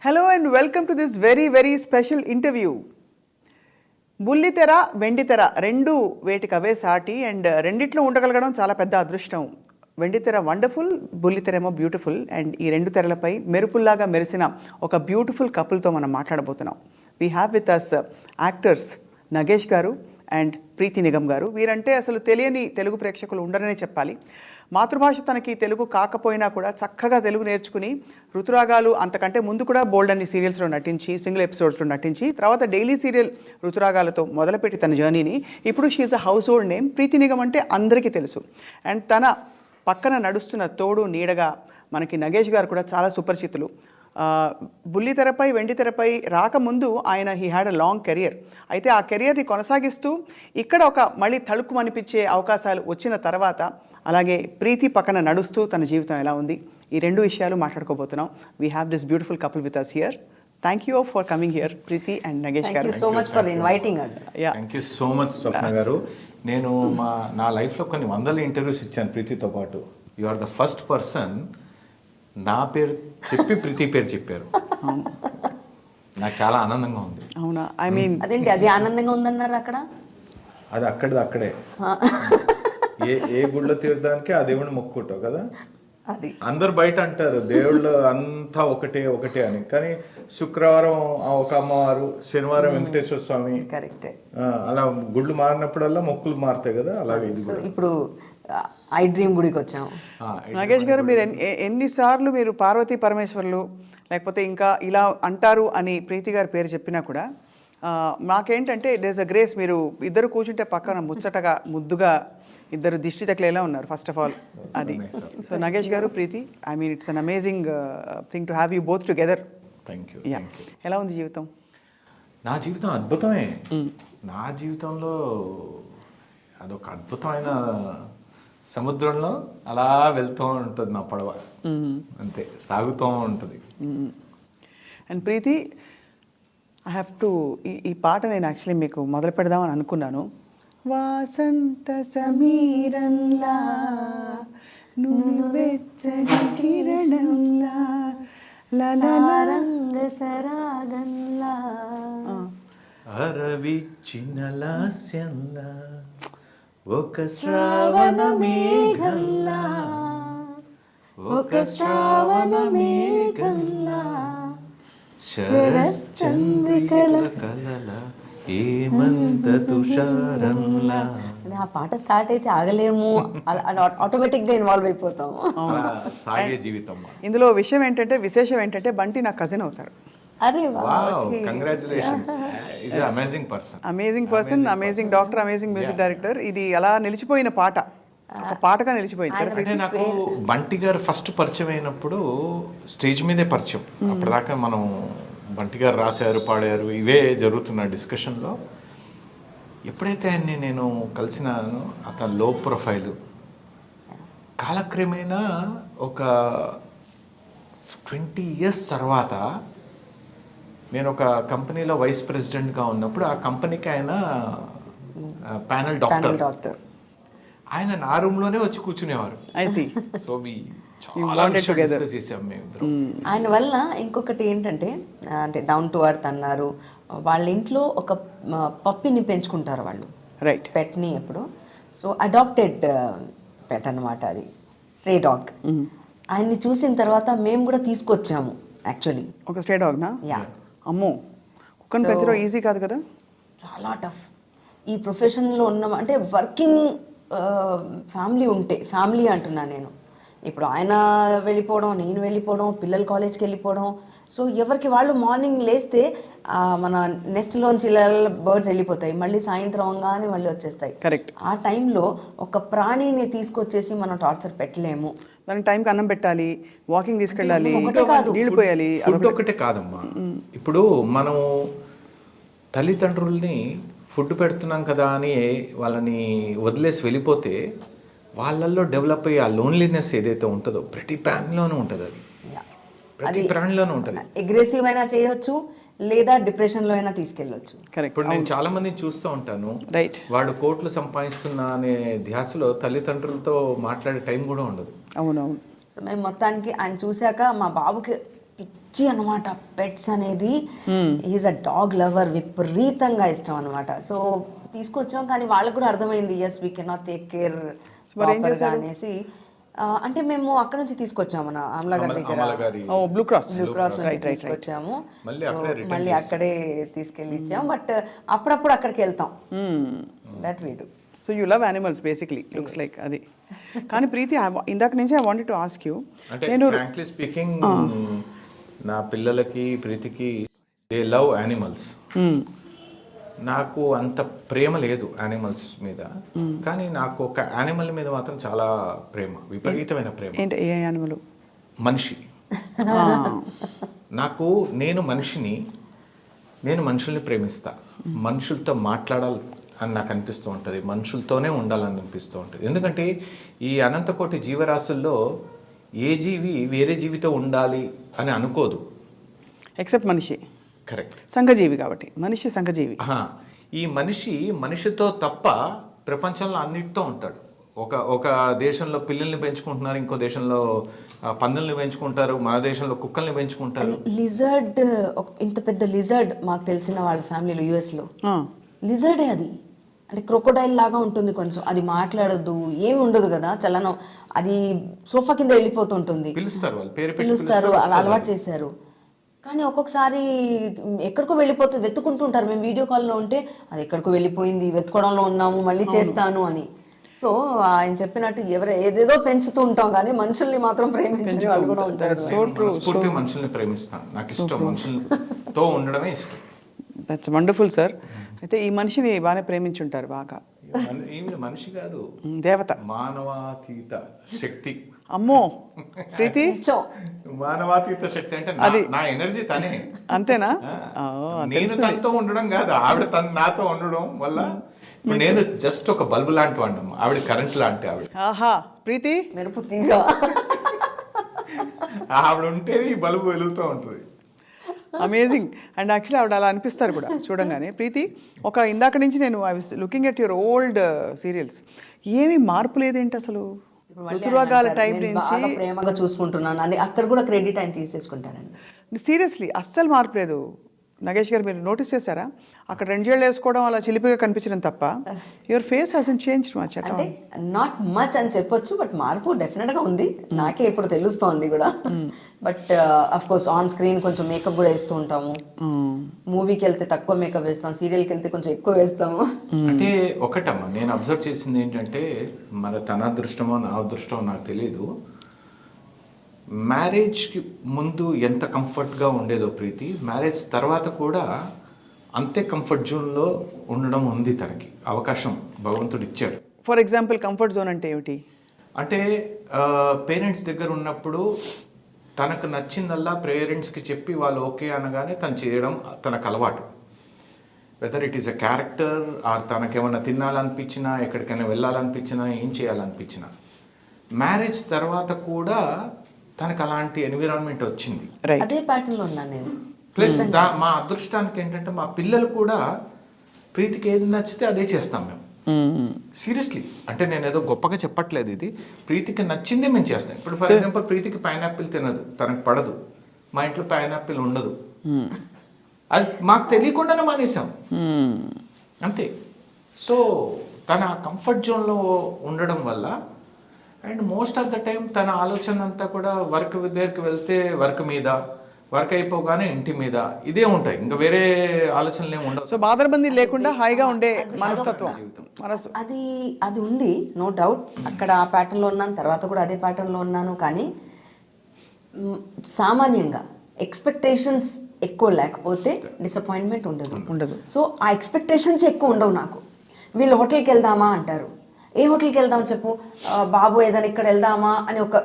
Hello and welcome to this very special interview. బుల్లితెర వెండితెర రెండు వేటికవే సాటి అండ్ రెండిట్లో ఉండగలగడం చాలా పెద్ద అదృష్టం. వెండితెర వండర్ఫుల్, బుల్లితెరేమో బ్యూటిఫుల్ అండ్ ఈ రెండు తెరలపై మెరుపుల్లాగా మెరిసిన ఒక బ్యూటిఫుల్ కపుల్తో మనం మాట్లాడబోతున్నాం. We have with us actors Nagesh garu and ప్రీతి నిగమ్ గారు. వీరంటే అసలు తెలియని తెలుగు ప్రేక్షకులు ఉండరనే చెప్పాలి. మాతృభాష తనకి తెలుగు కాకపోయినా కూడా చక్కగా తెలుగు నేర్చుకుని ఋతురాగాలు అంతకంటే ముందు కూడా బోల్డ్ అన్ని సీరియల్స్లో నటించి సింగిల్ ఎపిసోడ్స్లో నటించి తర్వాత డైలీ సీరియల్ ఋతురాగాలతో మొదలుపెట్టి తన జర్నీని ఇప్పుడు she's a household name. Preethi Nigam అంటే అందరికీ తెలుసు అండ్ తన పక్కన నడుస్తున్న తోడు నీడగా మనకి నగేష్ గారు కూడా చాలా సుపరిచితులు. బుల్లితెరపై వెండితెరపై రాకముందు ఆయన he had a long career. అయితే ఆ కెరియర్ని కొనసాగిస్తూ ఇక్కడ ఒక మళ్ళీ తళుక్కుమనిపించే అవకాశాలు వచ్చిన తర్వాత అలాగే ప్రీతి పక్కన నడుస్తూ తన జీవితం ఎలా ఉంది, ఈ రెండు విషయాలు మాట్లాడుకోబోతున్నాం. We have this beautiful couple with us here. Thank you for coming here Preethi and Nagesh garu. Thank you so much for inviting us. Thank you so much Swapna garu. నేను నా లైఫ్లో కొన్ని వందల ఇంటర్వ్యూస్ ఇచ్చాను ప్రీతితో పాటు. You are the first person నా పేరు చెప్పి ప్రీతి పేరు చెప్పారు. నాకు చాలా ఆనందంగా ఉంది. అవునా? ఐ మీన్ అదేంటి అది ఆనందంగా ఉందన్నారు అక్కడ? అది అక్కడే ఏ గుళ్ళో తీర్థానికి ఆ దేవుడిని మొక్కుంటావు కదా. అది అందరు బయట అంటారు దేవుళ్ళు అంతా ఒకటే అని, కానీ శుక్రవారం ఒక అమ్మవారు, శనివారం వెంకటేశ్వర స్వామి, కరెక్టే. అలా గుళ్ళు మారినప్పుడల్లా మొక్కులు మారుతాయి కదా. అలాగే ఇది కూడా. ఇప్పుడు ఐ డ్రీమ్ గుడికి వచ్చాం. నగేష్ గారు, మీరు ఎన్నిసార్లు మీరు పార్వతీ పరమేశ్వర్లు లేకపోతే ఇంకా ఇలా అంటారు అని ప్రీతి గారి పేరు చెప్పినా కూడా మాకేంటంటే ఇట్ ఈస్ అ గ్రేస్. మీరు ఇద్దరు కూర్చుంటే పక్కన ముచ్చటగా ముద్దుగా ఇద్దరు దిష్టి తగిలేలా ఉన్నారు ఫస్ట్ ఆఫ్ ఆల్. అది so Nagesh garu, Preethi, I mean it's an amazing thing to have you both together. Thank you. ఎలా ఉంది జీవితం? నా జీవితం అద్భుతమే. నా జీవితంలో అదొక అద్భుతమైన సముద్రంలో అలా వెళ్తూ ఉంటుంది నా పడవ, అంతే సాగుతూ ఉంటుంది. And Preethi, I have to ఈ పాట నేను యాక్చువల్లీ మీకు మొదలు పెడదామని అనుకున్నాను. వాసంత సమీరంలా నువ్వు వెచ్చని కిరణంలా సారంగ సరాగంలా అరవిచ్చిన లాస్యంలా ఒక శ్రావణ మేఘంలా ఒక శ్రావణ మేఘంలా శరశ్చంద్రికల కలల ఏమంత తుషారంలా. ఆ పాట స్టార్ట్ అయితే ఆగలేము, ఆటోమేటిక్ గా ఇన్వాల్వ్ అయిపోతాం. సాగే జీవితం. ఇందులో విశేషం ఏంటంటే బంటి నా కజిన్ అవుతారు. అరే congratulations. Is a amazing person, amazing doctor, amazing music director. ఇది అలా నిలిచిపోయిన పాట, ఒక పాటగా నిలిచిపోయింది. అంటే నాకు బంటి గారు ఫస్ట్ పరిచయం అయినప్పుడు స్టేజ్ మీదే పరిచయం. అప్పటిదాకా మనం బంటి గారు రాశారు, పాడారు, ఇవే జరుగుతున్న డిస్కషన్లో ఎప్పుడైతే ఆయన్ని నేను కలిసినాను, అతను లో ప్రొఫైలు కాలక్రమేణా ఒక 20 years తర్వాత నేను ఒక కంపెనీలో వైస్ ప్రెసిడెంట్గా ఉన్నప్పుడు ఆ కంపెనీకి ఆయన ప్యానల్ డాక్టర్. ఆయన నా రూమ్లోనే వచ్చి కూర్చునేవారు. సో చేసాం మేము. ఆయన వల్ల ఇంకొకటి ఏంటంటే, అంటే డౌన్ టు అర్త్ అన్నారు. వాళ్ళ ఇంట్లో ఒక పప్పిని పెంచుకుంటారు వాళ్ళు, రైట్, పెట్ని ఎప్పుడు. సో అడాప్టెడ్ పెట్ అనమాట, అది స్ట్రే డాగ్. ఆయన్ని చూసిన తర్వాత మేము కూడా తీసుకొచ్చాము యాక్చువల్లీ. ఒక స్ట్రే డాగ్ నా? యా. అమ్మో, కుక్కని పెంచడం ఈజీ కాదు కదా. చాలా టఫ్. ఈ ప్రొఫెషన్లో ఉన్నాం అంటే వర్కింగ్ ఫ్యామిలీ అంటున్నా నేను. ఇప్పుడు ఆయన వెళ్ళిపోవడం, నేను వెళ్ళిపోవడం, పిల్లలు కాలేజ్కి వెళ్ళిపోవడం. సో ఎవరికి వాళ్ళు మార్నింగ్ లేస్తే మన నెస్ట్లోంచి ఇలా బర్డ్స్ వెళ్ళిపోతాయి, మళ్ళీ సాయంత్రం అవగానే మళ్ళీ వచ్చేస్తాయి. కరెక్ట్. ఆ టైంలో ఒక ప్రాణిని తీసుకొచ్చేసి మనం టార్చర్ పెట్టలేము. దానికి టైంకి అన్నం పెట్టాలి, వాకింగ్ తీసుకెళ్ళాలి, నీళ్ళు పోయాలి. ఫుడ్ ఒకటే కాదమ్మా. ఇప్పుడు మనం తల్లిదండ్రుల్ని ఫుడ్ పెడుతున్నాం కదా అని వాళ్ళని వదిలేసి వెళ్ళిపోతే వాళ్ళల్లో డెవలప్ అయ్యే ఆ లోన్లీనెస్ ఏదైతే ఉంటుందో ప్రతి ప్రాణిలోనూ ఉంటుంది. ప్రతి ప్రాణిలోనూ ఉంటుంది. అగ్రెసివ్ అయినా చేయొచ్చు, లేదా డిప్రెషన్లో అయినా తీసుకెళ్ళొచ్చు. ఇప్పుడు నేను చాలా మందిని చూస్తూ ఉంటాను, రైట్, వాడు కోట్లు సంపాదిస్తున్నా అనే ధ్యాసలో తల్లిదండ్రులతో మాట్లాడే టైం కూడా ఉండదు. అవునవును. సో మేము మొత్తానికి ఆయన చూశాక మా బాబుకి పిచ్చి అనమాట పెట్స్ అనేది. ఈజ్ అ డాగ్ లవర్, విపరీతంగా ఇష్టం అనమాట. సో తీసుకొచ్చాం, కానీ వాళ్ళకు కూడా అర్థమైంది yes we cannot take care అనేసి. అంటే మేము అక్కడ నుంచి తీసుకొచ్చాము మన ఆమ్లగర్ దగ్గర, బ్లూ క్రాస్ నుంచి తీసుకొచ్చాము. మళ్ళీ అక్కడే తీసుకెళ్ళి ఇచ్చాము. బట్ అప్పుడప్పుడు అక్కడికి వెళ్తాం. That we do. So you love animals basically, looks like అది. కానీ ప్రీతి, ఇందాక నుంచి I wanted to ask you, నేను ఫ్రాంక్లీ స్పీకింగ్ నా పిల్లలకి ప్రీతికి దే లవ్ యానిమల్స్. నాకు అంత ప్రేమ లేదు యానిమల్స్ మీద, కానీ నాకు ఒక యానిమల్ మీద మాత్రం చాలా ప్రేమ, విపరీతమైన ప్రేమ. ఏంటి ఏ యానిమల్? మనిషి. నేను మనుషుల్ని ప్రేమిస్తా, మనుషులతో మాట్లాడాలి అని నాకు అనిపిస్తూ ఉంటుంది, మనుషులతోనే ఉండాలని అనిపిస్తూ ఉంటుంది. ఎందుకంటే ఈ అనంతకోటి జీవరాశుల్లో ఏ జీవి వేరే జీవితో ఉండాలి అని అనుకోదు, ఎక్సెప్ట్ మనిషి. కరెక్ట్. సంఘజీవి కాబట్టి మనిషి సంఘజీవి. ఈ మనిషితో తప్ప ప్రపంచంలో అన్నిటితో ఉంటాడు. ఒక దేశంలో పిల్లల్ని పెంచుకుంటున్నారు, ఇంకో దేశంలో పందుల్ని పెంచుకుంటారు, మన దేశంలో కుక్కల్ని పెంచుకుంటారు. లిజర్డ్, ఇంత పెద్ద లిజర్డ్ మాకు తెలిసిన వాళ్ళ ఫ్యామిలీలో యుఎస్లో లిజర్డే అది. అంటే క్రొకోడైల్ లాగా ఉంటుంది కొంచెం, అది మాట్లాడదు, ఏమి ఉండదు కదా చలనం, అది సోఫా కింద వెళ్ళిపోతుంటుంది. పిలుస్తారు వాళ్ళు, పిలుస్తారు, అలా అలవాటు చేశారు. కానీ ఒక్కొక్కసారి ఎక్కడికో వెళ్ళిపోతుంది, వెతుకుంటుంటారు. మేము వీడియో కాల్లో ఉంటే అది ఎక్కడికో వెళ్ళిపోయింది, వెతుకోవడంలో ఉన్నాము, మళ్ళీ చేస్తాను అని. సో ఆయన చెప్పినట్టు ఏదేదో పెంచుతూ ఉంటాం, కానీ మనుషుల్ని మాత్రం ప్రేమించే వాళ్ళు కూడా ఉంటారు. పూర్తిగా మనుషుల్ని ప్రేమిస్తాను, నాకు ఇష్టం, మనుషులతో ఉండడమే ఇష్టం. That's wonderful sir. అయితే ఈ మనిషిని బాగానే ప్రేమించుంటారు బాగా. మనిషి కాదు, దేవత, మానవాతీత శక్తి. అమ్మో ప్రీతి, మానవాతీత శక్తి అంటే నా ఎనర్జీ తనే. అంతేనా? నేను తనతో ఉండడం కాదు, ఆవిడ నాతో ఉండడం వల్ల. ఇప్పుడు నేను జస్ట్ ఒక బల్బు లాంటి వాడినాం, ఆవిడ కరెంట్ లాంటి ఆవిడ. ఆహా ప్రీతి, మెరుపు తీగా ఆవిడ ఉంటే ఈ బల్బు వెలుగుతూ ఉంటుంది. అమేజింగ్. అండ్ యాక్చువల్లీ ఆవిడ అలా అనిపిస్తారు కూడా చూడంగానే. ప్రీతి, ఇందాక నుంచి నేను I was looking at your old serials, ఏమీ మార్పు లేదేంటి అసలు? ఋతురాగాల టైం నుంచి ప్రేమగా చూసుకుంటున్నాను అని అక్కడ కూడా క్రెడిట్ ఆయన తీసేసుకుంటారండి. సీరియస్లీ అస్సలు మార్పు లేదు. నగేష్ గారు, మీరు నోటీస్ చేశారా? అక్కడ 2 జేళ్ళు వేసుకోవడం అలా చిలిపిగా కనిపించడం తప్ప యువర్ ఫేస్ హసంట్ చేంజ్డ్ మచ్. అంటే నాట్ మచ్ అని చెప్పొచ్చు, బట్ మార్పు డెఫినెట్ గా ఉంది. నాకే ఇప్పుడు తెలుస్తోంది కూడా. But of course on screen కొంచెం మేకప్ కూడా వేస్తూ ఉంటాము. మూవీకి వెళ్తే తక్కువ మేకప్ వేస్తాం, సీరియల్కి వెళ్తే కొంచెం ఎక్కువ వేస్తాము. అంటే ఒకటమ్మా, నేను అబ్జర్వ్ చేసింది ఏంటంటే, మరి తన అదృష్టమో నా అదృష్టమో నాకు తెలియదు, మ్యారేజ్కి ముందు ఎంత కంఫర్ట్గా ఉండేదో ప్రీతి, మ్యారేజ్ తర్వాత కూడా అంతే కంఫర్ట్ జోన్లో ఉండడం ఉంది. తనకి అవకాశం భగవంతుడు ఇచ్చాడు. ఫర్ ఎగ్జాంపుల్ కంఫర్ట్ జోన్ అంటే ఏమిటి? అంటే పేరెంట్స్ దగ్గర ఉన్నప్పుడు తనకు నచ్చిందల్లా పేరెంట్స్కి చెప్పి వాళ్ళు ఓకే అనగానే తను చేయడం తనకు అలవాటు. Whether it is a character or తనకేమన్నా తినాలనిపించినా, ఎక్కడికైనా వెళ్ళాలనిపించినా, ఏం చేయాలనిపించినా. మ్యారేజ్ తర్వాత కూడా తనకు అలాంటి ఎన్విరాన్మెంట్ వచ్చింది. అదే ప్యాటర్న్ లో ఉన్నాను నేను. ప్లస్ మా అదృష్టానికి ఏంటంటే మా పిల్లలు కూడా ప్రీతికి ఏది నచ్చితే అదే చేస్తాం మేము. సీరియస్లీ, అంటే నేను ఏదో గొప్పగా చెప్పట్లేదు, ఇది ప్రీతికి నచ్చిందే మేము చేస్తాం. ఇప్పుడు ఫర్ ఎగ్జాంపుల్ ప్రీతికి పైనాపిల్ తినదు, తనకు పడదు, మా ఇంట్లో పైనాపిల్ ఉండదు, అది మాకు తెలియకుండానే మానేసాం అంతే. సో తన కంఫర్ట్ జోన్లో ఉండడం వల్ల, and most of the time తన ఆలోచన అంతా కూడా వర్క్ దగ్గరికి వెళ్తే వర్క్ మీద, వర్క్ అయిపోగానే ఇంటి మీద, ఇదే ఉంటాయి, ఇంకా వేరే ఆలోచనలు ఏమి ఉండవు. సో బాధరబందీ లేకుండా హాయిగా ఉండే మనస్తత్వం, మనసు అది ఉంది, నో డౌట్. అక్కడ ఆ ప్యాటర్న్లో ఉన్నాను, తర్వాత కూడా అదే ప్యాటర్న్లో ఉన్నాను. కానీ సామాన్యంగా ఎక్స్పెక్టేషన్స్ ఎక్కువ లేకపోతే డిసప్పాయింట్మెంట్ ఉండదు. సో ఆ ఎక్స్పెక్టేషన్స్ ఎక్కువ ఉండవు నాకు. వీళ్ళు హోటల్కి వెళ్దామా అంటారు, ఏ హోటల్కి వెళ్దాం చెప్పు, బాబు ఏదైనా ఇక్కడ వెళ్దామా అని ఒక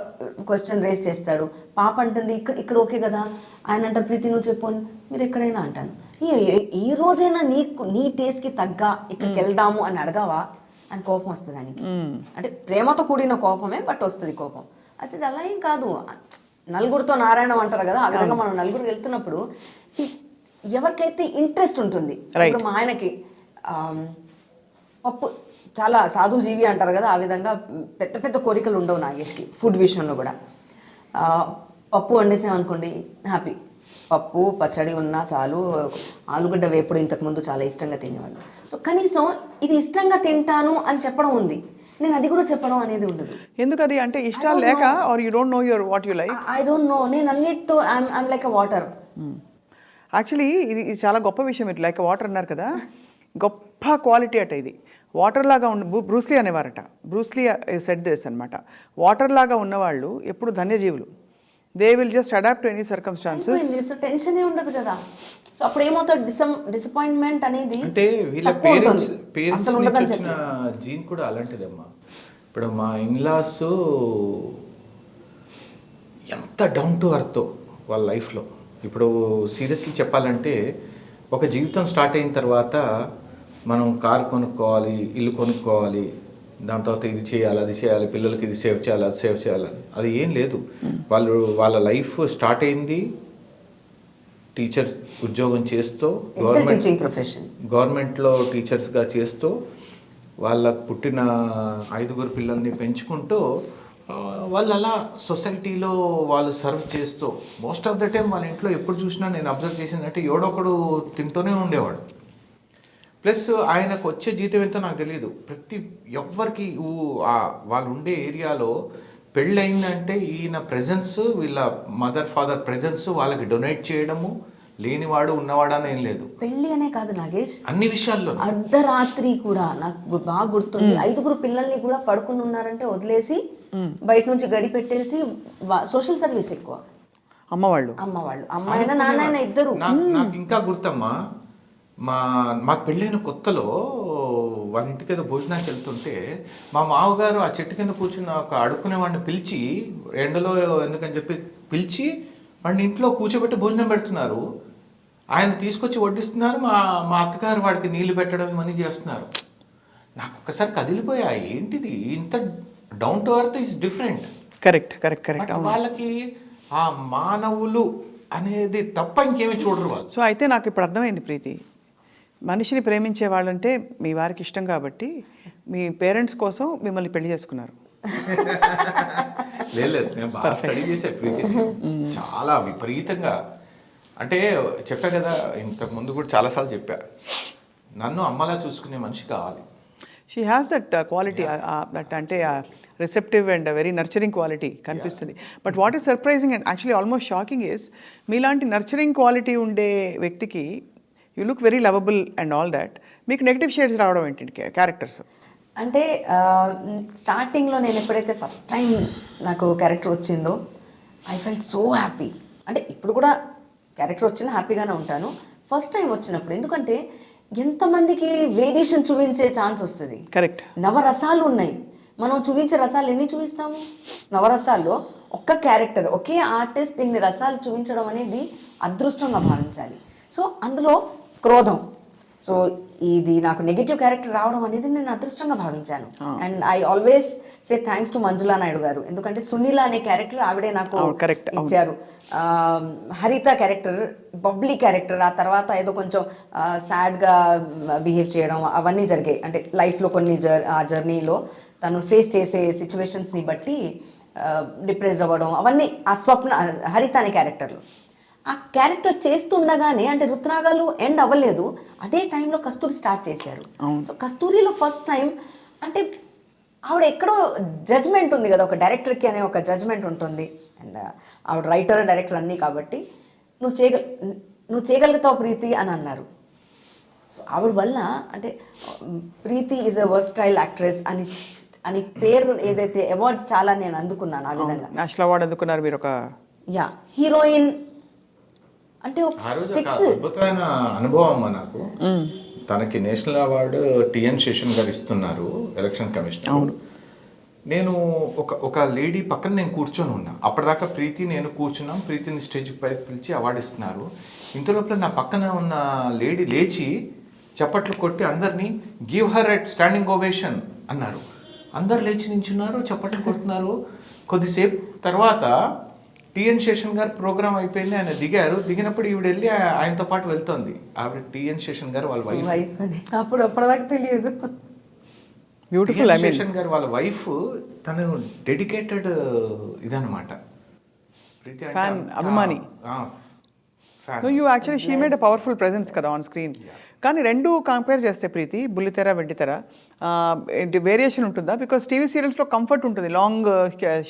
క్వశ్చన్ రేస్ చేస్తాడు. పాప అంటుంది ఇక్కడ ఓకే కదా, ఆయన అంటారు ప్రీతి నువ్వు చెప్పు, మీరు ఎక్కడైనా అంటాను. ఈ రోజైనా నీ టేస్ట్కి తగ్గ ఇక్కడికి వెళ్దాము అని అడగావా అని కోపం వస్తుంది ఆయనకి. అంటే ప్రేమతో కూడిన కోపమే, బట్ వస్తుంది కోపం. అసలు అలా ఏం కాదు, నలుగురితో నారాయణం అంటారు కదా, ఆ విధంగా మనం నలుగురికి వెళ్తున్నప్పుడు ఎవరికైతే ఇంట్రెస్ట్ ఉంటుంది. ఇప్పుడు మా ఆయనకి పప్పు, చాలా సాధు జీవి అంటారు కదా, ఆ విధంగా పెద్ద పెద్ద కోరికలు ఉండవు నాగేష్కి ఫుడ్ విషయంలో కూడా. పప్పు వండేసామనుకోండి హ్యాపీ, పప్పు పచ్చడి ఉన్నా చాలు. ఆలుగడ్డ వేపుడు ఇంతకుముందు చాలా ఇష్టంగా తినేవాళ్ళు. సో కనీసం ఇది ఇష్టంగా తింటాను అని చెప్పడం ఉంది, నేను అది కూడా చెప్పడం అనేది ఉండదు. ఎందుకది అంటే ఇష్టాలు లేక or you don't know your what you like? I don't know, నేను అన్నిటితో I'm like a water. Actually ఇది చాలా గొప్ప విషయం. మీరు లైక్ వాటర్ అన్నారు కదా, గొప్ప క్వాలిటీ అట ఇది. వాటర్ లాగా ఉన్న బ్రూస్లీ అనేవారట. బ్రూస్లీ సెట్ దిస్ అనమాట. వాటర్ లాగా ఉన్నవాళ్ళు ఎప్పుడు ధన్యజీవులు. They will just adapt to any circumstances. So tension ఉండదు కదా. సో అప్పుడు ఏమవుతుంది, డిసప్పాయింట్మెంట్ అనేది అంటే వీళ్ళ తక్కువ పేరెంట్స్ ఉంటుంది. పేరెంట్స్ అసలు నుంచి ఉండదని వచ్చిన జీన్ కూడా అలాంటిదమ్మా. ఇప్పుడు మా ఇన్లాస్ ఎంత డౌన్ టు అర్త్ వాళ్ళ లైఫ్లో. ఇప్పుడు సీరియస్లీ చెప్పాలంటే ఒక జీవితం స్టార్ట్ అయిన తర్వాత మనం కారు కొనుక్కోవాలి, ఇల్లు కొనుక్కోవాలి, దాని తర్వాత ఇది చేయాలి, అది చేయాలి, పిల్లలకి ఇది సేవ్ చేయాలి, అది సేవ్ చేయాలని అది ఏం లేదు. వాళ్ళ లైఫ్ స్టార్ట్ అయింది టీచర్ ఉద్యోగం చేస్తూ, టీచింగ్ ప్రొఫెషన్ గవర్నమెంట్లో టీచర్స్గా చేస్తూ, వాళ్ళకు పుట్టిన 5 పిల్లల్ని పెంచుకుంటూ, వాళ్ళు అలా సొసైటీలో వాళ్ళు సర్వ్ చేస్తూ, మోస్ట్ ఆఫ్ ద టైం వాళ్ళ ఇంట్లో ఎప్పుడు చూసినా నేను అబ్జర్వ్ చేసిందంటే ఎవడొకడు తింటూనే ఉండేవాడు. ప్లస్ ఆయనకు వచ్చే జీతం ఎంతో నాకు తెలియదు. ఎవ్వరికి వాళ్ళు ఉండే ఏరియాలో పెళ్ళయిందంటే ఈయన ప్రెజెన్స్, వీళ్ళ మదర్ ఫాదర్ ప్రెజెన్స్ వాళ్ళకి డొనేట్ చేయడము, లేనివాడు ఉన్నవాడని ఏం లేదు. పెళ్లి అనే కాదు నాగేష్, అన్ని విషయాల్లో అర్ధరాత్రి కూడా నాకు బాగా గుర్తుంది. 5 పిల్లల్ని కూడా పడుకుని ఉన్నారంటే వదిలేసి బయట నుంచి గడి పెట్టేసి సోషల్ సర్వీస్ ఎక్కువ. అమ్మవాళ్ళు అమ్మాయినా నాన్న ఇద్దరు. నాకు ఇంకా గుర్తమ్మా, మాకు పెళ్ళైన కొత్తలో వాళ్ళ ఇంటికి ఏదో భోజనానికి వెళ్తుంటే మా మామగారు ఆ చెట్టు కింద కూర్చున్న ఒక అడుక్కునే వాడిని పిలిచి, ఎండలో ఎందుకని చెప్పి పిలిచి వాడిని ఇంట్లో కూర్చోబెట్టి భోజనం పెడుతున్నారు. ఆయన తీసుకొచ్చి వడ్డిస్తున్నారు, మా అత్తగారు వాడికి నీళ్లు పెట్టడం ఇవన్నీ చేస్తున్నారు. నాకు ఒక్కసారి కదిలిపోయా, ఏంటిది ఇంత down to earth is different. Correct. వాళ్ళకి ఆ మానవులు అనేది తప్ప ఇంకేమీ చూడరు వాళ్ళు. సో అయితే నాకు ఇప్పుడు అర్థమైంది ప్రీతి, మనిషిని ప్రేమించే వాళ్ళంటే మీ వారికి ఇష్టం కాబట్టి మీ పేరెంట్స్ కోసం మిమ్మల్ని పెళ్లి చేసుకున్నారు. లేదు, నేను బాగా స్టడీ చేసే ప్రీతి చాలా విపరీతంగా. అంటే చెప్పా కదా, ఇంతకు ముందు కూడా చాలాసార్లు చెప్పా, నన్ను అమ్మలా చూసుకునే మనిషి కావాలి. She has that quality, that అంటే receptive and very nurturing quality కనిపిస్తుంది. But what is surprising and actually almost shocking is, మీలాంటి నర్చరింగ్ క్వాలిటీ ఉండే వ్యక్తికి you look very lovable and all that, మీకు నెగిటివ్ షేడ్స్ రావడం ఏంటి క్యారెక్టర్స్? అంటే స్టార్టింగ్లో నేను ఎప్పుడైతే ఫస్ట్ టైం నాకు క్యారెక్టర్ వచ్చిందో ఐ ఫెల్ట్ సో హ్యాపీ. అంటే ఇప్పుడు కూడా క్యారెక్టర్ వచ్చినా హ్యాపీగానే ఉంటాను. ఫస్ట్ టైం వచ్చినప్పుడు, ఎందుకంటే ఎంతమందికి వేరియేషన్ చూపించే ఛాన్స్ వస్తుంది. కరెక్ట్. నవరసాలు ఉన్నాయి, మనం చూపించే రసాలు ఎన్ని చూపిస్తాము? నవరసాల్లో ఒక్క క్యారెక్టర్, ఒకే ఆర్టిస్ట్ ఇన్ని రసాలు చూపించడం అనేది అదృష్టంగా భావించాలి. సో అందులో క్రోధం, సో ఇది నాకు నెగిటివ్ క్యారెక్టర్ రావడం అనేది నేను అదృష్టంగా భావించాను. And I always say thanks to Manjula Naidu గారు, ఎందుకంటే సునీల అనే క్యారెక్టర్ ఆవిడే నాకు ఇచ్చారు. హరిత క్యారెక్టర్ బబ్లీ క్యారెక్టర్, ఆ తర్వాత ఏదో కొంచెం సాడ్గా బిహేవ్ చేయడం అవన్నీ జరిగాయి. అంటే లైఫ్లో కొన్ని ఆ జర్నీలో తను ఫేస్ చేసే సిచ్యువేషన్స్ని బట్టి డిప్రెస్డ్ అవ్వడం అవన్నీ ఆ స్వప్న హరిత అనే క్యారెక్టర్లో. ఆ క్యారెక్టర్ చేస్తుండగానే, అంటే రుద్రాగాలు ఎండ్ అవ్వలేదు, అదే టైంలో కస్తూరి స్టార్ట్ చేశారు. సో కస్తూరిలో ఫస్ట్ టైం అంటే ఆవిడ ఎక్కడో జడ్జ్మెంట్ ఉంది కదా, ఒక డైరెక్టర్కి అనే ఒక జడ్జ్మెంట్ ఉంటుంది. అండ్ ఆవిడ రైటర్ డైరెక్టర్ అన్నీ కాబట్టి నువ్వు చేయగలుగుతావు ప్రీతి అని అన్నారు. సో ఆవిడ వల్ల అంటే ప్రీతి ఈజ్ అ వర్స్టైల్ యాక్ట్రెస్ అని పేరు ఏదైతే అవార్డ్స్ చాలా నేను అందుకున్నాను. ఆ విధంగా నేషనల్ అవార్డు అందుకున్నారు మీరు. ఒక హీరోయిన్ అంటే ఫిక్స్ అద్భుతమైన అనుభవం అమ్మా నాకు. తనకి నేషనల్ అవార్డు టిఎన్ శేషన్ గారు ఇస్తున్నారు, ఎలక్షన్ కమిషనర్. నేను ఒక లేడీ పక్కన నేను కూర్చొని ఉన్నా. అప్పటిదాకా ప్రీతి నేను కూర్చున్నాం, ప్రీతిని స్టేజ్ పైకి పిలిచి అవార్డు ఇస్తున్నారు. ఇంతలోపల నా పక్కన ఉన్న లేడీ లేచి చప్పట్లు కొట్టి అందరినీ give her at standing ovation అన్నారు. అందరు లేచి నించున్నారు, చప్పట్లు కొడుతున్నారు. కొద్దిసేపు తర్వాత టిఎన్ శేషన్ గారు ప్రోగ్రామ్ అయిపోయింది, ఆయన దిగారు. దిగినప్పుడు ఈవిడ వెళ్ళి ఆయనతో పాటు వెళ్తోంది. ఆవిడ టిఎన్ శేషన్ గారు వాళ్ళ వైఫ్. అప్పుడు అప్పటిదాకా తెలియదు. బ్యూటిఫుల్. శేషన్ గారు వాళ్ళ వైఫ్, తను డెడికేటెడ్ ఇదనమాట. ప్రీతి Fan, అభిమాని. Fan No, you actually, she made a powerful presence కదా on screen. కానీ రెండు కంపేర్ చేస్తే ప్రీతి, బుల్లితెర వెండితెర, వేరియేషన్ ఉంటుందా? బికాస్ టీవీ సీరియల్స్లో కంఫర్ట్ ఉంటుంది, లాంగ్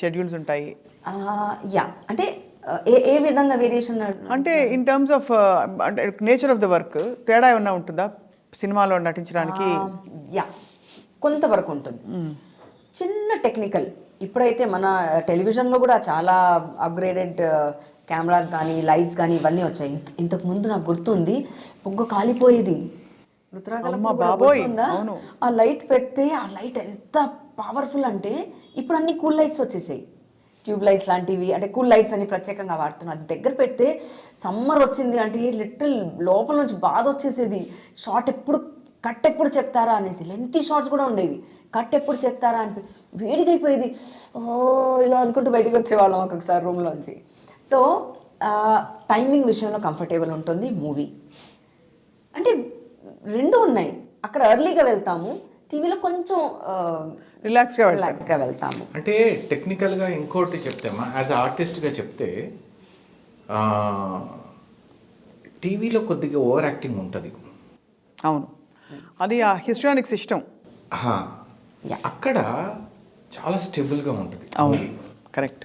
షెడ్యూల్స్ ఉంటాయి. యా అంటే ఏ విధంగా వేరియేషన్? అంటే ఇన్ టర్మ్స్ ఆఫ్ అంటే నేచర్ ఆఫ్ ద వర్క్ తేడా ఏమన్నా ఉంటుందా సినిమాలో నటించడానికి? యా కొంతవరకు ఉంటుంది. చిన్న టెక్నికల్, ఇప్పుడైతే మన టెలివిజన్లో కూడా చాలా అప్గ్రేడెడ్ కెమెరాస్ కానీ లైట్స్ కానీ ఇవన్నీ వచ్చాయి. ఇంతకు ముందు నాకు గుర్తుంది, పొగ్గ కాలిపోయేది. అమ్మ బాబోయ్, అవును. ఆ లైట్ పెడితే ఆ లైట్ ఎంత పవర్ఫుల్ అంటే, ఇప్పుడు అన్ని కూల్ లైట్స్ వచ్చేసాయి, ట్యూబ్ లైట్స్ లాంటివి, అంటే కూల్ లైట్స్ అని ప్రత్యేకంగా వాడుతున్నారు. అది దగ్గర పెడితే సమ్మర్ వచ్చింది అంటే లిటిల్ లోపల నుంచి బాధ వచ్చేసేది. షార్ట్ ఎప్పుడు కట్ ఎప్పుడు చెప్తారా అనేసి, లెంతీ షార్ట్స్ కూడా ఉండేవి. కట్ ఎప్పుడు చెప్తారా అని వేడిగైపోయేది. ఓ ఇలా అనుకుంటూ బయటకు వచ్చేవాళ్ళం ఒక్కొక్కసారి రూమ్లోంచి. సో టైమింగ్ విషయంలో కంఫర్టబుల్ ఉంటుంది మూవీ. అంటే రెండు ఉన్నాయి, అక్కడ ఎర్లీగా వెళ్తాము, టీవీలో కొంచెం రిలాక్స్గా వెళ్తాము. అంటే టెక్నికల్గా ఇంకోటి చెప్తామా, యాజ్ ఆర్టిస్ట్గా చెప్తే టీవీలో కొద్దిగా ఓవర్ యాక్టింగ్ ఉంటుంది. అవును, అది ఆ హిస్టానిక్స్ ఇష్టం. అక్కడ చాలా స్టేబుల్గా ఉంటుంది. అవును, కరెక్ట్.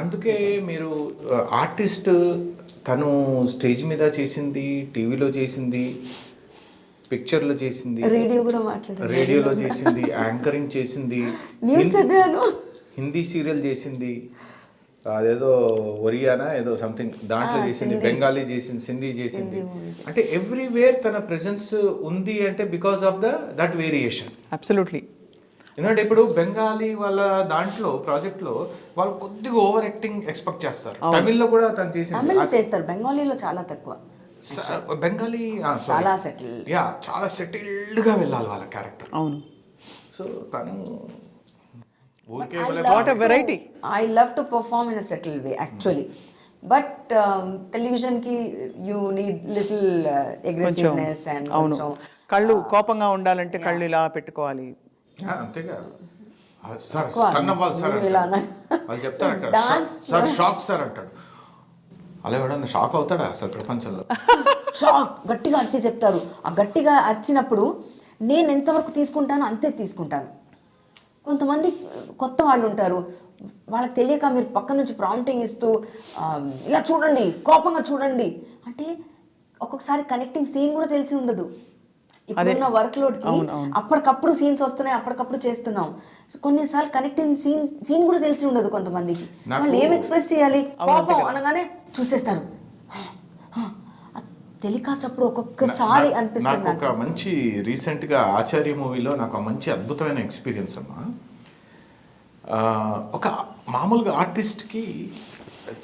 అందుకే మీరు ఆర్టిస్ట్ తను స్టేజ్ మీద చేసింది, టీవీలో చేసింది, పిక్చర్లో చేసింది, రేడియోలో చేసింది, యాంకరింగ్ చేసింది, హిందీ సీరియల్ చేసింది, అదేదో ఒరియానా ఏదో సంథింగ్ దాంట్లో చేసింది, బెంగాలీ చేసింది, సింధీ చేసింది. అంటే ఎవ్రీవేర్ తన ప్రెజెన్స్ ఉంది అంటే because of that variation. Absolutely. ఎందుకంటే ఇప్పుడు బెంగాలీ వాళ్ళ దాంట్లో ప్రాజెక్ట్లో వాళ్ళు కొద్దిగా ఓవర్ యాక్టింగ్ ఎక్స్పెక్ట్ చేస్తారు. తమిళ్లో కూడా తను చేస్తారు, బెంగాలీలో చాలా తక్కువ. బెంగాలీ చాలా సెటిల్, చాలా సెటిల్డ్గా వెళ్ళాలి వాళ్ళ క్యారెక్టర్. అవును. సో తను what a variety. I love to perform in a settle way actually. But టెలివిజన్కి you need little aggressiveness and కొంచెం కళ్ళు కోపంగా ఉండాలంటే కళ్ళు ఇలా పెట్టుకోవాలి. అంతేగా సార్, స్టన్ అవ్వాలి సార్ వాళ్ళు చెప్తారు అక్కడ, సార్ షాక్ సార్ అంటాడు. అలా ఎవడన్నా షాక్ అవుతాడా అసలు ప్రపంచంలో? షాక్ గట్టిగా అరిచి చెప్తారు. ఆ గట్టిగా అరిచినప్పుడు నేను ఎంతవరకు తీసుకుంటానో అంతే తీసుకుంటాను. కొంతమంది కొత్త వాళ్ళు ఉంటారు, వాళ్ళకి తెలియక మీరు పక్క నుంచి ప్రాంప్టింగ్ ఇస్తూ ఇలా చూడండి, కోపంగా చూడండి అంటే ఒక్కొక్కసారి కనెక్టింగ్ సీన్ కూడా తెలిసి ఉండదు. ఇప్పుడున్న వర్క్ లోడ్కి అప్పటికప్పుడు సీన్స్ వస్తున్నాయి, అప్పటికప్పుడు చేస్తున్నాం. సో కొన్నిసార్లు కనెక్టింగ్ సీన్ కూడా తెలిసి ఉండదు కొంతమందికి. వాళ్ళు ఏం ఎక్స్ప్రెస్ చేయాలి, కోపం అనగానే చూసేస్తారు. టెలికాస్ట్ అప్పుడు ఒక్కొక్కసారి అనిపిస్తుంది. నాకు ఒక మంచి రీసెంట్గా ఆచార్య మూవీలో నాకు మంచి అద్భుతమైన ఎక్స్పీరియన్స్ అమ్మా. ఒక మామూలుగా ఆర్టిస్ట్కి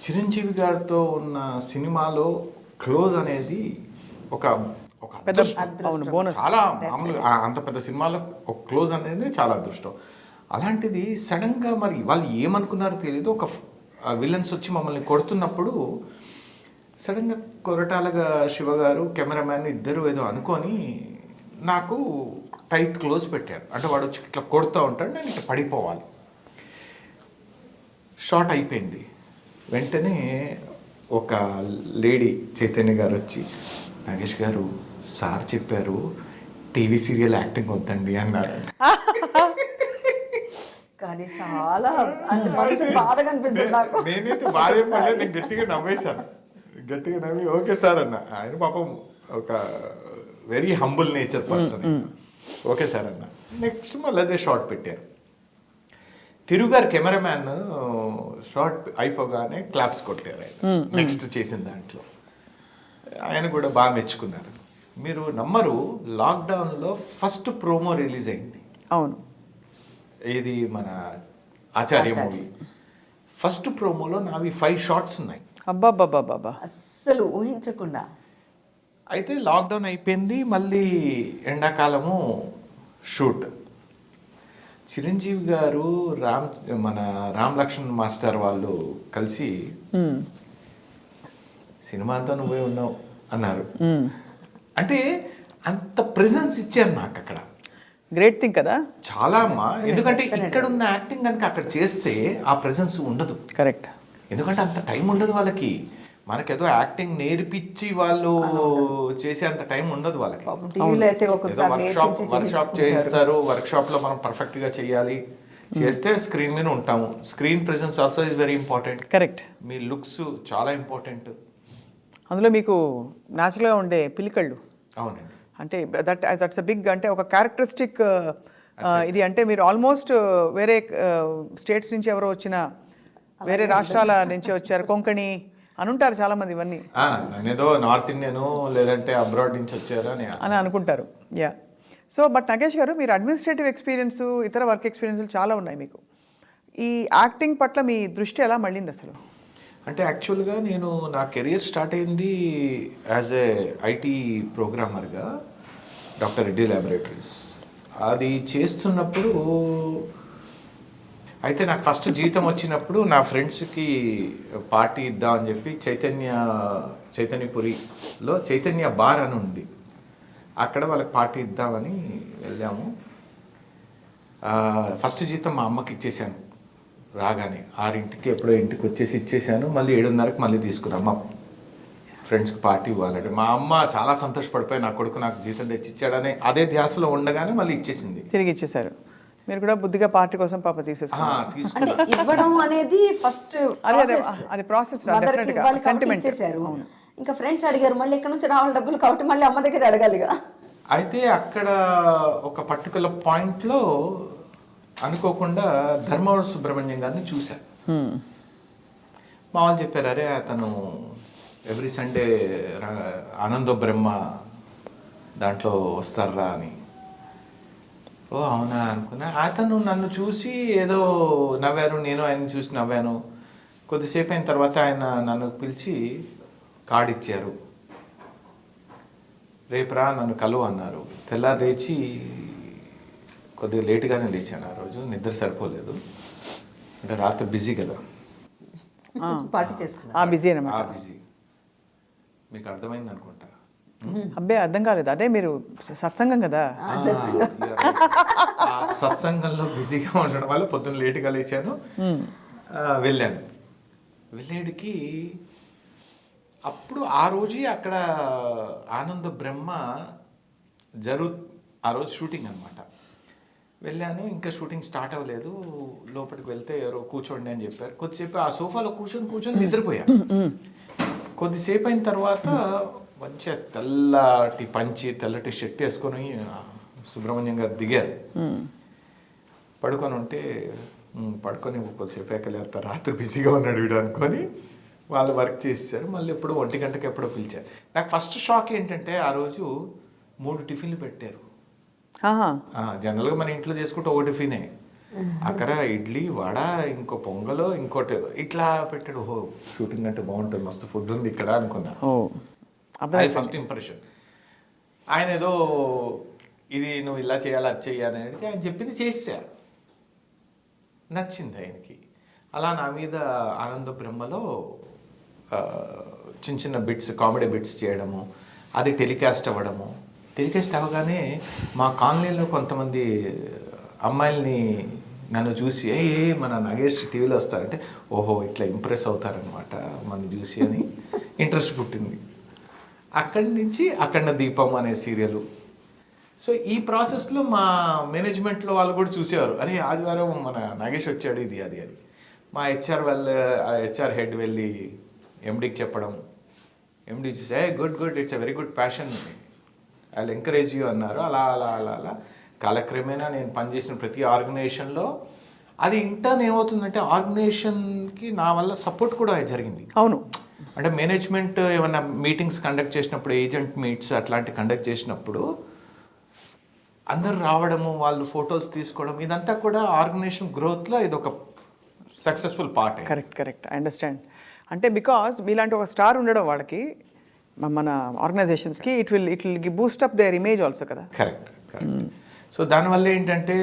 చిరంజీవి గారితో ఉన్న సినిమాలో క్లోజ్ అనేది ఒక చాలా మామూలుగా అంత పెద్ద సినిమాలో ఒక క్లోజ్ అనేది చాలా అదృష్టం. అలాంటిది సడన్గా మరి వాళ్ళు ఏమనుకున్నారో తెలియదు, ఒక విలన్స్ వచ్చి మమ్మల్ని కొడుతున్నప్పుడు సడన్గా కొరటాలగా శివ గారు కెమెరామ్యాన్ ఇద్దరు ఏదో అనుకొని నాకు టైట్ క్లోజ్ పెట్టారు. అంటే వాడు వచ్చి ఇట్లా కొడుతూ ఉంటాడు, నేను ఇట్లా పడిపోవాలి. షార్ట్ అయిపోయింది, వెంటనే ఒక లేడీ చైతన్య గారు వచ్చి, నాగేష్ గారు సార్ చెప్పారు టీవీ సీరియల్ యాక్టింగ్ వద్దండి అన్నారు. కానీ చాలా మనసు బాధగా అనిపిస్తుంది నాకు. నేనైతే బాధ నేను గట్టిగా నవ్వేశాను, గట్టిగా నవ్వి ఓకే సార్ అన్న. ఆయన పాపం ఒక very humble nature person. Okay sir అన్న. నెక్స్ట్ మళ్ళీ అదే షార్ట్ పెట్టారు. తిరుగారు కెమెరామ్యాన్ షార్ట్ అయిపోగానే క్లాప్స్ కొట్టారు ఆయన నెక్స్ట్ చేసిన దాంట్లో. ఆయన కూడా బాగా మెచ్చుకున్నారు. మీరు నమ్మరు, లాక్డౌన్లో ఫస్ట్ ప్రోమో రిలీజ్ అయింది. అవును, ఇది మన ఆచార్య మూవీ. ఫస్ట్ ప్రోమోలో నావి 5 షార్ట్స్ ఉన్నాయి. అబ్బాబ్బాబ్బా, అస్సలు ఊహించకుండా. అయితే లాక్డౌన్ అయిపోయింది, మళ్ళీ ఎండాకాలము షూట్. చిరంజీవి గారు మన రామ్ లక్ష్మణ్ మాస్టర్ వాళ్ళు కలిసి సినిమా అంతా నువ్వే ఉన్నావు అన్నారు. అంటే అంత ప్రెజెన్స్ ఇచ్చారు నాకు అక్కడ. గ్రేట్ థింగ్ కదా. చాలా అమ్మా, ఎందుకంటే ఇక్కడ ఉన్న యాక్టింగ్ కనుక అక్కడ చేస్తే ఆ ప్రెజెన్స్ ఉండదు. కరెక్ట్. ఎందుకంటే అంత టైం ఉండదు వాళ్ళకి. మనకేదో యాక్టింగ్ నేర్పించి వాళ్ళు చేసే అంత టైం ఉండదు వాళ్ళకి. టీవీలో అయితే ఒక్కొక్కసారి వర్క్ షాప్ చేయిస్తారు, వర్క్ షాప్ లో మనం పర్ఫెక్ట్ గా చేయాలి, చేస్తే స్క్రీన్ మీద ఉంటాము. Screen presence also is very important. Correct. Me looks చాలా ఇంపార్టెంట్. అందులో మీకు న్యాచురల్గా ఉండే పిలికళ్ళు, అవునండి. అంటే దట్స్ అ బిగ్, అంటే ఒక క్యారెక్టరిస్టిక్ ఇది. అంటే మీరు ఆల్మోస్ట్ వేరే స్టేట్స్ నుంచి ఎవరో వచ్చిన, వేరే రాష్ట్రాల నుంచి వచ్చారు, కొంకణి అని ఉంటారు చాలామంది. ఇవన్నీ నేనేదో నార్త్ ఇండియన్ లేదంటే అబ్రాడ్ నుంచి వచ్చారా అని అనుకుంటారు. Yeah. So but Nagesh garu, మీరు అడ్మినిస్ట్రేటివ్ ఎక్స్పీరియన్స్, ఇతర వర్క్ ఎక్స్పీరియన్స్లు చాలా ఉన్నాయి మీకు. ఈ యాక్టింగ్ పట్ల మీ దృష్టి ఎలా మళ్ళింది అసలు? అంటే యాక్చువల్గా నేను నా కెరియర్ స్టార్ట్ అయింది యాజ్ ఏ ఐటీ ప్రోగ్రామర్గా డాక్టర్ రెడ్డి ల్యాబొరేటరీస్. అది చేస్తున్నప్పుడు అయితే నాకు ఫస్ట్ జీతం వచ్చినప్పుడు నా ఫ్రెండ్స్కి పార్టీ ఇద్దామని చెప్పి చైతన్యపురిలో చైతన్య బార్ అని ఉంది, అక్కడ వాళ్ళకి పార్టీ ఇద్దామని వెళ్ళాము. ఫస్ట్ జీతం మా అమ్మకి ఇచ్చేసాను. రాగానే 6ంటికి ఎప్పుడో ఇంటికి వచ్చేసి ఇచ్చేసాను. మళ్ళీ 7:30కి మళ్ళీ తీసుకున్నాను మా ఫ్రెండ్స్కి పార్టీ ఇవ్వాలంటే. మా అమ్మ చాలా సంతోషపడిపోయి నా కొడుకు నాకు జీతం తెచ్చి ఇచ్చాడని అదే ధ్యాసలో ఉండగానే మళ్ళీ ఇచ్చేసింది, తిరిగి ఇచ్చేసారు. మీరు కూడా బుద్ధిగా పార్టీ కోసం పాప తీసుకున్నాను. ఇవ్వడం అనేది ఫస్ట్ అది ప్రాసెస్. ఇచ్చేసారు. ఇంకా ఫ్రెండ్స్ అడిగారు మళ్ళీ ఇక్కడ నుంచి రావాలి డబ్బులు, కాబట్టి మళ్ళీ అమ్మ దగ్గర అడగాలిగా. అయితే అక్కడ ఒక పర్టికులర్ పాయింట్లో అనుకోకుండా ధర్మవరం సుబ్రహ్మణ్యం గారిని చూశాను. మా వాళ్ళు చెప్పారు, అరే అతను ఎవ్రీ సండే ఆనందో బ్రహ్మ దాంట్లో వస్తారా అని. ఓ అవునా అనుకున్నా. అతను నన్ను చూసి ఏదో నవ్వారు, నేను ఆయన చూసి నవ్వాను. కొద్దిసేపు అయిన తర్వాత ఆయన నన్ను పిలిచి కార్డు ఇచ్చారు. రేపురా నన్ను కలువు అన్నారు. తెల్లారి లేచి కొద్దిగా లేటుగానే లేచాను. ఆ రోజు నిద్ర సరిపోలేదు, అంటే రాత్రి బిజీ కదా, పార్టీ చేసుకున్నా. బిజీ అన్నమాట. బిజీ. మీకు అర్థమైంది అనుకుంటా. అబ్బే అర్థం కాలేదు, అదే మీరు సత్సంగం కదా. ఆ సత్సంగంలో బిజీగా ఉండడం వల్ల పొద్దున్న లేటుగా లేచాను. వెళ్ళాను. వెళ్ళేడికి అప్పుడు ఆ రోజే అక్కడ ఆనంద బ్రహ్మ ఆ రోజు షూటింగ్ అనమాట. వెళ్ళాను, ఇంకా షూటింగ్ స్టార్ట్ అవ్వలేదు. లోపలికి వెళ్తే ఎవరో కూర్చోండి అని చెప్పారు. కొద్దిసేపు ఆ సోఫాలో కూర్చొని నిద్రపోయా. కొద్దిసేపు అయిన తర్వాత మంచిగా తెల్లటి పంచి తెల్లటి షర్ట్ వేసుకొని సుబ్రహ్మణ్యం గారు దిగారు. పడుకొని ఉంటే పడుకొని కొద్దిసేపు ఎక్కలేస్తారు, రాత్రి బిజీగా ఉన్నాడు వీడు అనుకొని వాళ్ళు వర్క్ చేసేసారు. మళ్ళీ ఎప్పుడు 1 గంటకి ఎప్పుడో పిలిచారు. నాకు ఫస్ట్ షాక్ ఏంటంటే ఆ రోజు 3 టిఫిన్లు పెట్టారు. జనరల్గా మన ఇంట్లో చేసుకుంటే 1 టిఫినే, అక్కడ ఇడ్లీ వడ ఇంకో పొంగలో ఇంకోటి ఏదో ఇట్లా పెట్టాడు. ఓహో షూటింగ్ అంటే బాగుంటుంది, మస్తు ఫుడ్ ఉంది ఇక్కడ అనుకున్నా. అది ఫస్ట్ ఇంప్రెషన్. ఆయన ఏదో ఇది నువ్వు ఇలా చేయాలి అది చేయాలి అనేది ఆయన చెప్పింది చేసేసారు. నచ్చింది ఆయనకి. అలా నా మీద ఆనంద బ్రహ్మలో చిన్న చిన్న బిట్స్, కామెడీ బిట్స్ చేయడము, అది టెలికాస్ట్ అవ్వడము. టెలికాస్ట్ అవ్వగానే మా కాలనీలో కొంతమంది అమ్మాయిల్ని నన్ను చూసి మన నాగేష్ టీవీలో వస్తారంటే ఓహో ఇట్లా ఇంప్రెస్ అవుతారనమాట మన చూసి అని ఇంట్రెస్ట్ పుట్టింది. అక్కడి నుంచి అఖండ దీపం అనే సీరియలు. సో ఈ ప్రాసెస్లో మా మేనేజ్మెంట్లో వాళ్ళు కూడా చూసేవారు, అరే ఆదివారం మన నాగేష్ వచ్చాడు ఇది అది అని. మా హెచ్ఆర్ హెడ్ వెళ్ళి ఎండీకి చెప్పడం, ఎండీ చూసి good it's a very good passion, I will encourage you అన్నారు. అలా అలా అలా అలా కాలక్రమేణా నేను పనిచేసిన ప్రతి ఆర్గనైజేషన్లో అది ఇంటర్న్ ఏమవుతుందంటే ఆర్గనైజేషన్కి నా వల్ల సపోర్ట్ కూడా జరిగింది. అవును, అంటే మేనేజ్మెంట్ ఏమన్నా మీటింగ్స్ కండక్ట్ చేసినప్పుడు, ఏజెంట్ మీట్స్ అట్లాంటి కండక్ట్ చేసినప్పుడు అందరు రావడము, వాళ్ళు ఫొటోస్ తీసుకోవడం, ఇదంతా కూడా ఆర్గనైజేషన్ గ్రోత్లో ఇది ఒక successful part. Correct I understand. అంటే బికాస్ మీలాంటి ఒక స్టార్ ఉండడం వాళ్ళకి, మన ఆర్గనైజేషన్స్కి it will boost up their image also కదా. కరెక్ట్. సో దానివల్ల ఏంటంటే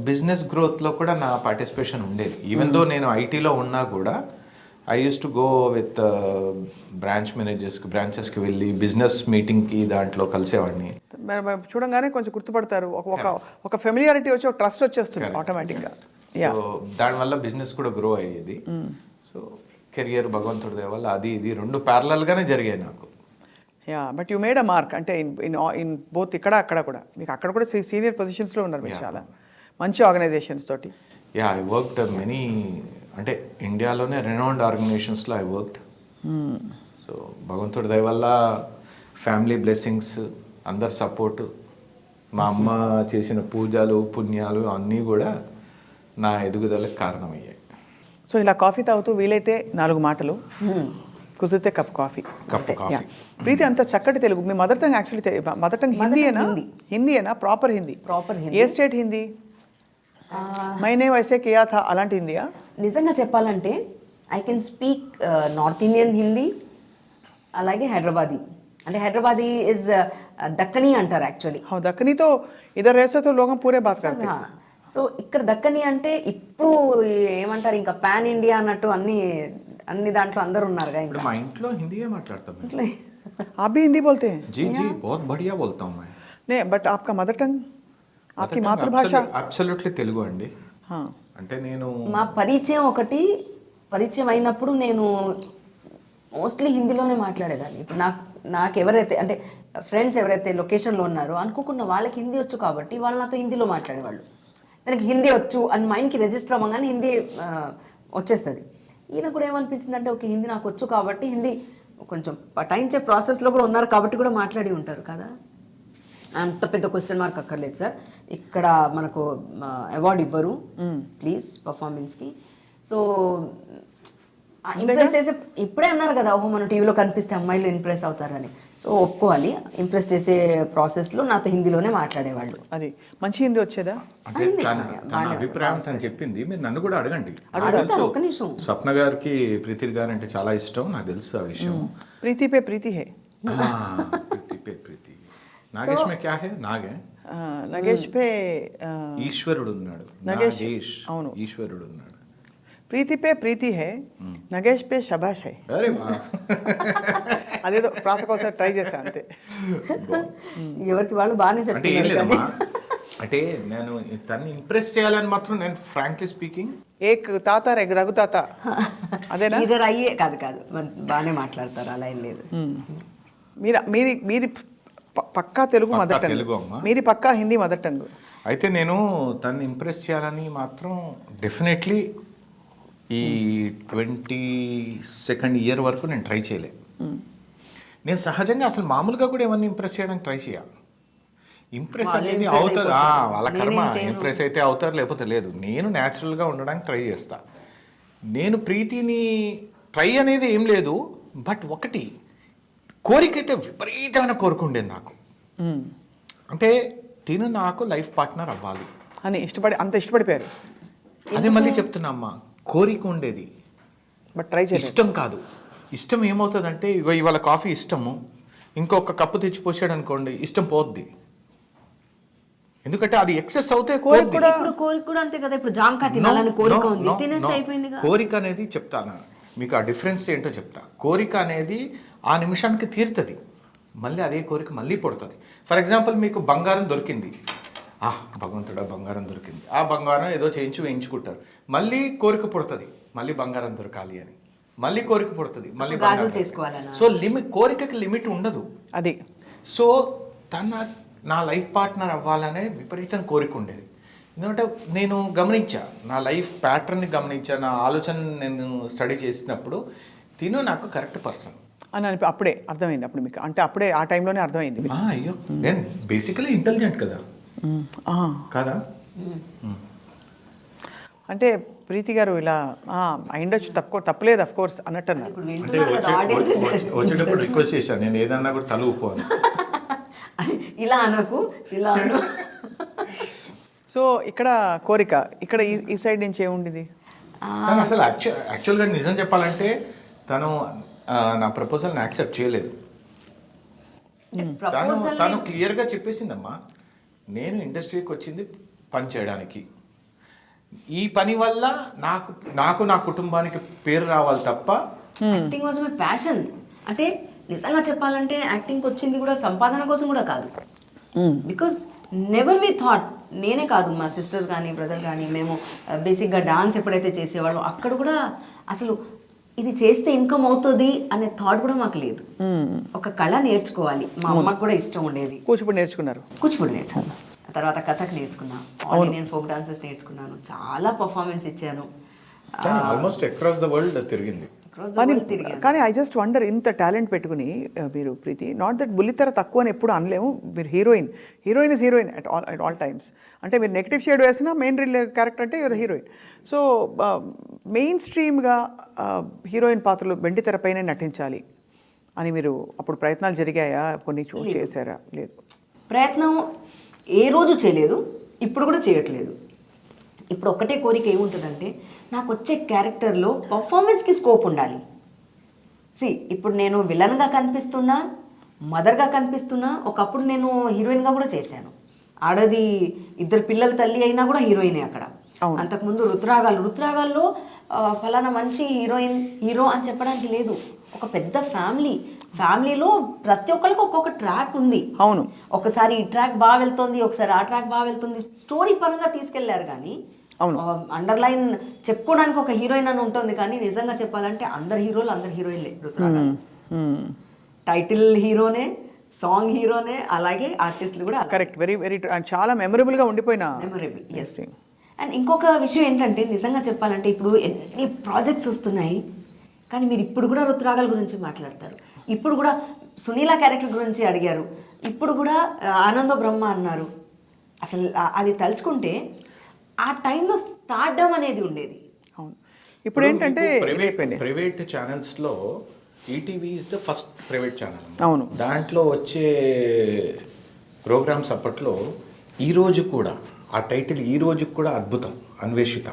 బిజినెస్ గ్రోత్లో కూడా నా పార్టిసిపేషన్ ఉండేది. ఈవెన్ దో నేను ఐటీలో ఉన్నా కూడా I use to go with బ్రాంచెస్కి వెళ్ళి బిజినెస్ మీటింగ్కి దాంట్లో కలిసేవాడిని. చూడంగానే కొంచెం గుర్తుపడతారు, ఒక ఫెమిలియారిటీ వచ్చి ఒక ట్రస్ట్ వచ్చేస్తుంది ఆటోమేటిక్గా. సో దానివల్ల బిజినెస్ కూడా గ్రో అయ్యేది. సో కెరియర్ భగవంతుడి దయ వల్ల అది ఇది రెండు ప్యారలల్గానే జరిగాయి నాకు. Yeah but you made a mark అంటే ఇన్ బోత్ ఇక్కడ అక్కడ కూడా మీకు అక్కడ కూడా సీనియర్ పొజిషన్స్లో ఉన్నారు మీరు చాలా మంచి ఆర్గనైజేషన్స్ తోటి. యా ఐ వర్క్డ్ మెనీ అంటే ఇండియాలోనే రెనౌండ్ ఆర్గనైజేషన్స్లో ఐ వర్క్డ్. సో భగవంతుడి దయ వల్ల ఫ్యామిలీ బ్లెస్సింగ్స్, అందరి సపోర్టు, మా అమ్మ చేసిన పూజలు పుణ్యాలు అన్నీ కూడా నా ఎదుగుదలకు కారణమయ్యాయి. సో ఇలా కాఫీ తాగుతూ వీలైతే 4 మాటలు, కుదిరితే కప్ కాఫీ. కాఫీ. ప్రీతి అంత చక్కటి తెలుగు. మీ mother tongue actually mother tongue హిందీయేనా? హిందీయేనా? ప్రాపర్ హిందీ? ప్రాపర్ హిందీ. ఏ స్టేట్ హిందీ? మైనే వైసే కియా థా అలాంటి హిందీయా? నిజంగా చెప్పాలంటే I can speak North Indian Hindi, అలాగే హైదరాబాదీ. అంటే హైదరాబాదీ ఇస్ దక్కనీ అంటారు యాక్చువల్లీ. దక్కనీ తో ఇదర్ రేసే తో లోగం పూరే బాత్ కర్తే. సో ఇక్కడ దక్కనీ అంటే ఇప్పుడు ఏమంటారు ఇంకా పాన్ ఇండియా అన్నట్టు అన్ని దాంట్లో అందరు ఉన్నారు. ఇప్పుడు మా ఇంట్లో హిందీయే మాట్లాడతాం. आप भी हिंदी बोलते हैं? जी जी बहुत बढ़िया बोलता हूँ मैं. नहीं बट आपका मदर टंग, आपकी मातृभाषा? అబ్సల్యూట్లీ తెలుగు అండి. हाँ. అంటే నేను మా పరిచయం అయినప్పుడు నేను మోస్ట్లీ హిందీలోనే మాట్లాడేదాన్ని. ఇప్పుడు నాకు ఎవరైతే అంటే ఫ్రెండ్స్ ఎవరైతే లొకేషన్లో ఉన్నారో అనుకోకుండా వాళ్ళకి హిందీ వచ్చు కాబట్టి వాళ్ళు నాతో హిందీలో మాట్లాడేవాళ్ళు. దానికి హిందీ వచ్చు అని మైండ్కి రిజిస్టర్ అవ్వగానే హిందీ వచ్చేస్తుంది. ఈయన కూడా ఏమనిపించింది అంటే ఓకే హిందీ నాకు వచ్చు కాబట్టి హిందీ కొంచెం పటాయించే ప్రాసెస్లో కూడా ఉన్నారు కాబట్టి కూడా మాట్లాడి ఉంటారు కదా. అంత పెద్ద క్వశ్చన్ మార్క్ అక్కర్లేదు సార్. ఇక్కడ మనకు అవార్డు ఇవ్వరు ప్లీజ్ పర్ఫార్మెన్స్కి. సో ఇంప్రెస్ చేసే ఇప్పుడే అన్నారు కదా ఓహో మనం టీవీలో కనిపిస్తే అమ్మాయిలు ఇంప్రెస్ అవుతారని. సో ఒప్పుకోవాలి, ఇంప్రెస్ చేసే ప్రాసెస్లో నాతో హిందీలోనే మాట్లాడేవాళ్ళు. అది మంచి హిందీ వచ్చేదా? అంటే తన అభిప్రాయం తను చెప్పింది. మీరు నన్ను కూడా అడగండి. ఒక్క నిమిషం. స్వప్న గారికి ప్రీతి గారు అంటే చాలా ఇష్టం, నాకు తెలుసు ఆ విషయం. ప్రీతి పే ప్రీతి హే. ప్రీతి పే ప్రీతి. నాగేష్ మే క్యా హే? నాగే నగేష్ పే ఈశ్వరుడు ఉన్నాడు. నగేష్ అవును, ఈశ్వరుడు ఉన్నాడు. ప్రీతి పే ప్రీతి హే, నగేష్ పే శభాష్ హే. అరే వాహ్. అదేదో ప్రాసకోసారి ట్రై చేశా అంతే. ఎవరికి వాళ్ళు బాగానే అంటే ఏం చెప్తున్నారు. లేదమ్మా, అంటే నేను తన్ని ఇంప్రెస్ చేయాలని మాత్రం నేను ఫ్రాంక్లీ స్పీకింగ్ ఏక్ తాత రేక్ రఘు తాత అదేనా? ఇద్దరు అయ్యే కాదు బాగానే మాట్లాడతారు, అలా ఏం లేదు. మీరి పక్కా తెలుగు మదర్ టంగ్, తెలుగు అమ్మా. మీరి పక్కా హిందీ మదర్ టంగ్. అయితే నేను తన్ని ఇంప్రెస్ చేయాలని మాత్రం డెఫినెట్లీ ఈ 22nd ఇయర్ వరకు నేను ట్రై చేయలే. నేను సహజంగా అసలు మామూలుగా కూడా ఏమన్నా ఇంప్రెస్ చేయడానికి ట్రై చేయ. ఇంప్రెస్ అనేది అవుతారు, వాళ్ళ కర్మ. ఇంప్రెస్ అయితే అవుతారు, లేకపోతే లేదు. నేను న్యాచురల్గా ఉండడానికి ట్రై చేస్తా. నేను ప్రీతిని ట్రై అనేది ఏం లేదు, బట్ ఒకటి కోరికైతే విపరీతమైన కోరిక ఉండేది నాకు. అంటే తిను నాకు లైఫ్ పార్ట్నర్ అవ్వాలి అని అంత ఇష్టపడిపోయారు. అదే మళ్ళీ చెప్తున్నా అమ్మా, కోరిక ఉండేది బట్ ట్రై చేయాలి. ఇష్టం కాదు. ఇష్టం ఏమవుతుందంటే ఇవాళ కాఫీ ఇష్టము, ఇంకొక కప్పు తెచ్చి పోసాడు అనుకోండి ఇష్టం పోద్ది. ఎందుకంటే అది ఎక్సెస్ అవుతే కోరిక కూడా అంతే కదా. ఇప్పుడు జాంకా తినాలని కోరిక ఉంది, తినేస్తే అయిపోయింది. కోరిక అనేది చెప్తాను మీకు, ఆ డిఫరెన్స్ ఏంటో చెప్తా. కోరిక అనేది ఆ నిమిషానికి తీరుతుంది, మళ్ళీ అదే కోరిక మళ్ళీ పుడుతుంది. ఫర్ ఎగ్జాంపుల్ మీకు బంగారం దొరికింది, భగవంతుడా బంగారం దొరికింది, ఆ బంగారం ఏదో వేయించుకుంటారు, మళ్ళీ కోరిక పుడుతుంది మళ్ళీ బంగారం దొరకాలి అని, మళ్ళీ కోరిక పుడుతుంది మళ్ళీ బంగారం చేసుకోవాలని. సో కోరికకి లిమిట్ ఉండదు అది. సో నా లైఫ్ పార్ట్నర్ అవ్వాలనే విపరీతం కోరిక ఉండేది. ఎందుకంటే నేను గమనించా, నా లైఫ్ ప్యాటర్న్ని గమనించా, నా ఆలోచన నేను స్టడీ చేసినప్పుడు తిను నాకు కరెక్ట్ పర్సన్ అని అప్పుడే అర్థమైంది. అప్పుడు మీకు అంటే అప్పుడే ఆ టైంలోనే అర్థమైంది. అయ్యో నేను బేసికలీ ఇంటెలిజెంట్ కదా కదా. అంటే ప్రీతి గారు ఇలా అయిండొచ్చు, తప్పలేదు అఫ్ కోర్స్ అన్నట్టు అన్నారు. అంటే వచ్చేటప్పుడు రిక్వెస్ట్ చేశాను, నేను ఏదన్నా కూడా తల ఊపోను, ఇలా అనకు ఇలా అను. సో ఇక్కడ కోరిక, ఇక్కడ ఈ సైడ్ నుంచి ఏముండేది? అసలు యాక్చువల్గా నిజం చెప్పాలంటే తను నా ప్రపోజల్ని యాక్సెప్ట్ చేయలేదు. తను క్లియర్గా చెప్పేసిందమ్మా, నేను ఇండస్ట్రీకి వచ్చింది పని చేయడానికి, ఈ పని వల్ల నాకు నా కుటుంబానికి పేరు రావాలి తప్ప. Acting was my passion. అంటే నిజంగా చెప్పాలంటే యాక్టింగ్కి వచ్చింది కూడా సంపాదన కోసం కూడా కాదు. బికాస్ నెవర్ వి థాట్, నేనే కాదు మా సిస్టర్స్ కానీ బ్రదర్ కానీ, మేము బేసిక్గా డాన్స్ ఎప్పుడైతే చేసేవాళ్ళం అక్కడ కూడా అసలు ఇది చేస్తే ఇన్కమ్ అవుతుంది అనే థాట్ కూడా మాకు లేదు. ఒక కళ నేర్చుకోవాలి, మా అమ్మకు కూడా ఇష్టం ఉండేది. కూచిపూడి నేర్చుకున్నారు? కూచిపూడి నేర్చుకున్నా, తర్వాత కథక్ నేర్చుకున్నా, నేను ఫోక్ డాన్సెస్ నేర్చుకున్నాను, చాలా పర్ఫార్మెన్స్ ఇచ్చాను. ఆల్మోస్ట్ అక్రాస్ ద వరల్డ్ తిరిగింది. కానీ ఐ జస్ట్ వండర్, ఇంత టాలెంట్ పెట్టుకుని మీరు ప్రీతి, నాట్ దట్ బుల్లితెర తక్కువ అని ఎప్పుడు అనలేము. మీరు heroine is heroine at all times. అంటే మీరు నెగిటివ్ షేడ్ వేసినా మెయిన్ క్యారెక్టర్ అంటే యువర్ హీరోయిన్. సో మెయిన్ స్ట్రీమ్గా హీరోయిన్ పాత్రలు వెండితెరపైనే నటించాలి అని మీరు అప్పుడు ప్రయత్నాలు జరిగాయా? కొన్ని చేశారా? లేదు, ప్రయత్నం ఏ రోజు చేయలేదు, ఇప్పుడు కూడా చేయట్లేదు. ఇప్పుడు ఒక్కటే కోరిక ఏముంటుందంటే, నాకు వచ్చే క్యారెక్టర్లో పర్ఫార్మెన్స్కి స్కోప్ ఉండాలి. ఇప్పుడు నేను విలన్గా కనిపిస్తున్నా, మదర్గా కనిపిస్తున్నా, ఒకప్పుడు నేను హీరోయిన్గా కూడా చేశాను. ఆడది 2 పిల్లల తల్లి అయినా కూడా హీరోయినే అక్కడ. అంతకుముందు రుతురాగాల్లో ఫలానా మంచి హీరో అని చెప్పడానికి లేదు. ఒక పెద్ద ఫ్యామిలీలో ప్రతి ఒక్కరికి ఒక్కొక్క ట్రాక్ ఉంది. అవును, ఒకసారి ఈ ట్రాక్ బాగా వెళ్తుంది, ఒకసారి ఆ ట్రాక్ బాగా వెళ్తుంది. స్టోరీ పరంగా తీసుకెళ్లారు కానీ అండర్లైన్ చెప్పుకోవడానికి ఒక హీరోయిన్ అని ఉంటుంది. కానీ నిజంగా చెప్పాలంటే అందరు హీరోయిన్లే. రుతురాగా టైటిల్ హీరోనే, సాంగ్ హీరోనే, అలాగే ఆర్టిస్టులు కూడా. కరెక్ట్, వెరీ వెరీ చాలా మెమరబుల్గా ఉండిపోయిన. Memorable, yes. అండ్ ఇంకొక విషయం ఏంటంటే, నిజంగా చెప్పాలంటే ఇప్పుడు ఎన్ని ప్రాజెక్ట్స్ వస్తున్నాయి, కానీ మీరు ఇప్పుడు కూడా రుతురాగాల గురించి మాట్లాడతారు. ఇప్పుడు కూడా సునీల క్యారెక్టర్ గురించి అడిగారు, ఇప్పుడు కూడా ఆనందో బ్రహ్మ అన్నారు. అసలు అది తలుచుకుంటే ఆ టైంలో స్టార్డమ్ అనేది ఉండేది. అవును, ఇప్పుడు ఏంటంటే ప్రైవేట్ ఛానల్స్లో ETV is the first private channel. అవును, దాంట్లో వచ్చే ప్రోగ్రామ్స్ అప్పట్లో ఈ రోజు కూడా ఆ టైటిల్ ఈ రోజు కూడా అద్భుతం, అన్వేషిత.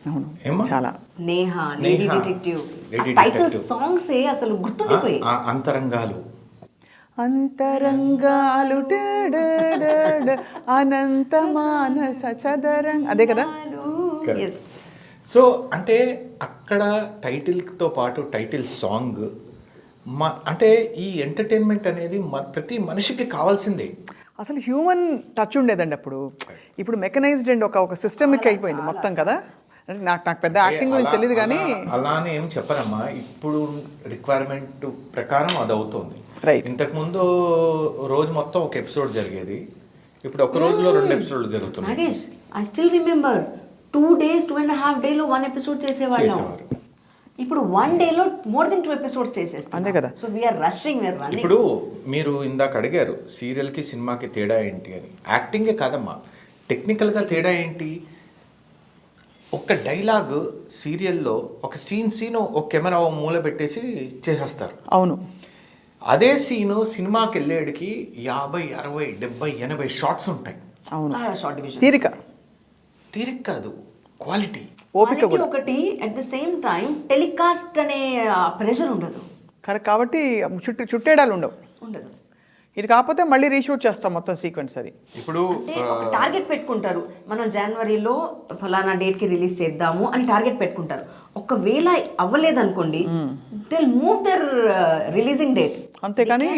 అవును, ఏమా చాలా స్నేహ, లేడీ డిటెక్టివ్, టైటిల్ సాంగ్స్ అసలు గుర్తుండిపోయి. అంతరంగాలు అనంత మానస చదరం, అదే కదా. సో అంటే అక్కడ టైటిల్తో పాటు టైటిల్ సాంగ్ అంటే ఈ ఎంటర్టైన్మెంట్ అనేది ప్రతి మనిషికి కావాల్సిందే. అసలు హ్యూమన్ టచ్ ఉండేదండి అప్పుడు. ఇప్పుడు మెకనైజ్డ్ అండ్ ఒక సిస్టమిక్ అయిపోయింది మొత్తం కదా. అంటే నాకు పెద్ద యాక్టింగ్ గురించి తెలియదు కానీ అలానే ఏం చెప్పరమ్మా, ఇప్పుడు రిక్వైర్మెంట్ ప్రకారం అది అవుతుంది. ఇంతకుముందు రోజు మొత్తం ఒక ఎపిసోడ్ జరిగేది, ఇప్పుడు ఒక రోజులో 2 ఎపిసోడ్లు జరుగుతున్నాయి. Nagesh, I still remember 2 days 2.5 days 1 episode చేసేవాళ్ళం. ఇప్పుడు 1 day మోర్ దెన్ 2 episodes చేసేస్తాం. అంతే కదా. So we're rushing. ఇప్పుడు మీరు ఇందాక అడిగారు సీరియల్కి సినిమాకి తేడా ఏంటి అని. యాక్టింగే కాదమ్మా, టెక్నికల్గా తేడా ఏంటి. ఒక డైలాగ్ సీరియల్లో ఒక సీన్ ఒక కెమెరా మూల పెట్టేసి చేసేస్తారు. అవును, అదే సీను సినిమాకి వెళ్ళేటికి 50, 60, 70, 80 షార్ట్స్ ఉంటాయి. అవును, తీరిక కాదు, క్వాలిటీ, ఓపిక కూడా ఒకటి. At the same time telecast అనే ప్రెషర్ ఉండదు. కరెక్ట్, కాబట్టి చుట్టేడాలు ఉండదు. ఇది కాకపోతే మళ్ళీ రీషూట్ చేస్తాం మొత్తం సీక్వెన్స్. అది ఇప్పుడు టార్గెట్ పెట్టుకుంటారు, మనం జనవరిలో ఫలానా డేట్కి రిలీజ్ చేద్దాము అని టార్గెట్ పెట్టుకుంటారు. ఒకవేళ అవ్వలేదనుకోండి, they will move their releasing date. అంతేకాని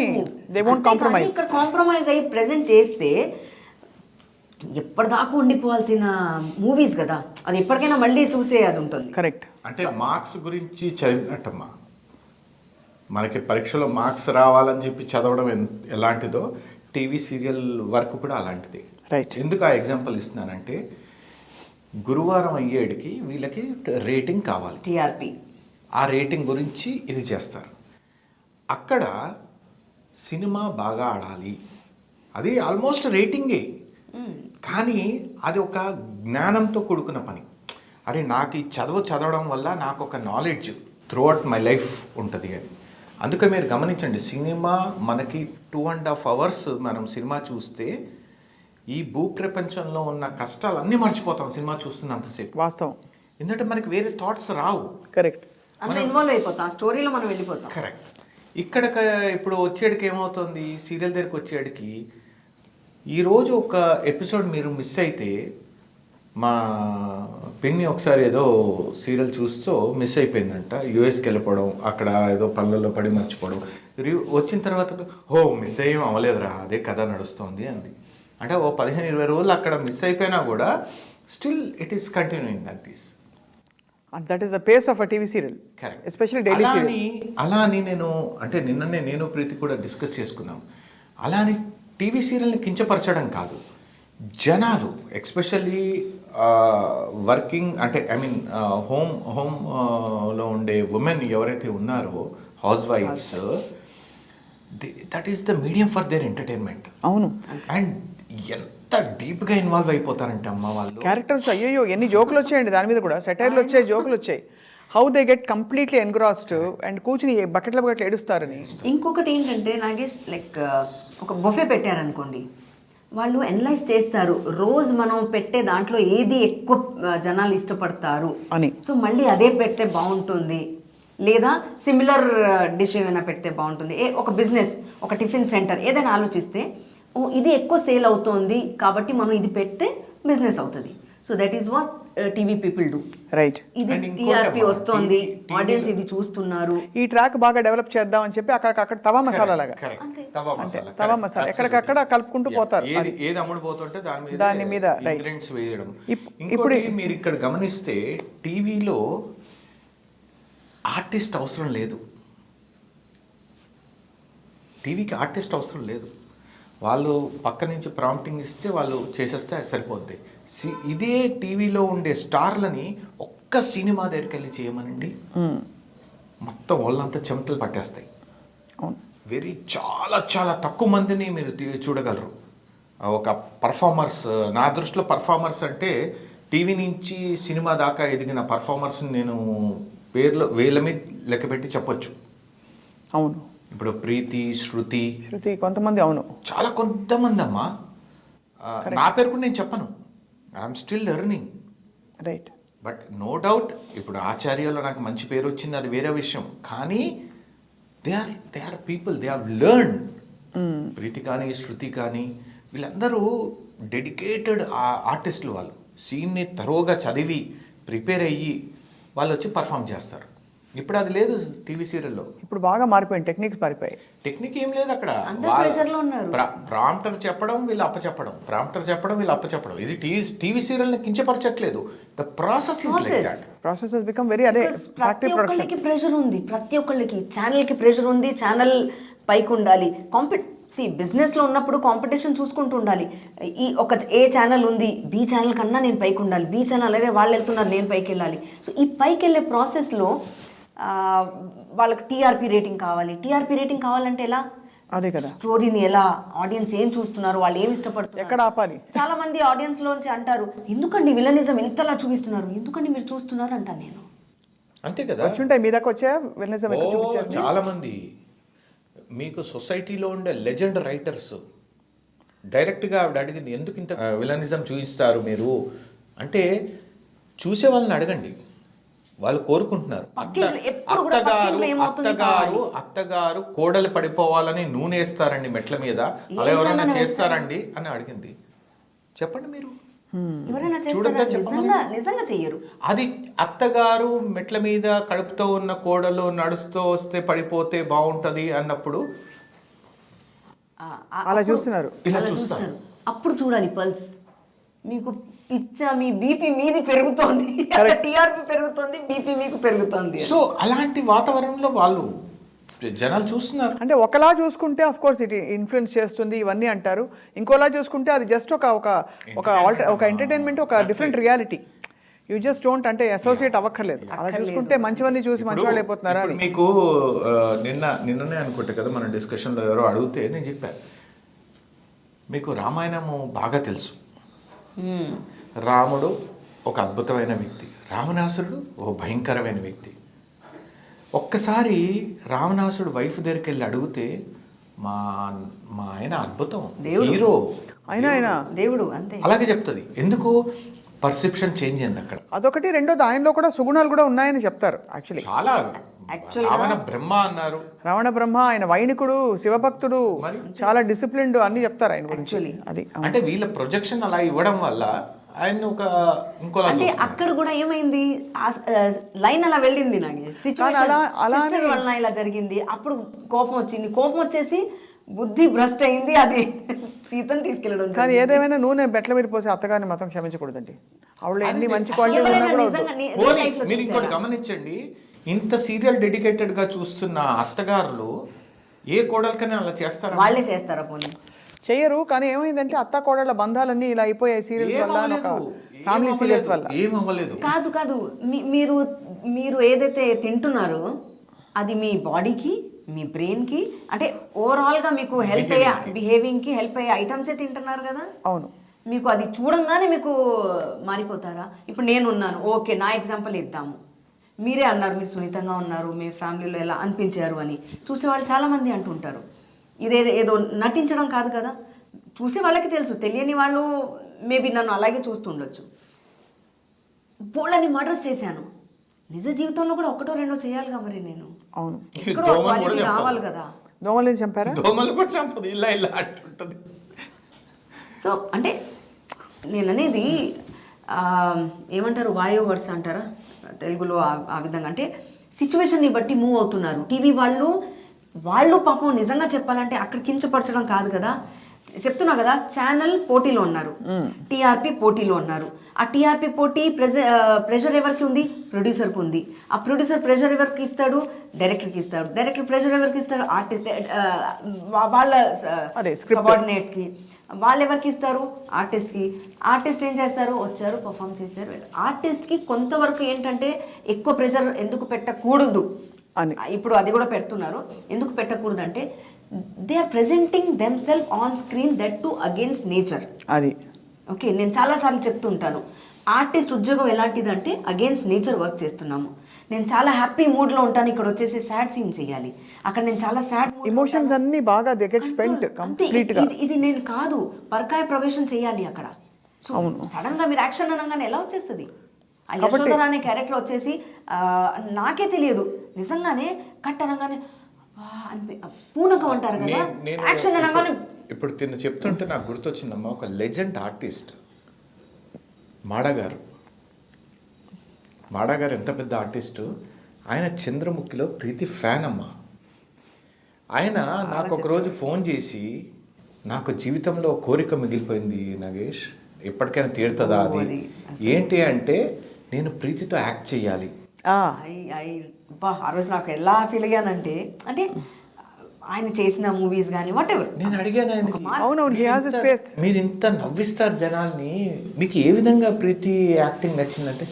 దే వోంట్ కాంప్రమైజ్. ఇక్కడ కాంప్రమైజ్ అయ్యి ప్రెజెంట్ చేస్తే ఎప్పటిదాకా ఉండిపోవాల్సిన మూవీస్ కదా, అది ఎప్పటికైనా మళ్ళీ చూసే అది ఉంటుంది. కరెక్ట్. అంటే మార్క్స్ గురించి చదివినట్టమ్మా, మనకి పరీక్షలో మార్క్స్ రావాలని చెప్పి చదవడం ఎలాంటిదో టీవీ సీరియల్ వర్క్ కూడా అలాంటిది. రైట్. ఎందుకు ఆ ఎగ్జాంపుల్ ఇస్తున్నానంటే, గురువారం అయ్యేటికి వీళ్ళకి రేటింగ్ కావాలి, టీఆర్పీ. ఆ రేటింగ్ గురించి ఇది చేస్తారు. అక్కడ సినిమా బాగా ఆడాలి, అది ఆల్మోస్ట్ రేటింగే, కానీ అది ఒక జ్ఞానంతో కూడుకున్న పని. అరే నాకు ఈ చదవడం వల్ల నాకు ఒక నాలెడ్జ్ త్రూఅవుట్ మై లైఫ్ ఉంటుంది అని. అందుకే మీరు గమనించండి, సినిమా మనకి 2.5 hours మనం సినిమా చూస్తే ఈ భూ ప్రపంచంలో ఉన్న కష్టాలన్నీ మర్చిపోతాం సినిమా చూస్తున్నంతసేపు. వాస్తవం. ఎందుకంటే మనకి వేరే థాట్స్ రావు. కరెక్ట్. ఇన్వాల్వ్ అయిపోతాం, స్టోరీలో మనం వెళ్ళిపోతాం. కరెక్ట్. ఇక్కడ ఇప్పుడు వచ్చేటికి ఏమవుతుంది, సీరియల్ దగ్గరికి వచ్చేటికి ఈరోజు ఒక ఎపిసోడ్ మీరు మిస్ అయితే, మా పిన్ని ఒకసారి ఏదో సీరియల్ చూస్తూ మిస్ అయిపోయిందంట, యూఎస్కి వెళ్ళిపోవడం, అక్కడ ఏదో పనులలో పడి మర్చిపోవడం, వచ్చిన తర్వాత మిస్ అయ్యేం అవ్వలేదురా, అదే కథ నడుస్తుంది అంది. అంటే ఓ 15-20 రోజులు అక్కడ మిస్ అయిపోయినా కూడా still it is continuing like this. And that is the face of a TV serial, especially daily serial. అలా అని నేను అంటే నిన్ననే నేను ప్రీతి కూడా డిస్కస్ చేసుకున్నాం. అలా అని టీవీ సీరియల్ని కించపరచడం కాదు, జనాలు ఎక్స్పెషల్లీ వర్కింగ్ అంటే ఐ మీన్ హోమ్లో ఉండే ఉమెన్ ఎవరైతే ఉన్నారో హౌస్ వైఫ్స్, that is the medium for their entertainment. అవును. అండ్ ఎంత డీప్గా ఇన్వాల్వ్ అయిపోతారంటే అమ్మ వాళ్ళు. క్యారెక్టర్స్ అయ్యో ఎన్ని జోకులు వచ్చాయండి దాని మీద కూడా, సెటైర్లు వచ్చాయి, జోకులు వచ్చాయి. How they get completely engrossed and కూర్చుని బకెట్ల బకెట్లు ఏడుస్తారని. ఇంకొకటి ఏంటంటే నాగేష్, లైక్ ఒక బొఫే పెట్టారనుకోండి, వాళ్ళు అనలైజ్ చేస్తారు రోజు మనం పెట్టే దాంట్లో ఏది ఎక్కువ జనాలు ఇష్టపడతారు అని. సో మళ్ళీ అదే పెడితే బాగుంటుంది, లేదా సిమిలర్ డిష్ ఏమైనా పెడితే బాగుంటుంది. ఒక బిజినెస్, ఒక టిఫిన్ సెంటర్ ఏదైనా ఆలోచిస్తే, ఓ ఇది ఎక్కువ సేల్ అవుతోంది కాబట్టి మనం ఇది పెడితే బిజినెస్ అవుతుంది. So that is what TV people do. Right. ఇది టీఆర్పీ వస్తోంది, ఆడియన్స్ ఇది చూస్తున్నారు, ఈ ట్రాక్ బాగా డెవలప్ చేద్దాం అని చెప్పి అక్కడ తవా మసాలా లాగా, తవా మసాలా ఎక్కడికక్కడ కలుపుకుంటూ పోతారు. ఏది అమ్ముడు పోతుంటే దాని మీద ఇంగ్రీడియంట్స్ వేయడం. ఇప్పుడు మీరు ఇక్కడ గమనిస్తే టీవీలో ఆర్టిస్ట్ అవసరం లేదు, టీవీకి ఆర్టిస్ట్ అవసరం లేదు. వాళ్ళు పక్క నుంచి ప్రాంప్టింగ్ ఇస్తే వాళ్ళు చేసేస్తే సరిపోద్ది. ఇదే టీవీలో ఉండే స్టార్లని ఒక్క సినిమా దగ్గరికి వెళ్ళి చేయమనండి, మొత్తం వాళ్ళంతా చెమటలు పట్టేస్తాయి. చాలా చాలా తక్కువ మందిని మీరు చూడగలరు. ఒక పర్ఫార్మర్స్, నా దృష్టిలో పర్ఫార్మర్స్ అంటే టీవీ నుంచి సినిమా దాకా ఎదిగిన పర్ఫార్మర్స్ని నేను వేల మీద లెక్కపెట్టి చెప్పొచ్చు. అవును. ఇప్పుడు ప్రీతి, శృతి కొంతమంది, అవును చాలా కొంతమంది అమ్మా. నా పేరు కూడా నేను చెప్పను, I'm still learning. Right. But no doubt ఇప్పుడు ఆచార్యలో నాకు మంచి పేరు వచ్చింది, అది వేరే విషయం. కానీ they are people, they have learn. Preethi కానీ శృతి కానీ వీళ్ళందరూ డెడికేటెడ్ ఆర్టిస్టులు. వాళ్ళు సీన్ని తరోగా చదివి ప్రిపేర్ అయ్యి వాళ్ళు వచ్చి పర్ఫామ్ చేస్తారు. ఇప్పుడు అది లేదు టీవీ సీరియల్లో. ఇప్పుడు బాగా మారిపోయింది, టెక్నిక్స్ మారిపోయాయి. టెక్నిక్ ఏం లేదు అక్కడ, ప్రాంప్టర్ చెప్పడం వీళ్ళు అప్పచెప్పడం, ప్రాంప్టర్ చెప్పడం వీళ్ళు అప్పచెప్పడం. ఇది టీవీ సీరియల్ని కించపరచట్లేదు. The process is like that. Process has become very అదే. ప్రతి ఒక్కళ్ళకి ప్రెషర్ ఉంది, ప్రతి ఒక్కళ్ళకి ఛానల్కి ప్రెషర్ ఉంది, ఛానల్ పైకి ఉండాలి. బిజినెస్లో ఉన్నప్పుడు కాంపిటీషన్ చూసుకుంటూ ఉండాలి. ఏ ఛానల్ ఉంది, బి ఛానల్ కన్నా నేను పైకి ఉండాలి, బి ఛానల్ అదే వాళ్ళు వెళ్తున్నారు నేను పైకి వెళ్ళాలి. సో ఈ పైకి వెళ్ళే ప్రాసెస్లో వాళ్ళకి టీఆర్పీ రేటింగ్ కావాలి. టీఆర్పీ రేటింగ్ కావాలంటే ఎలా? అదే కదా, స్టోరీని ఎలా, ఆడియన్స్ ఏం చూస్తున్నారు, వాళ్ళు ఏమి ఇష్టపడుతున్నారు, ఎక్కడ ఆపాలి. చాలా మంది ఆడియన్స్ లోంచి అంటారు, ఎందుకండి విలనిజం ఇంతలా చూపిస్తున్నారు, ఎందుకండి మీరు చూస్తున్నారు అంటాను నేను. అంతే కదా, వచ్చుంటాయి మీ దాకా వచ్చా విలనిజం ఎక్కువ చూపించారు. చాలా మంది మీకు సొసైటీలో ఉండే లెజెండ్ రైటర్స్ డైరెక్ట్గా ఆవిడ అడిగింది, ఎందుకు ఇంత విలనిజం చూపిస్తారు మీరు అంటే, చూసే వాళ్ళని అడగండి, వాళ్ళు కోరుకుంటున్నారు. అత్తగారు కోడలు పడిపోవాలని నూనె వేస్తారండి మెట్ల మీద, అలా ఎవరైనా చేస్తారండి అని అడిగింది. చెప్పండి మీరు, నిజంగా చెయ్యరు. అది అత్తగారు మెట్ల మీద కడుపుతో ఉన్న కోడలు నడుస్తూ వస్తే పడిపోతే బాగుంటది అన్నప్పుడు అలా చూస్తున్నారు, ఇలా చూస్తారు. అప్పుడు చూడాలి పల్స్. మీకు పిచ్చా, మీ బీపీ మీది పెరుగుతోంది, టీఆర్పీ పెరుగుతోంది, బీపీ మీకు పెరుగుతోంది. సో అలాంటి వాతావరణంలో వాళ్ళు జనాలు చూస్తున్నారు. అంటే ఒకలా చూసుకుంటే ఆఫ్ కోర్స్ ఇట్ ఇన్ఫ్లుయెన్స్ చేస్తుంది ఇవన్నీ అంటారు, ఇంకోలా చూసుకుంటే అది జస్ట్ ఒక ఎంటర్టైన్మెంట్, ఒక different reality. You just don't అంటే అసోసియేట్ అవ్వక్కర్లేదు. అలా చూసుకుంటే మంచివన్నీ చూసి మంచివాళ్ళు అయిపోతున్నారా అని. మీకు నిన్ననే అనుకుంటా కదా మన డిస్కషన్లో ఎవరో అడిగితే నేను చెప్పాను, మీకు రామాయణము బాగా తెలుసు, రాముడు ఒక అద్భుతమైన వ్యక్తి, రావణాసురుడు ఓ భయంకరమైన వ్యక్తి. ఒక్కసారి రావణాసుడు వైఫ్ దగ్గరికి వెళ్ళి అడిగితే, మా ఆయన అద్భుతం, హీరో, ఆయన దేవుడు అంతే అలాగే చెప్తుంది. ఎందుకు? పర్సెప్షన్ చేంజ్ అయింది అక్కడ. అదొకటి. రెండోది, ఆయనలో కూడా సుగుణాలు కూడా ఉన్నాయని చెప్తారు. యాక్చువల్లీ చాలా రావణ బ్రహ్మ అన్నారు, రావణ బ్రహ్మ, ఆయన వైణికుడు, శివభక్తుడు, చాలా డిసిప్లిన్డ్ అన్ని చెప్తారు ఆయన గురించి. అది అంటే వీళ్ళ ప్రొజెక్షన్ అలా ఇవ్వడం వల్ల ఆయన ఒక ఇంకోలా అంటే అక్కడ కూడా ఏమైంది, లైన్ అలా వెళ్ళింది నాకు, సిచ్యువేషన్ ఇలా జరిగింది, అప్పుడు కోపం వచ్చింది, కోపం వచ్చేసి బుద్ధి భ్రష్ట్ అయింది, అది సీతను తీసుకెళ్ళడం కానీ ఏదేమైనా నూనె బెట్ల మీద పోసి అత్తగారిని మాత్రం క్షమించకూడదండి. ఆవిడ ఎన్ని మంచి క్వాలిటీస్ ఉన్నా కూడా వద్దు. పోనీ, మీరు ఇంకోటి గమనించండి, ఇంత సీరియల్ డెడికేటెడ్ గా చూస్తున్న అత్తగారులు ఏ కోడలకనే అలా చేస్తారా? వాళ్ళే చేస్తారా పోనీ? చెయ్యరు. కానీ ఏమైందంటే అత్త కోడళ్ళ బంధాలన్నీ ఇలా అయిపోయాయి సీరియల్స్ వల్ల, ఒక ఫ్యామిలీ సీరియల్స్ వల్ల. ఏమవ్వలేదు. కాదు కాదు, మీరు మీరు ఏదైతే తింటున్నారో అది మీ బాడీకి, మీ బ్రెయిన్కి, అంటే ఓవరాల్గా మీకు హెల్ప్ అయ్యే బిహేవింగ్కి హెల్ప్ అయ్యే ఐటమ్సే తింటున్నారు కదా. అవును. మీకు అది చూడంగానే మీకు మారిపోతారా? ఇప్పుడు నేను ఉన్నాను, ఓకే, నా ఎగ్జాంపుల్ ఇద్దాము. మీరే అన్నారు మీరు సున్నితంగా ఉన్నారు, మీ ఫ్యామిలీలో ఎలా అనిపించారు అని. చూసేవాళ్ళు చాలామంది అంటుంటారు. ఏదో నటించడం కాదు కదా, చూసే వాళ్ళకి తెలుసు. తెలియని వాళ్ళు మేబీ నన్ను అలాగే చూస్తుండొచ్చు. బోళ్ళని మర్డర్స్ చేశాను, నిజ జీవితంలో కూడా ఒకటో రెండో చేయాలిగా మరి నేను. అవును. ఎక్కడో క్వాలిటీ రావాలి కదా. దోమలని చంపారా? దోమలు కూడా చంపదు, ఇలా ఇలా అంటుంటుంది. సో అంటే నేను అనేది ఏమంటారు, వాయో వర్డ్స్ అంటారా తెలుగులో, ఆ విధంగా. అంటే సిచ్యువేషన్ని బట్టి మూవ్ అవుతున్నారు. టీవీ వాళ్ళు పాపం నిజంగా చెప్పాలంటే అక్కడ కించపరచడం కాదు కదా. చెప్తున్నా కదా, ఛానల్ పోటీలో ఉన్నారు, టీఆర్పీ పోటీలో ఉన్నారు. ఆ టీఆర్పీ పోటీ ప్రెషర్ ఎవరికి ఉంది? ప్రొడ్యూసర్కి ఉంది. ఆ ప్రొడ్యూసర్ ప్రెషర్ ఎవరికి ఇస్తాడు? డైరెక్టర్కి ఇస్తాడు. డైరెక్టర్ ప్రెషర్ ఎవరికి ఇస్తాడు? ఆర్టిస్ట్, వాళ్ళ సబార్డినేట్స్కి. వాళ్ళు ఎవరికి ఇస్తారు? ఆర్టిస్ట్కి. ఆర్టిస్ట్ ఏం చేస్తారు? వచ్చారు, పర్ఫామ్ చేశారు. ఆర్టిస్ట్కి కొంతవరకు ఏంటంటే ఎక్కువ ప్రెషర్ ఎందుకు పెట్టకూడదు అని ఇప్పుడు అది కూడా పెడుతున్నారు. ఎందుకు పెట్టకూడదు అంటే they are presenting them self on screen, that to against nature. అది ఓకే, నేను చాలాసార్లు చెప్తుంటాను, ఆర్టిస్ట్ ఉద్యోగం ఎలాంటిదంటే అగేన్స్ట్ నేచర్ వర్క్ చేస్తున్నాము. నేను చాలా హ్యాపీ మూడ్లో ఉంటాను, ఇక్కడ వచ్చేసి సాడ్ సీన్ చేయాలి. అక్కడ నేను చాలా సాడ్ ఎమోషన్స్ అన్ని బాగా దే గెట్ స్పెంట్ కంప్లీట్ గా. ఇది నేను కాదు, పరకాయ ప్రవేశం చేయాలి అక్కడ. సో సడన్ గా మీరు యాక్షన్ అనగానే ఎలా వచ్చేస్తుంది? ఆ యశోధర అనే క్యారెక్టర్ వచ్చేసి నాకే తెలియదు నిజంగానే, కట్ అనగానే పూనకం అంటారు కదా, యాక్షన్ అనగానే. ఇప్పుడు తిన్న చెప్తుంటే నాకు గుర్తొచ్చిందమ్మా, ఒక లెజెండ్ ఆర్టిస్ట్ మాడగారు. మాడగారు ఎంత పెద్ద ఆర్టిస్టు. ఆయన చంద్రముఖిలో ప్రీతి ఫ్యాన్ అమ్మా. ఆయన నాకు ఒకరోజు ఫోన్ చేసి, నాకు జీవితంలో కోరిక మిగిలిపోయింది నాగేష్, ఎప్పటికైనా తీరుతుందా అది? ఏంటి అంటే నేను ప్రీతితో యాక్ట్ చేయాలి. ఆ రోజు నాకు ఎలా ఫీల్ అయ్యానంటే, అంటే ఆయన చేసిన మూవీస్ కానీ వాట్ ఎవర్, నేను అడిగాను ఆయన, మీరు ఇంత నవ్విస్తారు జనాల్ని, మీకు ఏ విధంగా ప్రీతి యాక్టింగ్ నచ్చిందంటే,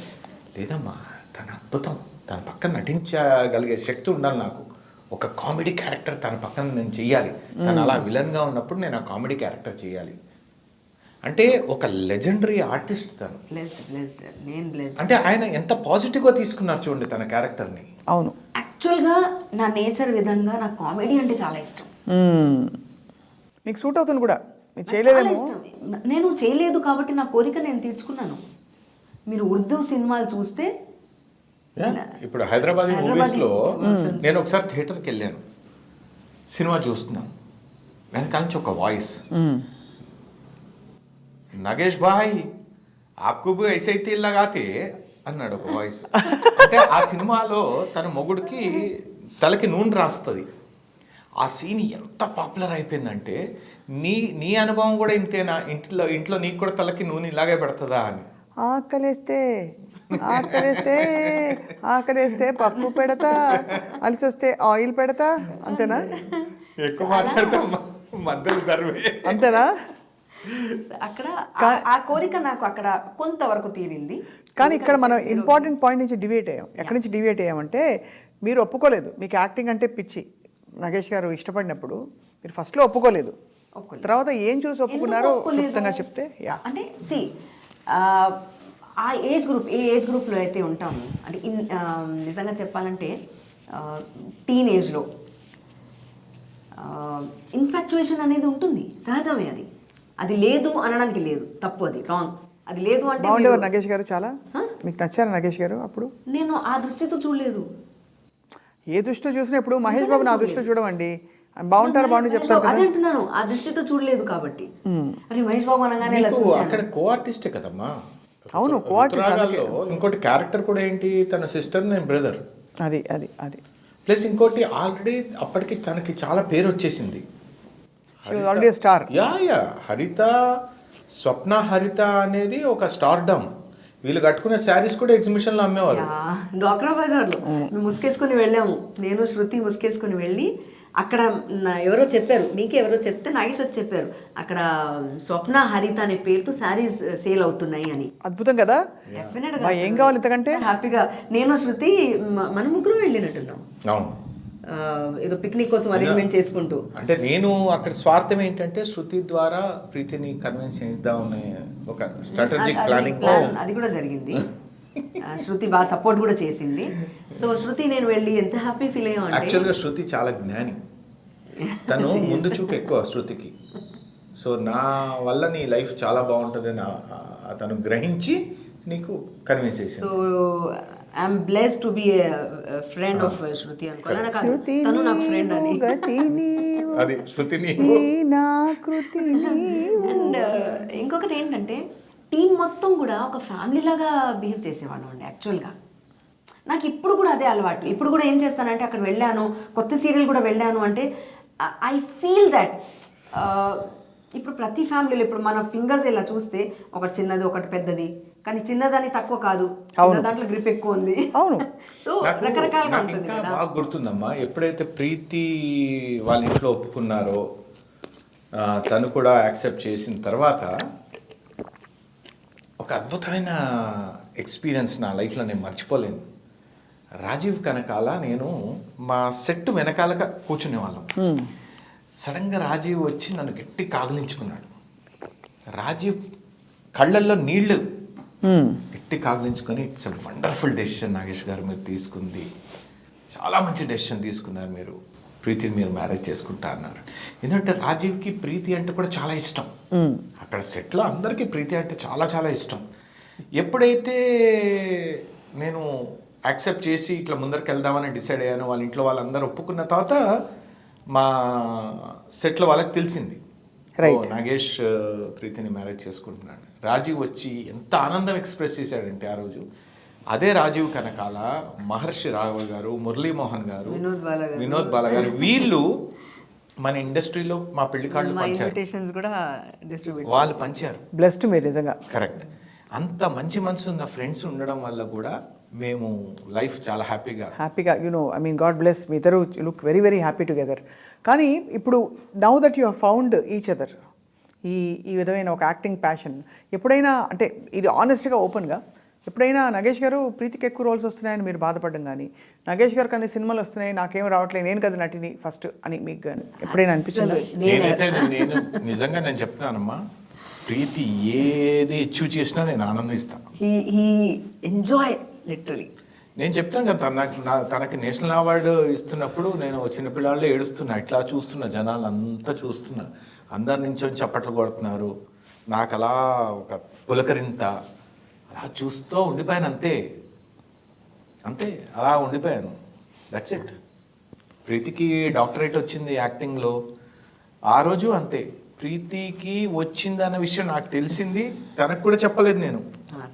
లేదమ్మా తన అద్భుతం, తన పక్కన నటించగలిగే శక్తి ఉండాలి నాకు, ఒక కామెడీ క్యారెక్టర్ తన పక్కన నేను చెయ్యాలి, తను అలా విలన్గా ఉన్నప్పుడు నేను ఆ కామెడీ క్యారెక్టర్ చేయాలి అంటే ఒక లెజెండరీ ఆర్టిస్ట్ తను. అంటే ఆయన ఎంత పాజిటివ్గా తీసుకున్నారు చూడండి తన క్యారెక్టర్ని. అవును, యాక్చువల్గా నా నేచర్ విధంగా నాకు కామెడీ అంటే చాలా ఇష్టం. మీకు సూట్ అవుతుంది కూడా. మీరు చేయలేదేమో. నేను చేయలేదు కాబట్టి నా కోరిక నేను తీర్చుకున్నాను. మీరు ఉర్దూ సినిమాలు చూస్తే, ఇప్పుడు హైదరాబాద్ మూవీస్లో నేను ఒకసారి థియేటర్కి వెళ్ళాను, సినిమా చూస్తున్నాను, వెనకాల నుంచి ఒక వాయిస్, నగేష్ భాయ్ ఆప్కు భీ ఐసే తేల్ లగాతే అన్నాడు ఒక వాయిస్. అంటే ఆ సినిమాలో తన మొగుడికి తలకి నూనె రాస్తుంది. ఆ సీన్ ఎంత పాపులర్ అయిపోయిందంటే, నీ అనుభవం కూడా ఇంతేనా, ఇంట్లో నీకు కూడా తలకి నూనె ఇలాగే పెడుతుందా అని. ఆకలేస్తే పప్పు పెడతా, అలిసి వస్తే ఆయిల్ పెడతా, అంతేనా? ఎక్కువ మాట్లాడతాం మధ్యలో అంతేనా? అక్కడ ఆ కోరిక నాకు అక్కడ కొంతవరకు తీరింది. కానీ ఇక్కడ మనం ఇంపార్టెంట్ పాయింట్ నుంచి డివేట్ అయ్యాం. ఎక్కడి నుంచి డివేట్ అయ్యామంటే, మీరు ఒప్పుకోలేదు మీకు యాక్టింగ్ అంటే పిచ్చి. నాగేష్ గారు ఇష్టపడినప్పుడు మీరు ఫస్ట్లో ఒప్పుకోలేదు, తర్వాత ఏం చూసి ఒప్పుకున్నారో క్లుప్తంగా చెప్తే. అంటే సి ఆ ఏజ్ గ్రూప్, ఏ ఏజ్ గ్రూప్లో అయితే ఉంటాము అంటే నిజంగా చెప్పాలంటే టీనేజ్లో ఇన్ఫాక్చుయేషన్ అనేది ఉంటుంది, సహజమే. అది లేదు అనడానికి లేదు, తప్పు, అది రాంగ్. అది లేదు అంటే బాగుండేవారు నగేష్ గారు, చాలా మీకు నచ్చారు నగేష్ గారు అప్పుడు. నేను ఆ దృష్టితో చూడలేదు. ఏ దృష్టితో చూసినా ఇప్పుడు మహేష్ బాబు నా దృష్టితో చూడమండి, బాగుంటారు బాగుండి చెప్తారు కదా. అదే అంటున్నాను, ఆ దృష్టితో చూడలేదు కాబట్టి. అంటే మహేష్ బాబు అనగానే అక్కడ కో ఆర్టిస్టే కదమ్మా. అవును, కో ఆర్టిస్ట్. ఇంకోటి క్యారెక్టర్ కూడా ఏంటి, తన సిస్టర్ నేను బ్రదర్. అది అది అది ప్లస్ ఇంకోటి ఆల్రెడీ అప్పటికి తనకి చాలా పేరు వచ్చేసింది. She was already star. Yeah హరిత, స్వప్న హరిత అనేది ఒక స్టార్డమ్. వీళ్ళు కట్టుకునే శారీస్ కూడా ఎగ్జిబిషన్లో అమ్మేవారు. డ్వాక్రా బజార్లో మేము ముసుకేసుకొని వెళ్ళాము, నేను శృతి ముసుకేసుకొని వెళ్ళి అక్కడ ఎవరో చెప్పారు, నీకే ఎవరో చెప్తే నాగేష్ వచ్చి చెప్పారు అక్కడ స్వప్న హరిత అనే పేరుతో శారీస్ సేల్ అవుతున్నాయి అని. అద్భుతం కదా, ఏం కావాలి ఇంతకంటే. హ్యాపీగా నేను శృతి మన ముగ్గురు వెళ్ళినట్టున్నాం. అవును, ఏదో పిక్నిక్ కోసం అరేంజ్మెంట్ చేసుకుంటూ. అంటే నేను అక్కడ స్వార్థం ఏంటంటే శృతి ద్వారా ప్రీతిని కన్విన్స్ చేద్దామనే ఒక స్ట్రాటజిక్ ప్లానింగ్ అది కూడా జరిగింది. శృతి బాగా సపోర్ట్ కూడా చేసింది. సో శృతి నేను వెళ్ళి ఎంత హ్యాపీ ఫీల్ అయ్యాం అంటే, యాక్చువల్గా శృతి చాలా జ్ఞాని, తను ముందు చూపు ఎక్కువ శృతికి. సో నా వల్ల నీ లైఫ్ చాలా బాగుంటుందని తను గ్రహించి నీకు కన్విన్స్ చేసింది. So I'm blessed to be friend of Shruti అనుకోవాలి. తను నాకు ఫ్రెండ్ అని. అది శృతి అండ్ ఇంకొకటి ఏంటంటే టీం మొత్తం కూడా ఒక ఫ్యామిలీ లాగా బిహేవ్ చేసేవాళ్ళం అండి యాక్చువల్గా. నాకు ఇప్పుడు కూడా అదే అలవాటు. ఇప్పుడు కూడా ఏం చేస్తానంటే అక్కడ వెళ్ళాను, కొత్త సీరియల్ కూడా వెళ్ళాను అంటే ఐ ఫీల్ దట్ ఇప్పుడు ప్రతి ఫ్యామిలీలో ఇప్పుడు మన ఫింగర్స్ ఇలా చూస్తే ఒకటి చిన్నది ఒకటి పెద్దది, కానీ చిన్నదాని తక్కువ కాదు, దాంట్లో గ్రిప్ ఎక్కువ ఉంది. అవును. సో రకరకాలుగా ఉంటుంది ఇంకా కదా. బాగా గుర్తుందమ్మా, ఎప్పుడైతే ప్రీతి వాళ్ళ ఇంట్లో ఒప్పుకున్నారో తను కూడా యాక్సెప్ట్ చేసిన తర్వాత ఒక అద్భుతమైన ఎక్స్పీరియన్స్ నా లైఫ్లో నేను మర్చిపోలేను. రాజీవ్ కనకాల నేను మా సెట్ వెనకాలగా కూర్చునే వాళ్ళం. సడన్గా రాజీవ్ వచ్చి నన్ను గట్టి కాగిలించుకున్నాడు. రాజీవ్ కళ్ళల్లో నీళ్లు గట్టి కాగిలించుకొని, it's a wonderful decision Nagesh garu మీరు తీసుకుంది, చాలా మంచి డెసిషన్ తీసుకున్నారు, మీరు ప్రీతిని మీరు మ్యారేజ్ చేసుకుంటా అన్నారు. ఎందుకంటే రాజీవ్కి ప్రీతి అంటే కూడా చాలా ఇష్టం. అక్కడ సెట్లో అందరికీ ప్రీతి అంటే చాలా చాలా ఇష్టం. ఎప్పుడైతే నేను యాక్సెప్ట్ చేసి ఇట్లా ముందరికి వెళ్దామని డిసైడ్ అయ్యాను, వాళ్ళ ఇంట్లో వాళ్ళందరూ ఒప్పుకున్న తర్వాత మా సెట్లో వాళ్ళకి తెలిసింది నాగేష్ ప్రీతిని మ్యారేజ్ చేసుకుంటున్నాడు. రాజీవ్ వచ్చి ఎంత ఆనందం ఎక్స్ప్రెస్ చేశాడంటే ఆ రోజు, అదే రాజీవ్ కనకాల, మహర్షి రాఘవ గారు, మురళీమోహన్ గారు, వినోద్ బాల గారు, వీళ్ళు మన ఇండస్ట్రీలో మా పెళ్లి కార్డులు వాళ్ళు పంచారు. బ్లెస్డ్ మీరు నిజంగా. కరెక్ట్. అంత మంచి మనసు ఉన్న ఫ్రెండ్స్ ఉండడం వల్ల కూడా మేము లైఫ్ చాలా హ్యాపీగా ఐ మీన్ గాడ్ బ్లెస్ మీ ఇద్దరు look very very happy together. కానీ ఇప్పుడు now that you have found each other, ఈ విధమైన ఒక యాక్టింగ్ ప్యాషన్ ఎప్పుడైనా, అంటే ఇది ఆనెస్ట్గా ఓపెన్గా, ఎప్పుడైనా నాగేష్ గారు ప్రీతికి ఎక్కువ రోల్స్ వస్తున్నాయని మీరు బాధపడడం కానీ, నాగేష్ గారు కానీ సినిమాలు వస్తున్నాయి నాకేం రావట్లేదు నేను కదా నటిని ఫస్ట్ అని మీకు కానీ ఎప్పుడైనా అనిపించిందా? నేను నిజంగా నేను చెప్తానమ్మా, ప్రీతి ఏది అచీవ్ చేసినా నేను ఆనందిస్తాను. Enjoy literally. నేను చెప్తాను కదా, తనకి నేషనల్ అవార్డు ఇస్తున్నప్పుడు నేను చిన్నపిల్లల్లో ఏడుస్తున్నా, ఇట్లా చూస్తున్నా, జనాలు అంతా చూస్తున్నా, అందరి నుంచి చప్పట్లు కొడుతున్నారు, నాకు అలా ఒక పులకరింత అలా చూస్తూ ఉండిపోయాను. అంతే అలా ఉండిపోయాను. That's it. ప్రీతికి డాక్టరేట్ వచ్చింది యాక్టింగ్లో, ఆ రోజు అంతే. ప్రీతికి వచ్చిందన్న విషయం నాకు తెలిసింది, తనకు కూడా చెప్పలేదు నేను.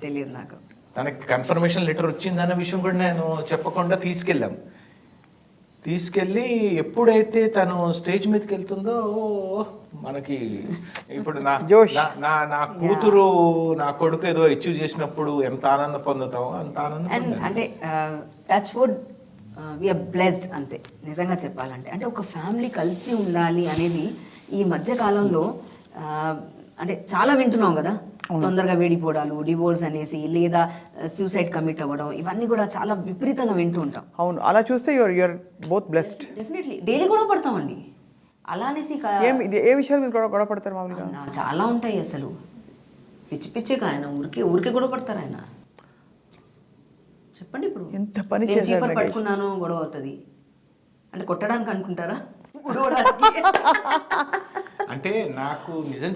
తెలియదు నాకు. తనకి కన్ఫర్మేషన్ లెటర్ వచ్చిందన్న విషయం కూడా నేను చెప్పకుండా తీసుకెళ్ళి ఎప్పుడైతే తను స్టేజ్ మీదకి వెళ్తుందో మనకి ఇప్పుడు నా కూతురు నా కొడుకు ఏదో అచీవ్ చేసినప్పుడు ఎంత ఆనందం పొందుతామో అంత ఆనందం. అంటే టచ్ వుడ్ వీఆర్ బ్లెస్డ్ అంతే నిజంగా చెప్పాలంటే. అంటే ఒక ఫ్యామిలీ కలిసి ఉండాలి అనేది ఈ మధ్య కాలంలో అంటే చాలా వింటున్నాం కదా, తొందరగా వేడిపోవడాలు, డివోర్స్ అనేసి, లేదా సూసైడ్ కమిట్ అవ్వడం, ఇవన్నీ కూడా చాలా విపరీతంగా వింటూ ఉంటాం. అవును, అలా చూస్తే you're both blessed. Definitely daily గొడవ పడతామండి. అలా అనేసి ఏ విషయాలు మీరు గొడవ పడతారు మామూలుగా? చాలా ఉంటాయి అసలు, పిచ్చిగా ఆయన ఊరికే గొడవ పడతారు ఆయన. చెప్పండి, ఇప్పుడు ఎంత పని చేశారు, పట్టుకున్నాను గొడవ అవుతుంది అంటే కొట్టడానికి అనుకుంటారా? అంటే నాకు నిజం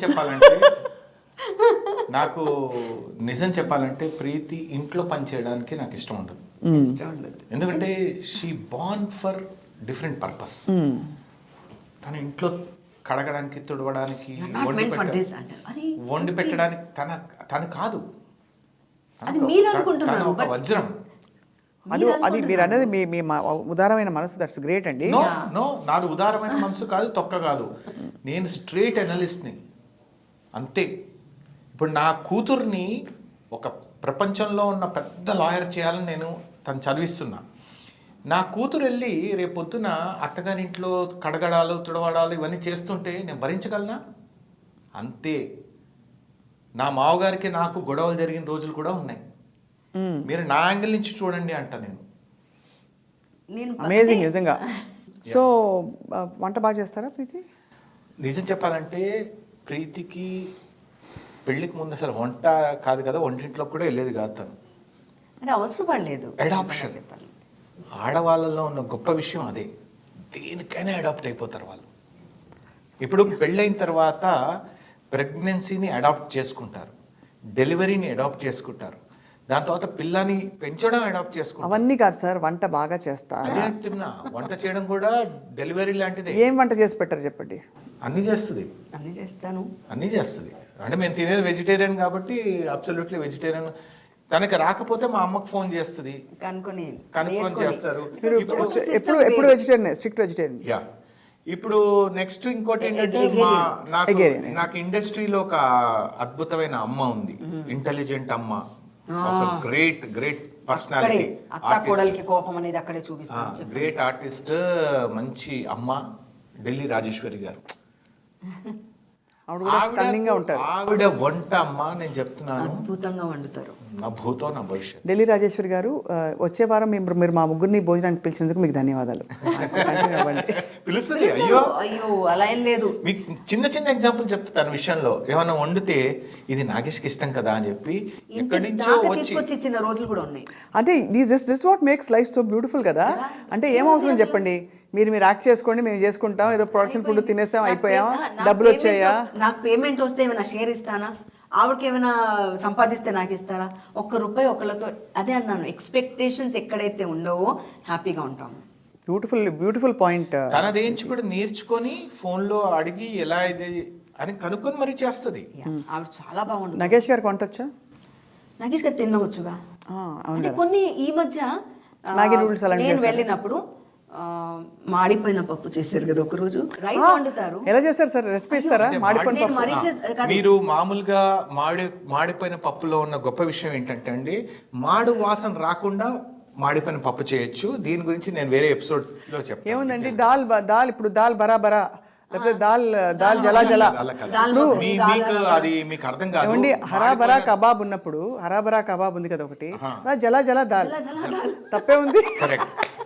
చెప్పాలంటే ప్రీతి ఇంట్లో పని చేయడానికి నాకు ఇష్టం ఉండదు. ఎందుకంటే she born for different purpose. తన ఇంట్లో కడగడానికి, తుడవడానికి, వండి పెట్టడానికి తను కాదు, తను ఒక వజ్రం. అది మీరు అనేది మీ ఉదారమైన మనసు, దట్స్ గ్రేట్ అండి. నో నాది ఉదారమైన మనసు కాదు, తొక్క కాదు. నేను స్ట్రేట్ అనలిస్ట్ని అంతే. ఇప్పుడు నా కూతుర్ని ఒక ప్రపంచంలో ఉన్న పెద్ద లాయర్ చేయాలని నేను తను చదివిస్తున్నా. నా కూతురు వెళ్ళి రేపొద్దున అత్తగారింట్లో కడగడాలు తుడవడాలు ఇవన్నీ చేస్తుంటే నేను భరించగలనా? అంతే. నా మావగారికి నాకు గొడవలు జరిగిన రోజులు కూడా ఉన్నాయి. మీరు నా యాంగిల్ నుంచి చూడండి అంట నేను. అమేజింగ్ నిజంగా. సో వంట బాగా చేస్తారా ప్రీతి? నిజం చెప్పాలంటే ప్రీతికి పెళ్ళికి ముందు అసలు వంట కాదు కదా, వంటింట్లోకి కూడా వెళ్ళేది కాదు తను. అంటే అవసరం పడలేదు. అడాప్షన్. చెప్పాలి, ఆడవాళ్ళలో ఉన్న గొప్ప విషయం అదే. దేనికైనా అడాప్ట్ అయిపోతారు వాళ్ళు. ఇప్పుడు పెళ్ళైన తర్వాత ప్రెగ్నెన్సీని అడాప్ట్ చేసుకుంటారు, డెలివరీని అడాప్ట్ చేసుకుంటారు, దాని తర్వాత పిల్లని పెంచడం అడాప్ట్ చేసుకుంటారు. అవన్నీ కాదు సార్, వంట బాగా చేస్తారు. అదే చెప్తున్నా, వంట చేయడం కూడా డెలివరీ లాంటిదే. ఏం వంట చేసి పెట్టారు చెప్పండి? అన్నీ చేస్తుంది. అన్నీ చేస్తాను. అన్నీ చేస్తుంది. అంటే మేము తినేది వెజిటేరియన్ కాబట్టి అబ్సల్యూట్లీ వెజిటేరియన్. తనకి రాకపోతే మా అమ్మకు ఫోన్ చేస్తుంది, కనుక్కొని చేస్తారు. మీరు ఎప్పుడు వెజిటేరియన్, స్ట్రిక్ట్ వెజిటేరియన్? యా. ఇప్పుడు నెక్స్ట్ ఇంకోటి ఏంటంటే నాకు ఇండస్ట్రీలో ఒక అద్భుతమైన అమ్మ ఉంది, ఇంటెలిజెంట్ అమ్మ, ఒక గ్రేట్ పర్సనాలిటీ, కోపం అనేది అక్కడే చూపిస్తాను. గ్రేట్ ఆర్టిస్ట్, మంచి అమ్మ, ఢిల్లీ రాజేశ్వరి గారు. ఆవిడ వంట అమ్మ నేను చెప్తున్నాను, అద్భుతంగా వండుతారు. నా భూతో నా భవిష్యత్. ఢిల్లీ రాజేశ్వరి గారు, వచ్చే వారం మీరు మా ముగ్గురిని భోజనానికి పిలిచినందుకు మీకు ధన్యవాదాలు. పిలుస్తుంది. అయ్యో అయ్యో అలా ఏం లేదు. మీకు చిన్న ఎగ్జాంపుల్ చెప్తా తన విషయంలో. ఏమన్నా వండితే ఇది నాగేష్కి ఇష్టం కదా అని చెప్పి ఎక్కడి నుంచో వచ్చి ఇచ్చిన రోజులు కూడా ఉన్నాయి. అంటే this what makes life so beautiful కదా. అంటే ఏం అవసరం చెప్పండి, మీరు యాక్ట్ చేసుకోండి, మేము చేసుకుంటాం, ఏదో ప్రొడక్షన్ ఫుడ్ తినేస్తాం, అయిపోయాం, డబ్బులు వచ్చాయా? నాకు పేమెంట్ వస్తే ఏమైనా షేర్ ఇస్తానా? ఆవిడకి ఏమైనా సంపాదిస్తే నాకు ఇస్తారా? ₹1 ఒకళ్ళతో. అదే అన్నాను, ఎక్స్పెక్టేషన్స్ ఎక్కడైతే ఉండవో హ్యాపీగా ఉంటాము. Beautiful point. తనది కూడా నేర్చుకొని ఫోన్లో అడిగి ఎలా ఇది అని కనుక్కొని మరీ చేస్తుంది. ఆవిడ చాలా బాగుంటుంది. నగేష్ గారికి వంట వచ్చా? నగేష్ గారు తినవచ్చుగా. అంటే కొన్ని ఈ మధ్య నేను వెళ్ళినప్పుడు మాడిపోయిన పప్పు చేశారు కదా ఒకరోజు, రైస్ వండుతారు. ఎలా చేస్తారు సార్, రెసిపీ ఇస్తారా? మాడిపోయిన పప్పు. మీరు మామూలుగా మాడిపోయిన పప్పులో ఉన్న గొప్ప విషయం ఏంటంటే అండి, మాడు వాసన రాకుండా మాడిపోయిన పప్పు చేయొచ్చు. దీని గురించి నేను వేరే ఎపిసోడ్ లో చెప్తాను. ఏముందండి, దాల్ ఇప్పుడు దాల్ బరాబరా, లేకపోతే దాల్ జలా జలా. అది మీకు అర్థం కాదు. ఏమండి, హరాబరా కబాబ్ ఉన్నప్పుడు, హరాబరా కబాబ్ ఉంది కదా ఒకటి, జలా జలా దాల్, తప్పే ఉంది.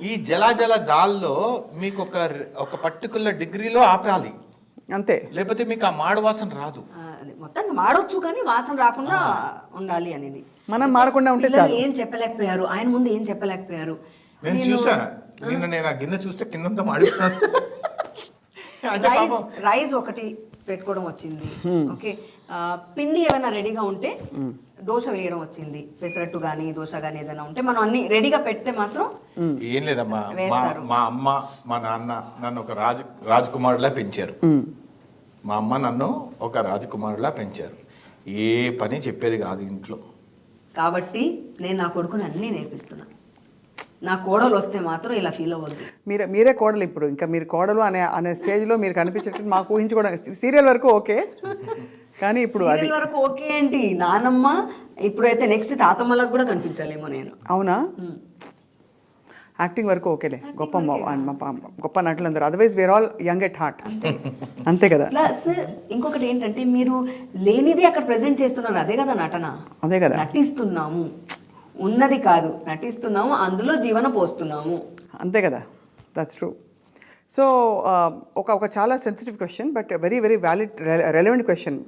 ఈ జలా జలా దాల్లో మీకు ఒక పర్టికులర్ డిగ్రీలో ఆపాలి, అంతే. లేకపోతే మీకు ఆ మాడు వాసన రాదు. మొత్తాన్ని మాడొచ్చు కానీ వాసన రాకుండా ఉండాలి అనేది. మనం మారకుండా ఉంటే చాలు. ఏం చెప్పలేకపోయారు ఆయన ముందు, ఏం చెప్పలేకపోయారు. నేను చూసా, నేను ఆ గిన్నె చూస్తే కిందంతా మాడిపోయాను. రైస్ ఒకటి పెట్టుకోవడం వచ్చింది, ఓకే. పిండి ఏమైనా రెడీగా ఉంటే దోశ వేయడం వచ్చింది, పెసరట్టు కానీ దోశ కానీ ఏదైనా ఉంటే మనం అన్ని రెడీగా పెడితే మాత్రం. ఏం లేదమ్మా, మా అమ్మ మా నాన్న నన్ను ఒక రాజకుమారులా పెంచారు. మా అమ్మ నన్ను ఒక రాజకుమారులా పెంచారు. ఏ పని చెప్పేది కాదు ఇంట్లో. కాబట్టి నేను నా కొడుకుని అన్నీ నేర్పిస్తున్నా. నా కోడలు వస్తే మాత్రం ఇలా ఫీల్ అవ్వద్దు. మీరే కోడలు ఇప్పుడు, ఇంకా మీరు కోడలు అనే స్టేజ్లో మీరు కనిపించేటట్టు మాకు ఊహించుకోవడం. సీరియల్ వరకు ఓకే, కానీ ఇప్పుడు అది వరకు ఓకే ఏంటి, నానమ్మ ఇప్పుడైతే నెక్స్ట్ తాతమ్మలకు కూడా కనిపించాలేమో నేను. అవునా? యాక్టింగ్ వరకు ఓకేలే, గొప్ప నటులు అందరూ. Otherwise we're all young at heart, అంతే కదా. ప్లస్ ఇంకొకటి ఏంటంటే, మీరు లేనిది అక్కడ ప్రెజెంట్ చేస్తున్నారు, అదే కదా నటన. అదే కదా, నటిస్తున్నాము, ఉన్నది కాదు నటిస్తున్నాము, అందులో జీవన పోస్తున్నాము, అంతే కదా. That's true. సో ఒక చాలా sensitive question, but very very valid relevant question.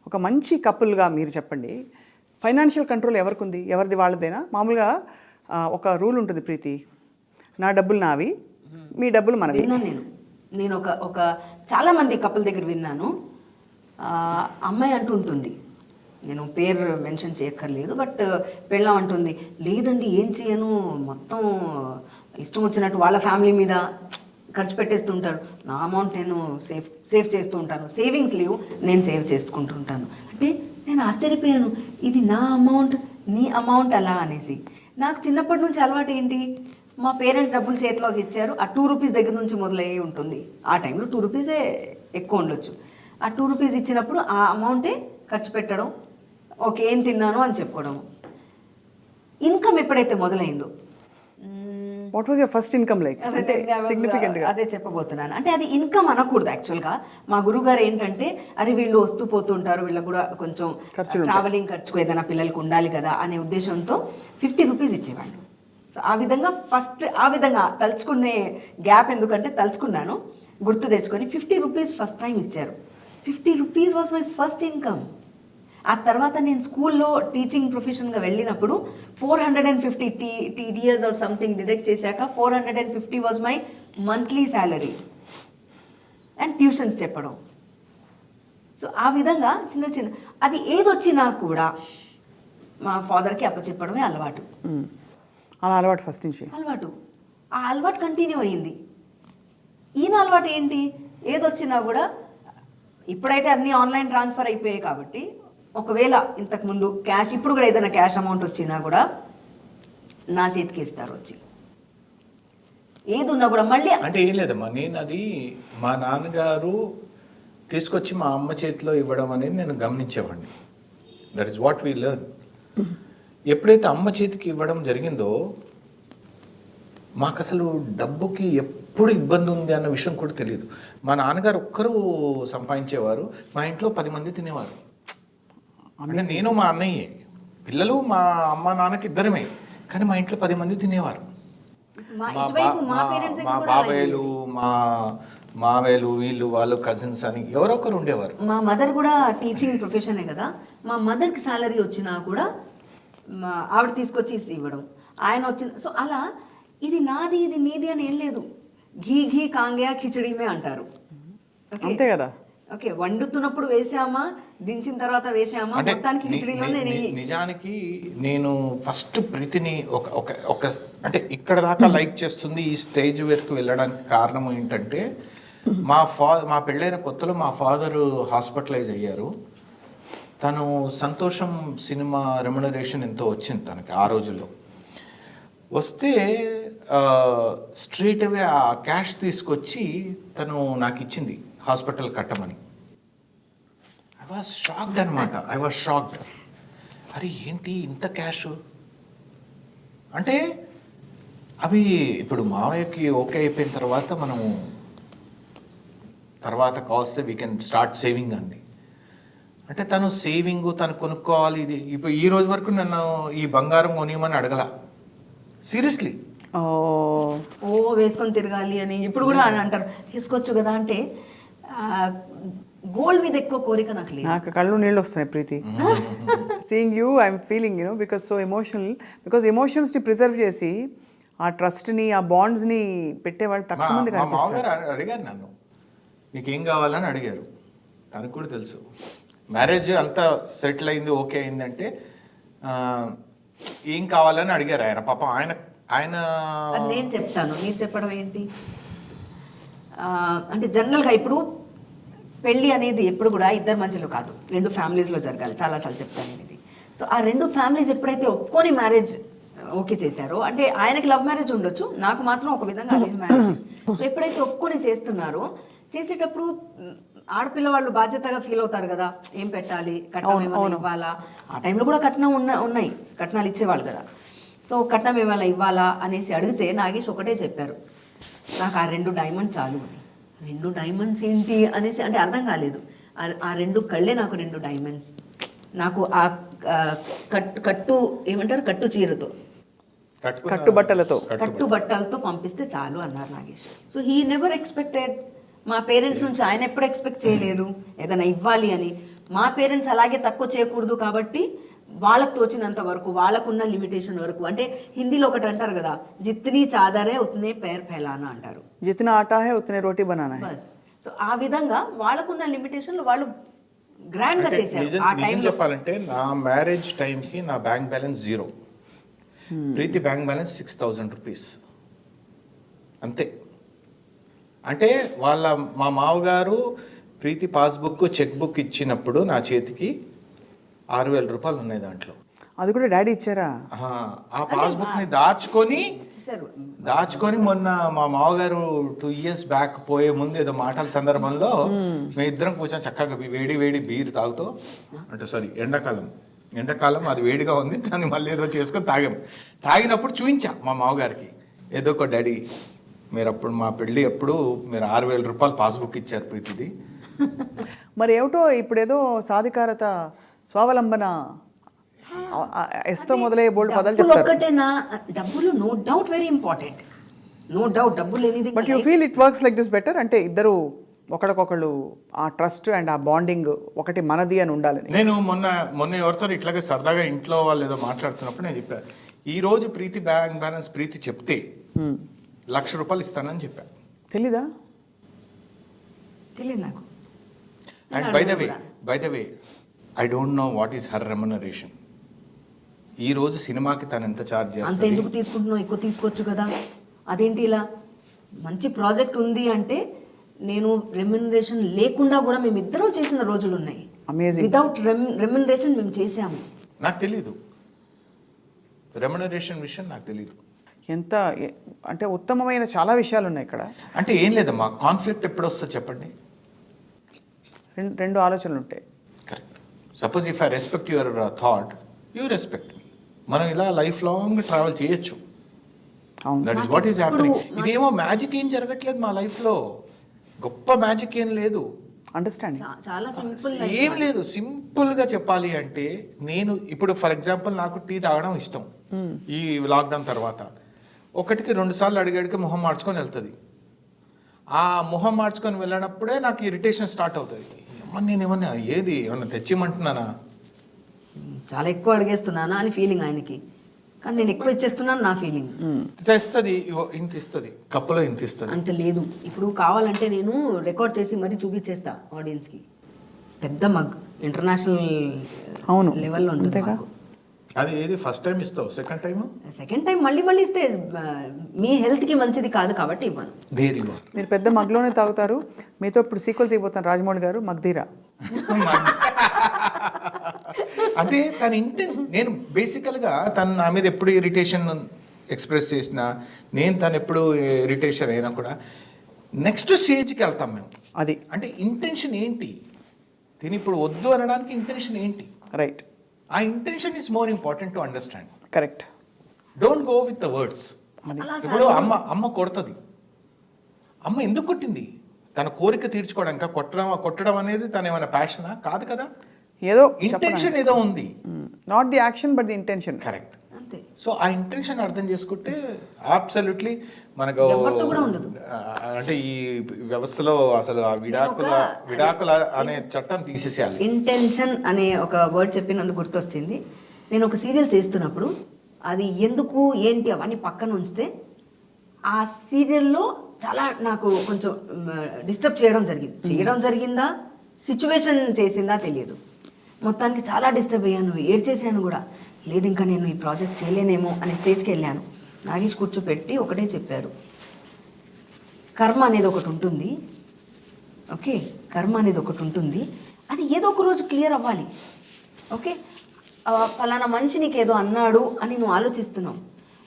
ఒక మంచి కపుల్గా మీరు చెప్పండి, ఫైనాన్షియల్ కంట్రోల్ ఎవరికి ఉంది? ఎవరిది వాళ్ళదేనా? మామూలుగా ఒక రూల్ ఉంటుంది ప్రీతి, నా డబ్బులు నావి, మీ డబ్బులు మనవి. నేను ఒక చాలా మంది కపుల్ దగ్గర విన్నాను. అమ్మాయి అంటుంటుంది, నేను పేరు మెన్షన్ చేయక్కర్లేదు, బట్ పెళ్ళం అంటుంది, లేదండి ఏం చేయను, మొత్తం ఇష్టం వచ్చినట్టు వాళ్ళ ఫ్యామిలీ మీద ఖర్చు పెట్టేస్తుంటారు, నా అమౌంట్ నేను సేవ్ చేస్తూ ఉంటాను, సేవింగ్స్ లేవు, నేను సేవ్ చేసుకుంటూ ఉంటాను. అంటే నేను ఆశ్చర్యపోయాను, ఇది నా అమౌంట్ నీ అమౌంట్ అలా అనేసి. నాకు చిన్నప్పటి నుంచి అలవాటు ఏంటి, మా పేరెంట్స్ డబ్బులు చేతిలోకి ఇచ్చారు, ఆ 2 రూపీస్ దగ్గర నుంచి మొదలయ్యి ఉంటుంది. ఆ టైంలో 2 రూపీసే ఎక్కువ ఉండొచ్చు. ఆ 2 రూపీస్ ఇచ్చినప్పుడు ఆ అమౌంటే ఖర్చు పెట్టడం, ఓకే ఏం తిన్నాను అని చెప్పుకోవడం. ఇన్కమ్ ఎప్పుడైతే మొదలైందో, what was your first income like? అంటే సిగ్నిఫికెంట్ గా అదే చెప్పబోతున్నాను. అంటే అది ఇన్కమ్ అనకూడదు యాక్చువల్గా. మా గురువు గారు ఏంటంటే, అరే వీళ్ళు వస్తూ పోతూ ఉంటారు, వీళ్ళకి కూడా కొంచెం ట్రావెలింగ్ ఖర్చుకు ఏదైనా పిల్లలకు ఉండాలి కదా అనే ఉద్దేశంతో 50 రూపీస్ ఇచ్చేవాళ్ళు. సో ఆ విధంగా ఫస్ట్ ఆ విధంగా తలుచుకునే గ్యాప్ ఎందుకంటే తలుచుకున్నాను, గుర్తు తెచ్చుకొని 50 రూపీస్ ఫస్ట్ టైం ఇచ్చారు. 50 rupees was my first income. ఆ తర్వాత నేను స్కూల్లో టీచింగ్ ప్రొఫెషన్గా వెళ్ళినప్పుడు 450 TDS ఆర్ సంథింగ్ డిడక్ట్ చేశాక 450 was my monthly salary and tuitions చెప్పడం. సో ఆ విధంగా చిన్న చిన్న అది ఏదొచ్చినా కూడా మా ఫాదర్కి అప్పచెప్పడమే అలవాటు. అలా అలవాటు ఫస్ట్ నుంచి. ఆ అలవాటు కంటిన్యూ అయ్యింది. ఈయన అలవాటు ఏంటి, ఏదొచ్చినా కూడా ఇప్పుడైతే అన్నీ ఆన్లైన్ ట్రాన్స్ఫర్ అయిపోయాయి కాబట్టి, ఒకవేళ ఇంతకుముందు క్యాష్, ఇప్పుడు కూడా ఏదైనా క్యాష్ అమౌంట్ వచ్చినా కూడా నా చేతికి ఇస్తారు వచ్చి. ఏది ఉన్నా కూడా మళ్ళీ అంటే ఏం లేదమ్మా, నేను అది మా నాన్నగారు తీసుకొచ్చి మా అమ్మ చేతిలో ఇవ్వడం అనేది నేను గమనించేవాడిని. That is what we learn. ఎప్పుడైతే అమ్మ చేతికి ఇవ్వడం జరిగిందో మాకు అసలు డబ్బుకి ఎప్పుడు ఇబ్బంది ఉంది అన్న విషయం కూడా తెలియదు. మా నాన్నగారు ఒక్కరు సంపాదించేవారు, మా ఇంట్లో 10 మంది తినేవారు. అంటే నేను మా అన్నయ్యే, పిల్లలు మా అమ్మ నాన్నకి ఇద్దరమే, కానీ మా ఇంట్లో 10 మంది తినేవారు. మా బాబాయ్లు, మా మావేలు, వీళ్ళు వాళ్ళు కజిన్స్ అని ఎవరొకరు ఉండేవారు. మా మదర్ కూడా టీచింగ్ ప్రొఫెషనే కదా, మా మదర్కి శాలరీ వచ్చినా కూడా మా ఆవిడ తీసుకొచ్చి ఇవ్వడం, ఆయన వచ్చిన. సో అలా ఇది నాది ఇది నీది అని ఏం లేదు. ఘీ ఘీ కాంగ్యా ఖిచడీమే అంటారు. అంతే కదా. ఓకే, వండుతున్నప్పుడు వేసామా, దించిన తర్వాత వేసామా, మొత్తానికి ఖిచడీలోనే నెయ్యి. నిజానికి నేను ఫస్ట్ ప్రీతిని ఒక అంటే ఇక్కడ దాకా లైక్ చేస్తుంది, ఈ స్టేజ్ వరకు వెళ్ళడానికి కారణం ఏంటంటే, మా పెళ్ళైన కొత్తలో మా ఫాదర్ హాస్పిటలైజ్ అయ్యారు. తను సంతోషం సినిమా రెమ్యునరేషన్ ఎంతో వచ్చింది తనకి ఆ రోజుల్లో. వస్తే స్ట్రీట్ అవే ఆ క్యాష్ తీసుకొచ్చి తను నాకు ఇచ్చింది హాస్పిటల్ కట్టమని. ఐ వాజ్ షాక్డ్ అనమాట. అరే ఏంటి ఇంత క్యాష్ అంటే, అవి ఇప్పుడు మావయ్యకి ఓకే అయిపోయిన తర్వాత మనము తర్వాత కాస్తే వీ కెన్ స్టార్ట్ సేవింగ్ అంది. అంటే తను సేవింగ్, తను కొనుక్కోవాలి. ఇది ఇప్పుడు ఈ రోజు వరకు నన్ను ఈ బంగారం కొనియమని అడగల, సీరియస్లీ. ఓ వేసుకొని తిరగాలి అని ఇప్పుడు కూడా అని అంటారు, వేసుకోవచ్చు కదా అంటే. గోల్డ్ మీద ఎక్కువ కోరిక నాకు లేదు. నాకు కళ్ళు నీళ్ళు వస్తున్నాయి Preethi. Seeing you I'm feeling because so emotional. Because ఎమోషన్స్ని ప్రిజర్వ్ చేసి ఆ ట్రస్ట్ని, ఆ బాండ్స్ని పెట్టేవాళ్ళు తక్కువ మంది కనిపిస్తారు. అడిగారు నన్ను, నీకేం కావాలని అడిగారు. తనకు కూడా తెలుసు మ్యారేజ్ అంతా సెటిల్ అయింది, ఓకే అయిందంటే ఏం కావాలని అడిగారు ఆయన. పాపం ఆయన నేను చెప్తాను, మీరు చెప్పడం ఏంటి అంటే, జనరల్గా ఇప్పుడు పెళ్ళి అనేది ఎప్పుడు కూడా ఇద్దరి మధ్యలో కాదు, 2 ఫ్యామిలీస్లో జరగాలి. చాలాసార్లు చెప్తాను ఇది. సో ఆ 2 ఫ్యామిలీస్ ఎప్పుడైతే ఒప్పుకొని మ్యారేజ్ ఓకే చేశారో, అంటే ఆయనకి లవ్ మ్యారేజ్ ఉండొచ్చు, నాకు మాత్రం ఒక విధంగా అరేంజ్ మ్యారేజ్. సో ఎప్పుడైతే ఒప్పుకొని చేస్తున్నారో, చేసేటప్పుడు ఆడపిల్ల వాళ్ళు బాధ్యతగా ఫీల్ అవుతారు కదా, ఏం పెట్టాలి, కట్నం ఏమైనా ఇవ్వాలా. ఆ టైంలో కూడా కట్నం ఉన్నాయి, కట్నాలు ఇచ్చేవాళ్ళు కదా. సో కట్నం ఏమైనా ఇవ్వాలా అనేసి అడిగితే నాగేష్ ఒకటే చెప్పారు, నాకు ఆ 2 డైమండ్స్ చాలు అని. 2 డైమండ్స్ ఏంటి అనేసి అంటే అర్థం కాలేదు. ఆ 2 కళ్ళే నాకు 2 డైమండ్స్. నాకు ఆ కట్టు ఏమంటారు, కట్టు చీరతో, కట్టుబట్టలతో పంపిస్తే చాలు అన్నారు Nagesh. So he never expected. మా పేరెంట్స్ నుంచి ఆయన ఎప్పుడు ఎక్స్పెక్ట్ చేయలేదు ఏదైనా ఇవ్వాలి అని. మా పేరెంట్స్ అలాగే తక్కువ చేయకూడదు కాబట్టి వాళ్ళకు తోచినంత వరకు, వాళ్ళకున్న లిమిటేషన్ వరకు. అంటే హిందీలో ఒకటి అంటారు కదా, జిత్నీ చాదరే ఉత్నే పేర్ ఫెలానా అంటారు, జిత్నా ఆటా హై ఉత్నే రోటీ బనానా హై. బస్. సో ఆ విధంగా వాళ్ళకున్న లిమిటేషన్లు వాళ్ళు గ్రాండ్ గా చేశారు. ఆ టైం చెప్పాలంటే నా మ్యారేజ్ టైంకి నా బ్యాంక్ బ్యాలెన్స్ 0. ప్రీతి బ్యాంక్ బ్యాలెన్స్ 6,000 రూపీస్ అంతే. అంటే మా మామగారు ప్రీతి పాస్బుక్, చెక్ బుక్ ఇచ్చినప్పుడు నా చేతికి 6,000 రూపాయలు ఉన్నాయి దాంట్లో. అది కూడా డాడీ ఇచ్చారా? ఆ పాస్బుక్ ని దాచుకొని మొన్న మా మామగారు 2 years బ్యాక్ పోయే ముందు ఏదో మాటల సందర్భంలో మేము ఇద్దరం కూర్చొని చక్కగా వేడి వేడి బీర్ తాగుతూ, అంటే సారీ ఎండాకాలం అది వేడిగా ఉంది, దాన్ని మళ్ళీ ఏదో చేసుకొని తాగినప్పుడు చూపించా మా మామగారికి, ఏదో ఒక డాడీ మీరు అప్పుడు మా పెళ్ళి అప్పుడు మీరు 6,000 రూపాయలు పాస్బుక్ ఇచ్చారు ప్రీతిది. మరి ఏమిటో ఇప్పుడేదో సాధికారత, స్వావలంబన ఎస్తో మొదలయ్యే బోల్డ్ పదాలు చెప్తారు. ఒకటేనా, డబ్బులు no doubt very important, no doubt డబ్బులు anything. But you feel it works like this better, అంటే ఇద్దరు ఒకరికొకళ్ళు ఆ ట్రస్ట్ అండ్ ఆ బాండింగ్ ఒకటి మనది అని ఉండాలని. నేను మొన్న ఎవరితో ఇట్లాగే సరదాగా ఇంట్లో వాళ్ళు ఏదో మాట్లాడుతున్నప్పుడు నేను చెప్పాను, ఈ రోజు ప్రీతి బ్యాంక్ బ్యాలెన్స్ ప్రీతి చెప్తే 1,00,000 రూపాయలు ఇస్తానని చెప్పా. తెలీదా? తెలియదు నాకు. And by the way I don't know what is her remuneration. ఈ రోజు సినిమాకి తను ఎంత ఛార్జ్ అంత చేస్తుంది? ఎందుకు తీసుకుంటున్నావు, ఎక్కువ తీసుకోవచ్చు కదా. అదేంటి ఇలా మంచి ప్రాజెక్ట్ ఉంది అంటే నేను రెమ్యునరేషన్ లేకుండా కూడా మేము ఇద్దరం చేసిన రోజులు ఉన్నాయి. అమేజింగ్. వితౌట్ రెమ్యునరేషన్ మేము చేసాము. నాకు తెలీదు, రెమ్యునరేషన్ విషయం నాకు తెలీదు. ఎంత అంటే ఉత్తమమైన చాలా విషయాలు ఉన్నాయి ఇక్కడ. అంటే ఏం లేదమ్మా, కాన్ఫ్లిక్ట్ ఎప్పుడు వస్తుంది చెప్పండి? రెండు ఆలోచనలు ఉంటాయి. Correct. Suppose if I respect your thought, you respect me. మనం ఇలా లైఫ్ లాంగ్ ట్రావెల్ చేయొచ్చు. That is what is happening. ఇదేమో మ్యాజిక్ ఏం జరగట్లేదు మా లైఫ్లో, గొప్ప మ్యాజిక్ ఏం లేదు. అండర్స్టాండింగ్ చాలా సింపుల్. ఏం లేదు, సింపుల్ గా చెప్పాలి అంటే నేను ఇప్పుడు ఫర్ ఎగ్జాంపుల్ నాకు టీ తాగడం ఇష్టం. ఈ లాక్డౌన్ తర్వాత 1-2 సార్లు అడిగడికి మొహం మార్చుకొని వెళ్తుంది. ఆ మొహం మార్చుకొని వెళ్ళినప్పుడే నాకు ఇరిటేషన్ స్టార్ట్ అవుతుంది. నేను ఏమన్నా ఏమన్నా తెచ్చిమంటున్నానా, చాలా ఎక్కువ అడిగేస్తున్నానా అని ఫీలింగ్ ఆయనకి, కానీ నేను ఎక్కువ ఇచ్చేస్తున్నాను నా ఫీలింగ్. తెస్తుంది, ఇంత ఇస్తుంది, కప్పులో ఇంత ఇస్తుంది. అంత లేదు. ఇప్పుడు కావాలంటే నేను రికార్డ్ చేసి మరీ చూపించేస్తా ఆడియన్స్కి. పెద్ద మగ్ ఇంటర్నేషనల్ అవును లెవెల్లో ఉంటుంది. అది ఏది ఫస్ట్ టైం ఇస్తావు, సెకండ్ టైం మళ్ళీ ఇస్తే మీ హెల్త్కి మంచిది కాదు కాబట్టి ఇవ్వను. మీరు పెద్ద మగ్లోనే తాగుతారు. మీతో ఇప్పుడు సీక్వెల్ తీయబోతాను రాజమౌళి గారు, మగ్ధీరా. అంటే తన ఇంటెంట్, నేను బేసికల్గా తను నా మీద ఎప్పుడు ఇరిటేషన్ ఎక్స్ప్రెస్ చేసినా, నేను తను ఎప్పుడు ఇరిటేషన్ అయినా కూడా నెక్స్ట్ స్టేజ్కి వెళ్తాం మేము. అది అంటే ఇంటెన్షన్ ఏంటి, దీని ఇప్పుడు వద్దు అనడానికి ఇంటెన్షన్ ఏంటి? రైట్. ఆ intention is more important to understand. Correct. Don't go with the words. ఇప్పుడు అమ్మ కొడుతుంది. అమ్మ ఎందుకు కొట్టింది? తన కోరిక తీర్చుకోవడానికి. కొట్టడం అనేది తన ఏమైనా ప్యాషనా? కాదు కదా, ఏదో ఇంటెన్షన్ ఏదో ఉంది. Not the action but the intention. Correct. అంతే. సో ఆ ఇంటెన్షన్ అర్థం చేసుకుంటే అబ్సల్యూట్లీ మనకు అంటే ఈ వ్యవస్థలో అసలు ఆ విడాకుల అనే చట్టం తీసేసేయాలి. ఇంటెన్షన్ అనే ఒక వర్డ్ చెప్పినందుకు గుర్తొచ్చింది. నేను ఒక సీరియల్ చేస్తున్నప్పుడు అది ఎందుకు ఏంటి అవన్నీ పక్కన ఉంచితే ఆ సీరియల్లో చాలా నాకు కొంచెం డిస్టర్బ్ చేయడం జరిగిందా, సిచ్యువేషన్ చేసిందా తెలియదు. మొత్తానికి చాలా డిస్టర్బ్ అయ్యాను, ఏడ్చేసాను కూడా. లేదు ఇంకా నేను ఈ ప్రాజెక్ట్ చేయలేనేమో అనే స్టేజ్కి వెళ్ళాను. నాగేష్ కూర్చోపెట్టి ఒకటే చెప్పారు, కర్మ అనేది ఒకటి ఉంటుంది. ఓకే, కర్మ అనేది ఒకటి ఉంటుంది, అది ఏదో ఒక రోజు క్లియర్ అవ్వాలి. ఓకే, ఫలానా మనిషి నీకు ఏదో అన్నాడు అని నువ్వు ఆలోచిస్తున్నావు,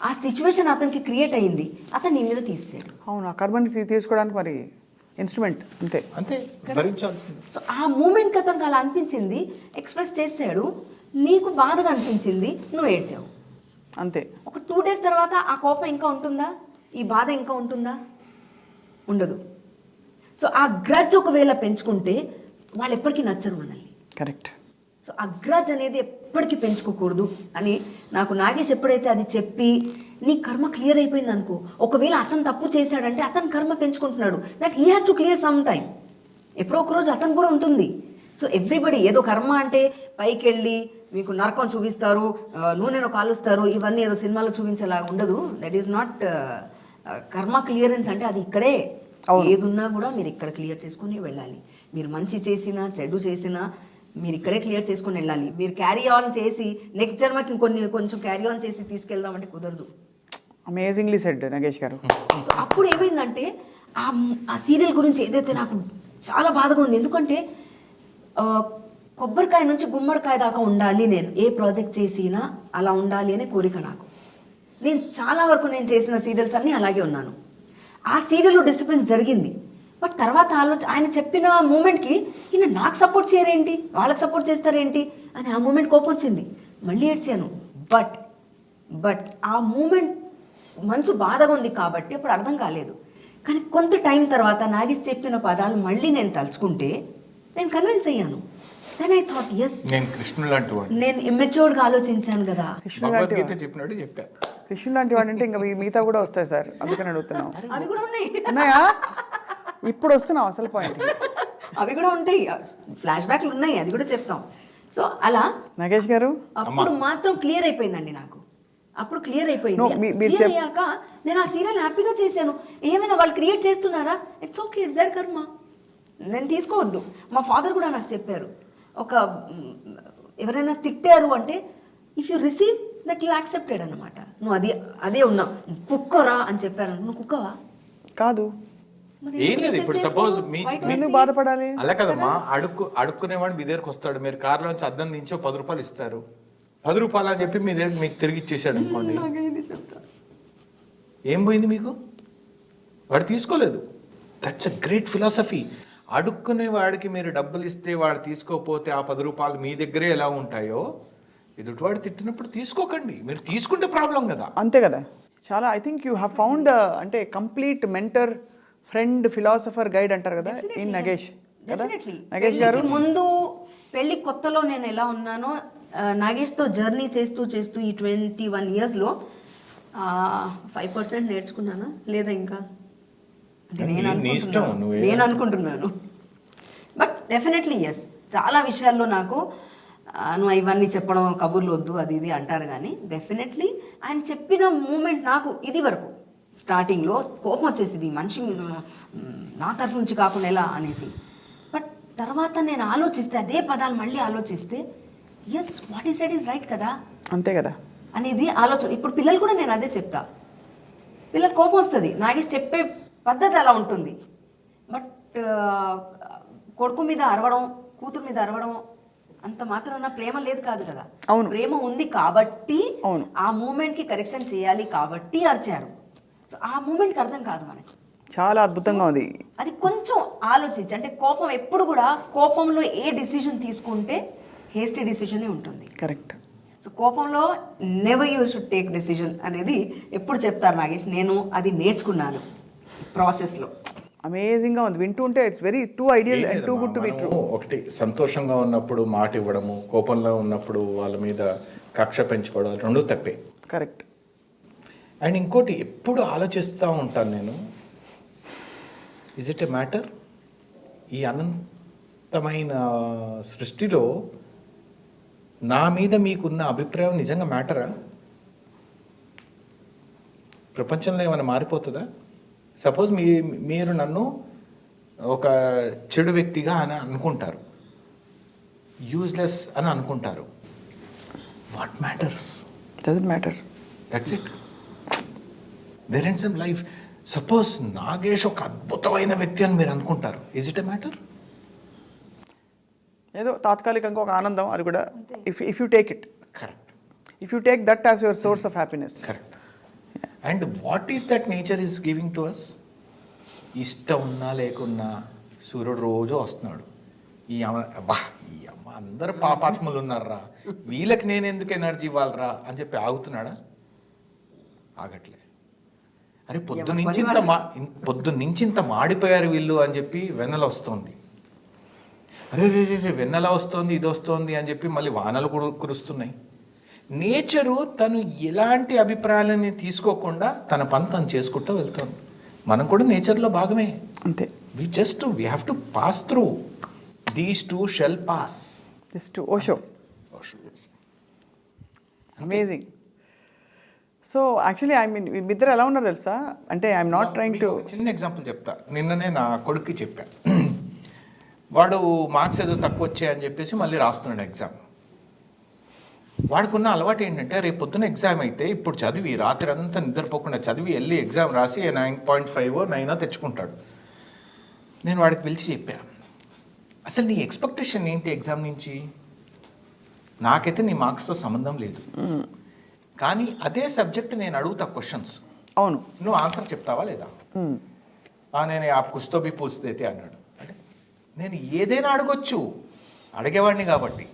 ఆ సిచ్యువేషన్ అతనికి క్రియేట్ అయ్యింది, అతను నీ మీద తీసేసాడు. అవును, ఆ కర్మని తీసుకోవడానికి మరి ఇన్స్ట్రుమెంట్ అంతే భరించాల్సింది. సో ఆ మూమెంట్కి అతనికి అలా అనిపించింది, ఎక్స్ప్రెస్ చేశాడు, నీకు బాధగా అనిపించింది, నువ్వు ఏడ్చావు అంతే. ఒక 2 days తర్వాత ఆ కోపం ఇంకా ఉంటుందా, ఈ బాధ ఇంకా ఉంటుందా? ఉండదు. సో ఆ గ్రడ్జ్ ఒకవేళ పెంచుకుంటే వాళ్ళు ఎప్పటికీ నచ్చరు మనల్ని. కరెక్ట్. సో ఆ గ్రడ్జ్ అనేది ఎప్పటికీ పెంచుకోకూడదు అని నాకు నాగేష్ ఎప్పుడైతే అది చెప్పి నీ కర్మ క్లియర్ అయిపోయింది అనుకో, ఒకవేళ అతను తప్పు చేశాడంటే అతను కర్మ పెంచుకుంటున్నాడు, that he has to clear some time. ఎప్పుడో ఒక రోజు అతను కూడా ఉంటుంది. సో ఎవ్రీబడి ఏదో కర్మ అంటే పైకి వెళ్ళి మీకు నరకం చూపిస్తారు, నూనెను కాలుస్తారు, ఇవన్నీ ఏదో సినిమాలో చూపించేలాగా ఉండదు. దట్ ఈస్ నాట్ కర్మ క్లియరెన్స్. అంటే అది ఇక్కడే ఏదున్నా కూడా మీరు ఇక్కడ క్లియర్ చేసుకుని వెళ్ళాలి. మీరు మంచి చేసినా చెడు చేసినా మీరు ఇక్కడే క్లియర్ చేసుకుని వెళ్ళాలి. మీరు క్యారీ ఆన్ చేసి నెక్స్ట్ జన్మకి కొంచెం క్యారీ ఆన్ చేసి తీసుకెళ్దామంటే కుదరదు. అమేజింగ్లీ సెడ్ నగేష్ గారు. సో అప్పుడు ఏమైందంటే ఆ సీరియల్ గురించి ఏదైతే నాకు చాలా బాధగా ఉంది, ఎందుకంటే కొబ్బరికాయ నుంచి గుమ్మడికాయ దాకా ఉండాలి, నేను ఏ ప్రాజెక్ట్ చేసినా అలా ఉండాలి అనే కోరిక నాకు. నేను చాలా వరకు నేను చేసిన సీరియల్స్ అన్నీ అలాగే ఉన్నాను. ఆ సీరియల్లో డిస్టర్బెన్స్ జరిగింది, బట్ తర్వాత ఆయన చెప్పిన మూమెంట్కి ఈయన నాకు సపోర్ట్ చేయరేంటి, వాళ్ళకి సపోర్ట్ చేస్తారేంటి అని ఆ మూమెంట్ కోపం వచ్చింది, మళ్ళీ ఏడ్చాను. బట్ ఆ మూమెంట్ మనసు బాధగా ఉంది కాబట్టి అప్పుడు అర్థం కాలేదు. కానీ కొంత టైం తర్వాత నాగేష్ చెప్పిన పదాలు మళ్ళీ నేను తలుచుకుంటే నేను కన్విన్స్ అయ్యాను. దెన్ ఐ థాట్ ఎస్, నేను కృష్ణుడు లాంటి వాడిని, నేను ఇమ్మెచ్యూర్డ్గా ఆలోచించాను కదా. భగవద్గీత చెప్పినట్టు చెప్పా. కృష్ణుడు లాంటి వాడు అంటే ఇంకా మిగతా కూడా వస్తాయి సార్, అందుకని అడుగుతున్నాం. అవి కూడా ఉన్నాయి, ఉన్నాయా? ఇప్పుడు వస్తున్నాం అసలు పాయింట్. అవి కూడా ఉంటాయి, ఫ్లాష్ బ్యాక్లు ఉన్నాయి, అది కూడా చెప్తాం. సో అలా నాగేష్ గారు అప్పుడు మాత్రం క్లియర్ అయిపోయిందండి నాకు. అప్పుడు క్లియర్ అయిపోయింది. No, మీరు క్లియర్ అయ్యాక నేను ఆ సీరియల్ హ్యాపీగా చేశాను. ఏమైనా వాళ్ళు క్రియేట్ చేస్తున్నారా, ఇట్స్ ఓకే, ఇట్స్ దేర్ కర్మ, నేను తీసుకోవద్దు. మా ఫాదర్ కూడా నాకు చెప్పారు, ఎవరైనా తిట్టారు అంటే if you receive that you accepted అనమాట. నువ్వు అదే ఉన్నావు, కుక్కరా అని చెప్పారు. నువ్వు కుక్కవా? కాదు. ఏం లేదు, ఇప్పుడు సపోజ్ ఎందుకు బాధపడాలి? అలా కదమ్మా, అడుక్కునేవాడు మీ దగ్గరకు వస్తాడు, మీరు కార్లోంచి అద్దం నుంచి 10 రూపాయలు ఇస్తారు, 10 రూపాయలు అని చెప్పి మీ దగ్గర మీకు తిరిగి ఇచ్చేసాడు అనుకోండి, ఏం పోయింది మీకు? వాడు తీసుకోలేదు. That's a great philosophy. అడుక్కునే వాడికి మీరు డబ్బులు ఇస్తే వాడు తీసుకోకపోతే ఆ 10 రూపాయలు మీ దగ్గరే ఎలా ఉంటాయో, ఎదుటివాడు తిట్టినప్పుడు తీసుకోకండి, మీరు తీసుకుంటే ప్రాబ్లం కదా. అంతే కదా. చాలా I think you have found అంటే complete mentor, friend, philosopher, guide అంటారు కదా ఇన్ నగేష్ కదా. నగేష్ గారు ముందు పెళ్లి కొత్తలో నేను ఎలా ఉన్నానో నాగేష్తో జర్నీ చేస్తూ ఈ 21 yearsలో 5% నేర్చుకున్నానా లేదా ఇంకా నేను అనుకుంటున్నాను. బట్ డెఫినెట్లీ ఎస్, చాలా విషయాల్లో నాకు నువ్వు ఇవన్నీ చెప్పడం కబుర్లు వద్దు అది ఇది అంటారు, కానీ డెఫినెట్లీ ఆయన చెప్పిన మూమెంట్ నాకు ఇది వరకు స్టార్టింగ్లో కోపం వచ్చేసింది, మనిషి నా తరఫు నుంచి కాకుండా ఎలా అనేసి. బట్ తర్వాత నేను ఆలోచిస్తే అదే పదాలు మళ్ళీ ఆలోచిస్తే yes, what is said is right కదా, అంతే కదా అనేది ఆలోచన. ఇప్పుడు పిల్లలు కూడా నేను అదే చెప్తా, పిల్లలు కోపం వస్తుంది, నాగేష్ చెప్పే పద్ధతి అలా ఉంటుంది. బట్ కొడుకు మీద అరవడం, కూతురు మీద అరవడం అంత మాత్రాన ప్రేమ లేదు కాదు కదా. అవును, ప్రేమ ఉంది కాబట్టి అవును, ఆ మూమెంట్ కి కరెక్షన్ చేయాలి కాబట్టి అరిచారు. సో ఆ మూమెంట్కి అర్థం కాదు మనకి. చాలా అద్భుతంగా ఉంది. అది కొంచెం ఆలోచించి, అంటే కోపం ఎప్పుడు కూడా కోపంలో ఏ డిసిజన్ తీసుకుంటే హేస్టీ డిసిజనే ఉంటుంది. కరెక్ట్. సో కోపంలో never you should take decision అనేది ఎప్పుడు చెప్తారు నాగేష్. నేను అది నేర్చుకున్నాను ప్రాసెస్లో. అమేజింగ్గా ఉంది, వింటూ ఉంటే it's very two ideal and too good to be true. ఒకటి సంతోషంగా ఉన్నప్పుడు మాట ఇవ్వడము, కోపంలో ఉన్నప్పుడు వాళ్ళ మీద కక్ష పెంచుకోవడం రెండూ తప్పే. కరెక్ట్. అండ్ ఇంకోటి ఎప్పుడు ఆలోచిస్తూ ఉంటాను నేను, ఇజ్ ఇట్ ఎ మ్యాటర్? ఈ అనంతమైన సృష్టిలో నా మీద మీకున్న అభిప్రాయం నిజంగా మ్యాటరా? ప్రపంచంలో ఏమైనా మారిపోతుందా? సపోజ్ మీరు నన్ను ఒక చెడు వ్యక్తిగా అని అనుకుంటారు, యూజ్లెస్ అని అనుకుంటారు. What matters? Doesn't matter. That's it. There end some life. Suppose Nagesh ఒక అద్భుతమైన వ్యక్తి అని మీరు అనుకుంటారు, ఇజ్ ఇట్ ఎ మ్యాటర్? ఏదో తాత్కాలికంగా ఒక ఆనందం, అది కూడా if you take it. Correct. If you take that as your source of happiness. Correct. And what is that nature is giving to us? ఇష్టం ఉన్నా లేకున్నా సూర్యుడు రోజు వస్తున్నాడు. ఈ అమ్మ అందరు పాపాత్ములు ఉన్నారా, వీళ్ళకి నేను ఎందుకు ఎనర్జీ ఇవ్వాలరా అని చెప్పి ఆగుతున్నాడా? ఆగట్లే. అరే పొద్దున్నుంచి ఇంత మాడిపోయారు వీళ్ళు అని చెప్పి వెన్నెల వస్తుంది. అరే రే వెన్నెల వస్తుంది, ఇది వస్తుంది అని చెప్పి మళ్ళీ వానలు కూడా కురుస్తున్నాయి. నేచరు తను ఎలాంటి అభిప్రాయాలని తీసుకోకుండా తన పని తను చేసుకుంటూ వెళ్తుంది. మనం కూడా నేచర్లో భాగమే. అంతే. we have to pass through. These two shall pass. This too. Osho. Amazing. So actually I mean మీ ఇద్దరు ఎలా ఉన్నారు తెలుసా, అంటే ఐఎమ్ నాట్ ట్రైంగ్ టు. చిన్న ఎగ్జాంపుల్ చెప్తా. నిన్ననే నా కొడుక్కి చెప్పా, వాడు మార్క్స్ ఏదో తక్కువ వచ్చాయని చెప్పేసి మళ్ళీ రాస్తున్నాడు ఎగ్జామ్. వాడికున్న అలవాటు ఏంటంటే, రేపు పొద్దున ఎగ్జామ్ అయితే ఇప్పుడు చదివి రాత్రి అంతా నిద్రపోకుండా చదివి వెళ్ళి ఎగ్జామ్ రాసి 9.5 9 తెచ్చుకుంటాడు. నేను వాడికి పిలిచి చెప్పా, అసలు నీ ఎక్స్పెక్టేషన్ ఏంటి ఎగ్జామ్ నుంచి? నాకైతే నీ మార్క్స్తో సంబంధం లేదు, కానీ అదే సబ్జెక్ట్ నేను అడుగుతా క్వశ్చన్స్, అవును. నువ్వు ఆన్సర్ చెప్తావా లేదా? నేను ఆ కుస్తో బి పూస్తే అన్నాడు. అంటే నేను ఏదైనా అడగొచ్చు, అడిగేవాడిని కాబట్టి,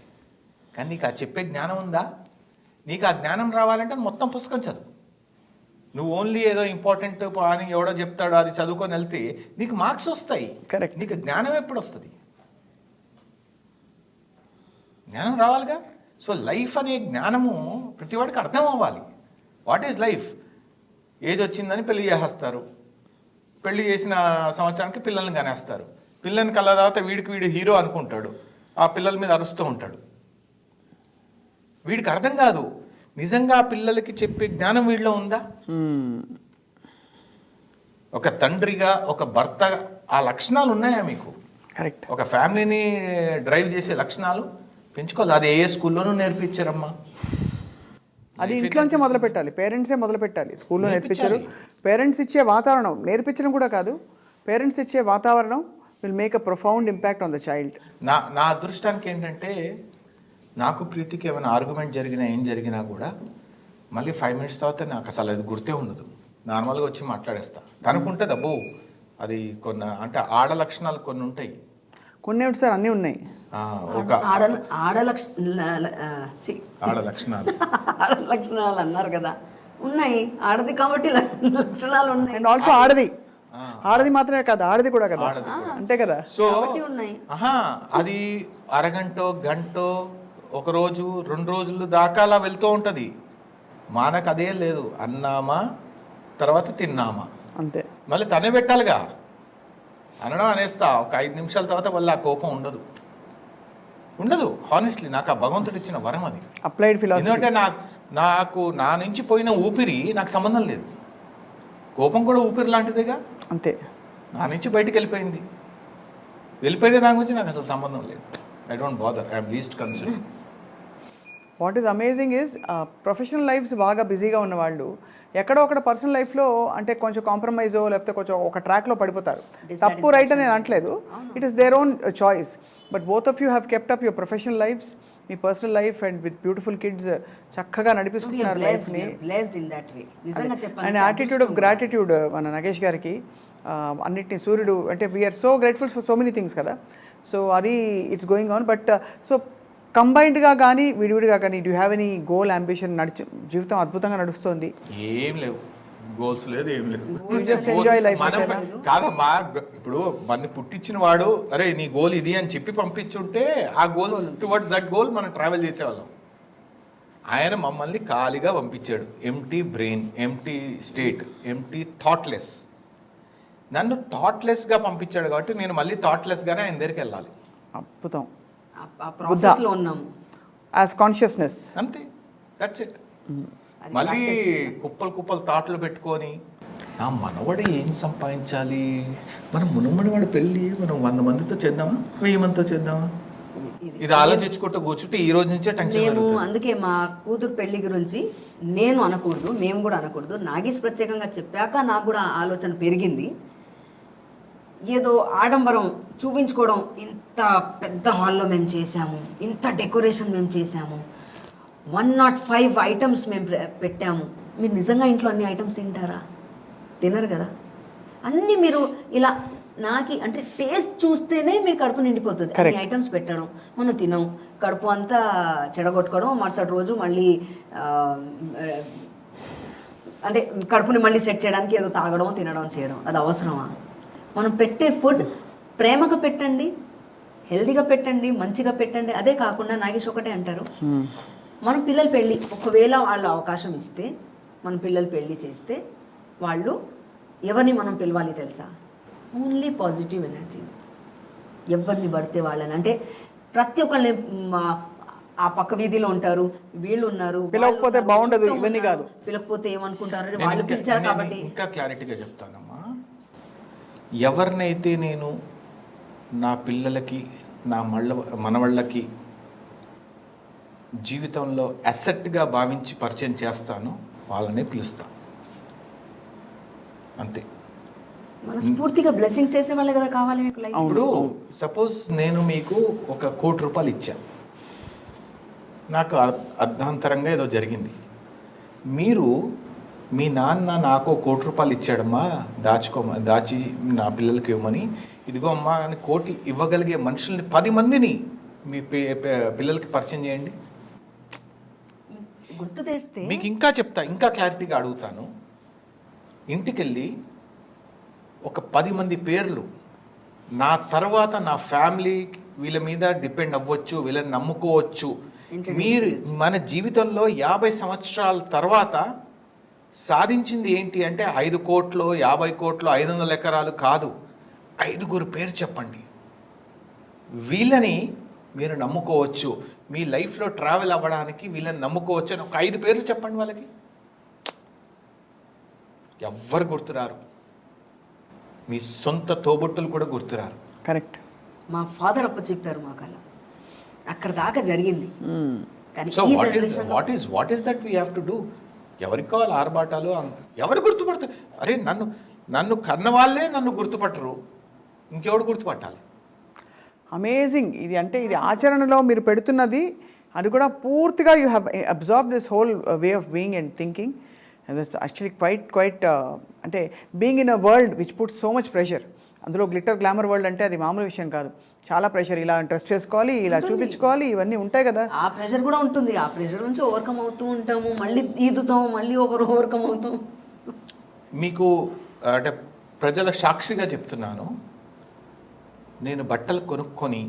కానీ నీకు ఆ చెప్పే జ్ఞానం ఉందా? నీకు ఆ జ్ఞానం రావాలంటే మొత్తం పుస్తకం చదువు. నువ్వు ఓన్లీ ఏదో ఇంపార్టెంట్ అని ఎవడో చెప్తాడో అది చదువుకొని వెళ్తే నీకు మార్క్స్ వస్తాయి, కరెక్ట్. నీకు జ్ఞానం ఎప్పుడు వస్తుంది? జ్ఞానం రావాలిగా. సో లైఫ్ అనే జ్ఞానము ప్రతి వాడికి అర్థం అవ్వాలి. What is life? ఏజ్ వచ్చిందని పెళ్లి చేసేస్తారు, పెళ్లి చేసిన సంవత్సరానికి పిల్లల్ని కనేస్తారు, పిల్లల్ని కళ్ళ తర్వాత వీడు హీరో అనుకుంటాడు, ఆ పిల్లల మీద అరుస్తూ ఉంటాడు. వీడికి అర్థం కాదు నిజంగా పిల్లలకి చెప్పే జ్ఞానం వీడిలో ఉందా? ఒక తండ్రిగా, ఒక భర్త, ఆ లక్షణాలు ఉన్నాయా మీకు? కరెక్ట్. ఒక ఫ్యామిలీని డ్రైవ్ చేసే లక్షణాలు పెంచుకోవాలి. అది ఏ స్కూల్లోనూ నేర్పించారమ్మా. అది ఇంట్లోంచే మొదలు పెట్టాలి, పేరెంట్సే మొదలు పెట్టాలి. స్కూల్లో నేర్పించారు. పేరెంట్స్ ఇచ్చే వాతావరణం, నేర్పించడం కూడా కాదు, పేరెంట్స్ ఇచ్చే వాతావరణం will make a profound impact on the child. నా అదృష్టానికి ఏంటంటే, నాకు ప్రీతికి ఏమైనా ఆర్గ్యుమెంట్ జరిగినా ఏం జరిగినా కూడా మళ్ళీ 5 minutes తర్వాత నాకు అసలు అది గుర్తే ఉండదు. నార్మల్గా వచ్చి మాట్లాడేస్తా. తనుకుంటుంది అబ్బో అది కొన్ని అంటే ఆడ లక్షణాలు కొన్ని ఉంటాయి. కొన్ని ఏమిటి సార్, అన్నీ ఉన్నాయి. ఒక ఆడ లక్షణాలు అన్నారు కదా, ఉన్నాయి. ఆడది కాబట్టి లక్షణాలు ఉన్నాయి. అండ్ ఆల్సో ఆడది మాత్రమే కాదు, ఆడది కూడా కదా, అంతే కదా. సో ఉన్నాయి. అది అరగంటో గంటో ఒక రోజు 2 రోజులు దాకా అలా వెళ్తూ ఉంటుంది. మానకు అదేం లేదు, అన్నామా తర్వాత తిన్నామా అంతే. మళ్ళీ తనే పెట్టాలిగా. అనడం అనేస్తా, ఒక 5 నిమిషాల తర్వాత మళ్ళీ ఆ కోపం ఉండదు. హానెస్ట్లీ నాకు ఆ భగవంతుడు ఇచ్చిన వరం అది. Applied philosophy. ఎందుకంటే నాకు నా నుంచి పోయిన ఊపిరి నాకు సంబంధం లేదు. కోపం కూడా ఊపిరి లాంటిదేగా, అంతే. నా నుంచి బయటికి వెళ్ళిపోయిన దాని గురించి నాకు అసలు సంబంధం లేదు. I don't bother, I'm least concern. What is amazing is professional lives బాగా బిజీగా ఉన్న వాళ్ళు ఎక్కడో ఒకటి పర్సనల్ లైఫ్లో అంటే కొంచెం కాంప్రమైజో లేకపోతే కొంచెం ఒక ట్రాక్లో పడిపోతారు. తప్పు రైట్ అని నేను అనట్లేదు, it is their own choice. But both of you have kept up your professional lives, మీ personal life and with beautiful kids చక్కగా నడిపిస్తున్నారు లైఫ్ని. అండ్ యాటిట్యూడ్ ఆఫ్ గ్రాటిట్యూడ్ మన నగేష్ గారికి అన్నిటినీ సూర్యుడు అంటే we are so grateful for so many things కదా. సో అది it's going on. But so కంబైన్డ్గా కానీ విడివిడిగా కానీ do have any goal, ambition? జీవితం అద్భుతంగా నడుస్తుంది. ఏం లేవు, గోల్స్ లేదు, ఏం లేదు. Just enjoy life. కాదమ్మా, ఇప్పుడు మన పుట్టించిన వాడు అరే నీ గోల్ ఇది అని చెప్పి పంపించుంటే ఆ గోల్స్ టువర్డ్స్ దట్ గోల్ మనం ట్రావెల్ చేసేవాళ్ళం. ఆయన మమ్మల్ని ఖాళీగా పంపించాడు. Empty brain, empty state, empty thoughtless. నన్ను థాట్లెస్గా పంపించాడు కాబట్టి నేను మళ్ళీ థాట్లెస్గానే ఆయన దగ్గరికి వెళ్ళాలి. అద్భుతం. యాజ్ కాన్షియస్నెస్, అంతే, దట్స్ ఇట్. మళ్ళీ కుప్పలు థాట్లు పెట్టుకొని నా మనవడు ఏం సంపాదించాలి, మనం మునుమడి వాడు పెళ్ళి మనం 100 మందితో చేద్దామా 1000 మందితో చేద్దామా, ఇది ఆలోచించుకుంటూ కూర్చుంటే ఈ రోజు నుంచే టెన్షన్. అందుకే మా కూతురు పెళ్లి గురించి నేను అనకూడదు, మేము కూడా అనకూడదు. నాగేష్ ప్రత్యేకంగా చెప్పాక నాకు కూడా ఆలోచన పెరిగింది. ఏదో ఆడంబరం చూపించుకోవడం, ఇంత పెద్ద హాల్లో మేము చేసాము, ఇంత డెకరేషన్ మేము చేసాము, 105 ఐటమ్స్ మేము పెట్టాము. మీరు నిజంగా ఇంట్లో అన్ని ఐటమ్స్ తింటారా? తినరు కదా. అన్నీ మీరు ఇలా అంటే టేస్ట్ చూస్తేనే మీ కడుపు నిండిపోతుంది. అన్ని ఐటమ్స్ పెట్టడం, మనం తినం, కడుపు అంతా చెడగొట్టుకోవడం, మరుసటి రోజు మళ్ళీ అంటే కడుపుని మళ్ళీ సెట్ చేయడానికి ఏదో తాగడం, తినడం, చేయడం. అది అవసరమా? మనం పెట్టే ఫుడ్ ప్రేమగా పెట్టండి, హెల్దీగా పెట్టండి, మంచిగా పెట్టండి. అదే కాకుండా నాగేష్ ఒకటే అంటారు, మనం పిల్లల పెళ్ళి ఒకవేళ వాళ్ళు అవకాశం ఇస్తే, మన పిల్లలు పెళ్ళి చేస్తే వాళ్ళు ఎవరిని మనం పిలవాలి తెలుసా? Only positive energy. ఎవరిని పడితే వాళ్ళని, అంటే ప్రతి ఒక్కళ్ళని ఆ పక్క వీధిలో ఉంటారు, వీళ్ళు ఉన్నారు, పిలవకపోతే బాగుండదు, ఇవన్నీ కాదు. పిలవకపోతే ఏమనుకుంటారు, వాళ్ళు పిలిచారు కాబట్టి. ఇంకా క్లారిటీగా చెప్తానమ్మా, ఎవరినైతే నేను నా పిల్లలకి, నా మనవళ్ళకి జీవితంలో అసెట్గా భావించి పరిచయం చేస్తానో వాళ్ళనే పిలుస్తా, అంతే. మనస్ఫూర్తిగా బ్లెస్సింగ్స్ చేసే వాళ్ళే కదా కావాలి మీకు లైఫ్. ఇప్పుడు సపోజ్ నేను మీకు ఒక ₹1,00,00,000 ఇచ్చా, నాకు అర్ధాంతరంగా ఏదో జరిగింది, మీరు మీ నాన్న నాకు ₹1,00,00,000 ఇచ్చాడమ్మా, దాచి నా పిల్లలకి ఇవ్వమని, ఇదిగో అమ్మా అని కోటి ఇవ్వగలిగే మనుషుల్ని 10 మందిని మీ పిల్లలకి పరిచయం చేయండి. గుర్తు తెస్తే మీకు ఇంకా చెప్తా, ఇంకా క్లారిటీగా అడుగుతాను. ఇంటికెళ్ళి ఒక 10 మంది పేర్లు, నా తర్వాత నా ఫ్యామిలీ వీళ్ళ మీద డిపెండ్ అవ్వచ్చు, వీళ్ళని నమ్ముకోవచ్చు. మీరు మన జీవితంలో 50 సంవత్సరాల తర్వాత సాధించింది ఏంటి అంటే 5 కోట్లు, 50 కోట్లు, 500 ఎకరాలు కాదు, 5గురు పేరు చెప్పండి. వీళ్ళని మీరు నమ్ముకోవచ్చు, మీ లైఫ్లో ట్రావెల్ అవ్వడానికి వీళ్ళని నమ్ముకోవచ్చు అని ఒక 5 పేర్లు చెప్పండి వాళ్ళకి. ఎవ్వరు గుర్తురారు, మీ సొంత తోబుట్టులు కూడా గుర్తురారు. కరెక్ట్. మా ఫాదర్ అప్ప చెప్పారు మాకు, అలా అక్కడ దాకా జరిగింది. కానీ సో ఈ what generation is that we have to do? ఎవరికి కావాలి ఆర్భాటాలు? ఎవరు గుర్తుపడతారు? అరే నన్ను కన్న వాళ్ళే నన్ను గుర్తుపట్టరు, ఇంకెవడు గుర్తుపట్టాలి? అమేజింగ్. ఇది అంటే ఇది ఆచరణలో మీరు పెడుతున్నది, అది కూడా పూర్తిగా you have absorb this whole way of being and thinking. That's actually quite అంటే being in a world which puts so much pressure. అందులో గ్లిటర్ గ్లామర్ వరల్డ్ అంటే అది మామూలు విషయం కాదు, చాలా ప్రెషర్. ఇలా డ్రెస్ చేసుకోవాలి, ఇలా చూపించుకోవాలి, ఇవన్నీ ఉంటాయి కదా. ఆ ప్రెషర్ కూడా ఉంటుంది. ఆ ప్రెషర్ నుంచి ఓవర్కమ్ అవుతూ ఉంటాము, మళ్ళీ ఈదుతాము, మళ్ళీ ఓవర్కమ్ అవుతాం. మీకు అంటే ప్రజల సాక్షిగా చెప్తున్నాను, నేను బట్టలు కొనుక్కొని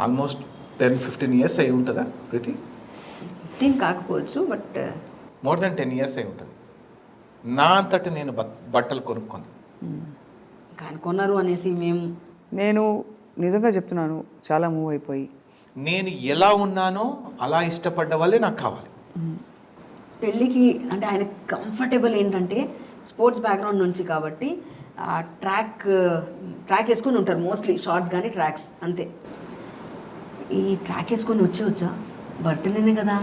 ఆల్మోస్ట్ 10-15 ఇయర్స్ అయి ఉంటుందా ప్రీతి? 15 కాకపోవచ్చు, బట్ మోర్ దెన్ 10 ఇయర్స్ అయి ఉంటుంది నా అంతటి నేను బట్టలు కొనుక్కొని. కానీ కొన్నారు అనేసి నేను నిజంగా చెప్తున్నాను, చాలా మూవ్ అయిపోయి నేను ఎలా ఉన్నానో అలా ఇష్టపడ్డ వాళ్ళే నాకు కావాలి. పెళ్ళికి అంటే ఆయన కంఫర్టబుల్ ఏంటంటే స్పోర్ట్స్ బ్యాక్గ్రౌండ్ నుంచి కాబట్టి ట్రాక్ వేసుకొని ఉంటారు మోస్ట్లీ, షార్ట్స్ కానీ ట్రాక్స్ అంతే. ఈ ట్రాక్ వేసుకొని వచ్చా బర్త్డేనే కదా,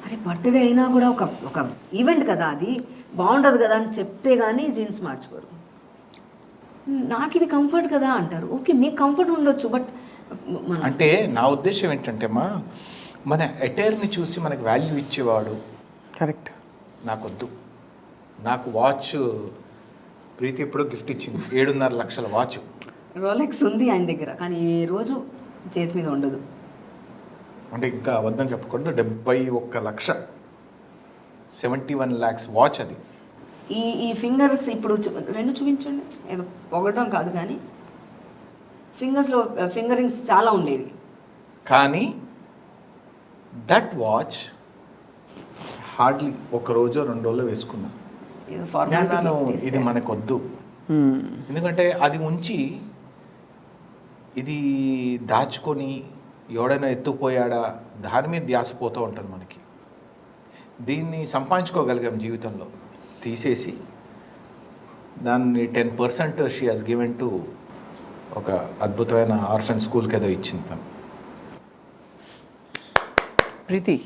అరే బర్త్డే అయినా కూడా ఒక ఈవెంట్ కదా, అది బాగుండదు కదా అని చెప్తే కానీ జీన్స్ మార్చుకోరు. నాకు ఇది కంఫర్ట్ కదా అంటారు. ఓకే మీకు కంఫర్ట్ ఉండొచ్చు, బట్ అంటే నా ఉద్దేశం ఏంటంటే మన అటైర్ని చూసి మనకు వాల్యూ ఇచ్చేవాడు కరెక్ట్. నాకొద్దు. నాకు వాచ్ ప్రీతి ఎప్పుడో గిఫ్ట్ ఇచ్చింది, 7.5 లక్షల వాచ్. రోలెక్స్ ఉంది ఆయన దగ్గర, కానీ ఏ రోజు చేతి మీద ఉండదు. అంటే ఇంకా అబద్ధం చెప్పకూడదు, 71 లక్ష, 71 lakhs వాచ్ అది. ఈ ఫింగర్స్ ఇప్పుడు రెండు చూపించండి, ఏదో పొగడం కాదు కానీ ఫింగర్స్లో ఫింగరింగ్స్ చాలా ఉండేవి. కానీ దట్ వాచ్ హార్డ్లీ 1 రోజు 2 రోజులు వేసుకున్నా. నేను ఇది మనకొద్దు, ఎందుకంటే అది ఉంచి ఇది దాచుకొని ఎవడైనా ఎత్తుపోయాడా దాని మీద ధ్యాసపోతూ ఉంటుంది మనకి. దీన్ని సంపాదించుకోగలిగాం జీవితంలో, తీసేసి దాన్ని 10% షీ హాస్ గివెన్ టు ఒక అద్భుతమైన ఆర్ఫన్ స్కూల్కి ఏదో ఇచ్చింది తను. Preeti,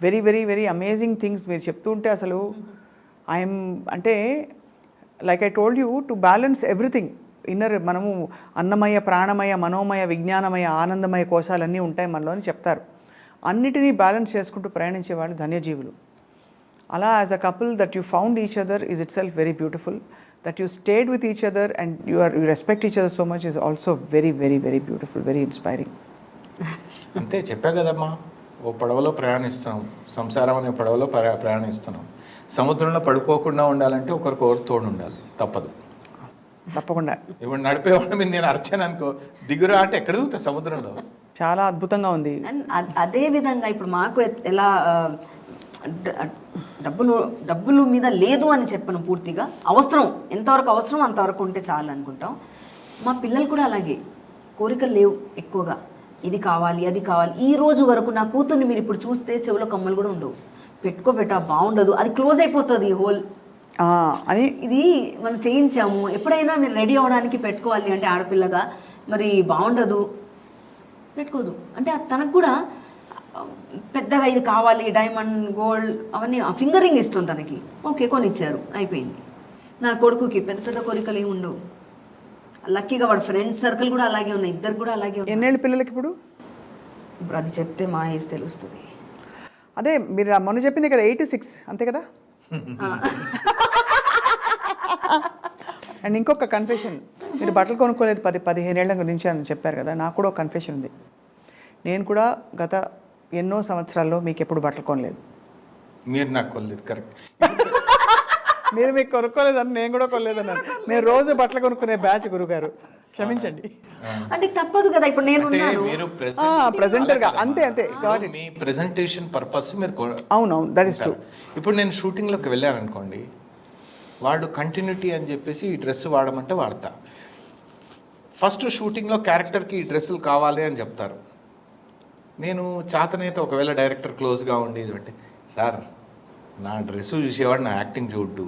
very very very amazing things మీరు చెప్తూ ఉంటే అసలు ఐఎమ్ అంటే like I told you to balance everything inner. మనము అన్నమయ, ప్రాణమయ, మనోమయ, విజ్ఞానమయ, ఆనందమయ కోశాలన్నీ ఉంటాయి మనలో అని చెప్తారు. అన్నిటినీ బ్యాలెన్స్ చేసుకుంటూ ప్రయాణించే వాళ్ళు ధన్యజీవులు. అలా as a couple that you found each other is itself very beautiful. That you stayed with each other and you respect each other so much is also very very very beautiful, very inspiring. అంతే చెప్పా కదమ్మా, ఓ పడవలో ప్రయాణిస్తున్నాం, సంసారం అనే పడవలో ప్రయాణిస్తున్నాం. సముద్రంలో పడుకోకుండా ఉండాలంటే ఒకరికొకరు తోడు ఉండాలి, తప్పదు. తప్పకుండా. ఇప్పుడు నడిపేవాడు మీద నేను అర్చాను అనుకో, దిగురా అంటే ఎక్కడ దిగుతా సముద్రంలో. చాలా అద్భుతంగా ఉంది. అండ్ అదే విధంగా ఇప్పుడు మాకు ఎలా డబ్బులు మీద లేదు అని చెప్పను, పూర్తిగా అవసరం ఎంతవరకు అవసరం అంతవరకు ఉంటే చాలు అనుకుంటాం. మా పిల్లలు కూడా అలాగే, కోరికలు లేవు ఎక్కువగా, ఇది కావాలి అది కావాలి. ఈ రోజు వరకు నా కూతుర్ని మీరు ఇప్పుడు చూస్తే చెవులో కమ్మలు కూడా ఉండవు, పెట్టుకోబెట్టా బాగుండదు, అది క్లోజ్ అయిపోతుంది హోల్ అని. ఇది మనం చేయించాము, ఎప్పుడైనా మీరు రెడీ అవ్వడానికి పెట్టుకోవాలి అంటే ఆడపిల్లగా మరి బాగుండదు, పెట్టుకోదు. అంటే తనకు కూడా పెద్దగా ఇది కావాలి, డైమండ్, గోల్డ్ అవన్నీ ఫింగరింగ్ ఇష్టం తనకి. ఓకే కొనిచ్చారు, అయిపోయింది. నా కొడుకుకి పెద్ద పెద్ద కోరికలు ఏమి ఉండవు. లక్కీగా వాడు ఫ్రెండ్స్ సర్కిల్ కూడా అలాగే ఉన్నాయి, ఇద్దరు కూడా అలాగే ఉన్నాయి. ఎన్నేళ్ళ పిల్లలకి ఇప్పుడు? ఇప్పుడు అది చెప్తే మా ఏజ్ తెలుస్తుంది. అదే మీరు మొన్న చెప్పింది కదా 86 అంతే కదా? అండ్ ఇంకొక కన్ఫెషన్, మీరు బట్టలు కొనుక్కోలేదు 15 ఏళ్ల గురించి అని చెప్పారు కదా, నాకు కూడా ఒక కన్ఫెషన్ ఉంది. నేను కూడా గత ఎన్నో సంవత్సరాల్లో మీకు ఎప్పుడు బట్టలు కొనలేదు. మీరు నాకు కొనలేదు, కరెక్ట్. మీరు మీకు కొనుక్కోలేదని నేను కూడా కొనలేదన్నాను. మేము రోజు బట్టలు కొనుక్కునే బ్యాచ్ గురుగారు, క్షమించండి. అంటే తప్పదు కదా, ఇప్పుడు నేను అంటే మీరు ప్రెజెంటర్ గా అంతే అంతే కాబట్టి మీ ప్రెజెంటేషన్ పర్పస్ మీరు అవునవును, దట్ ఇస్ ట్రూ. ఇప్పుడు నేను షూటింగ్లోకి వెళ్ళాను అనుకోండి, వాడు కంటిన్యూటీ అని చెప్పేసి ఈ డ్రెస్ వాడమంటే వాడతా. ఫస్ట్ షూటింగ్లో క్యారెక్టర్కి ఈ డ్రెస్సులు కావాలి అని చెప్తారు. నేను చేతనైతే ఒకవేళ డైరెక్టర్ క్లోజ్గా ఉండేది అంటే, సార్ నా డ్రెస్సు చూసేవాడు నా యాక్టింగ్ చూడ్డు,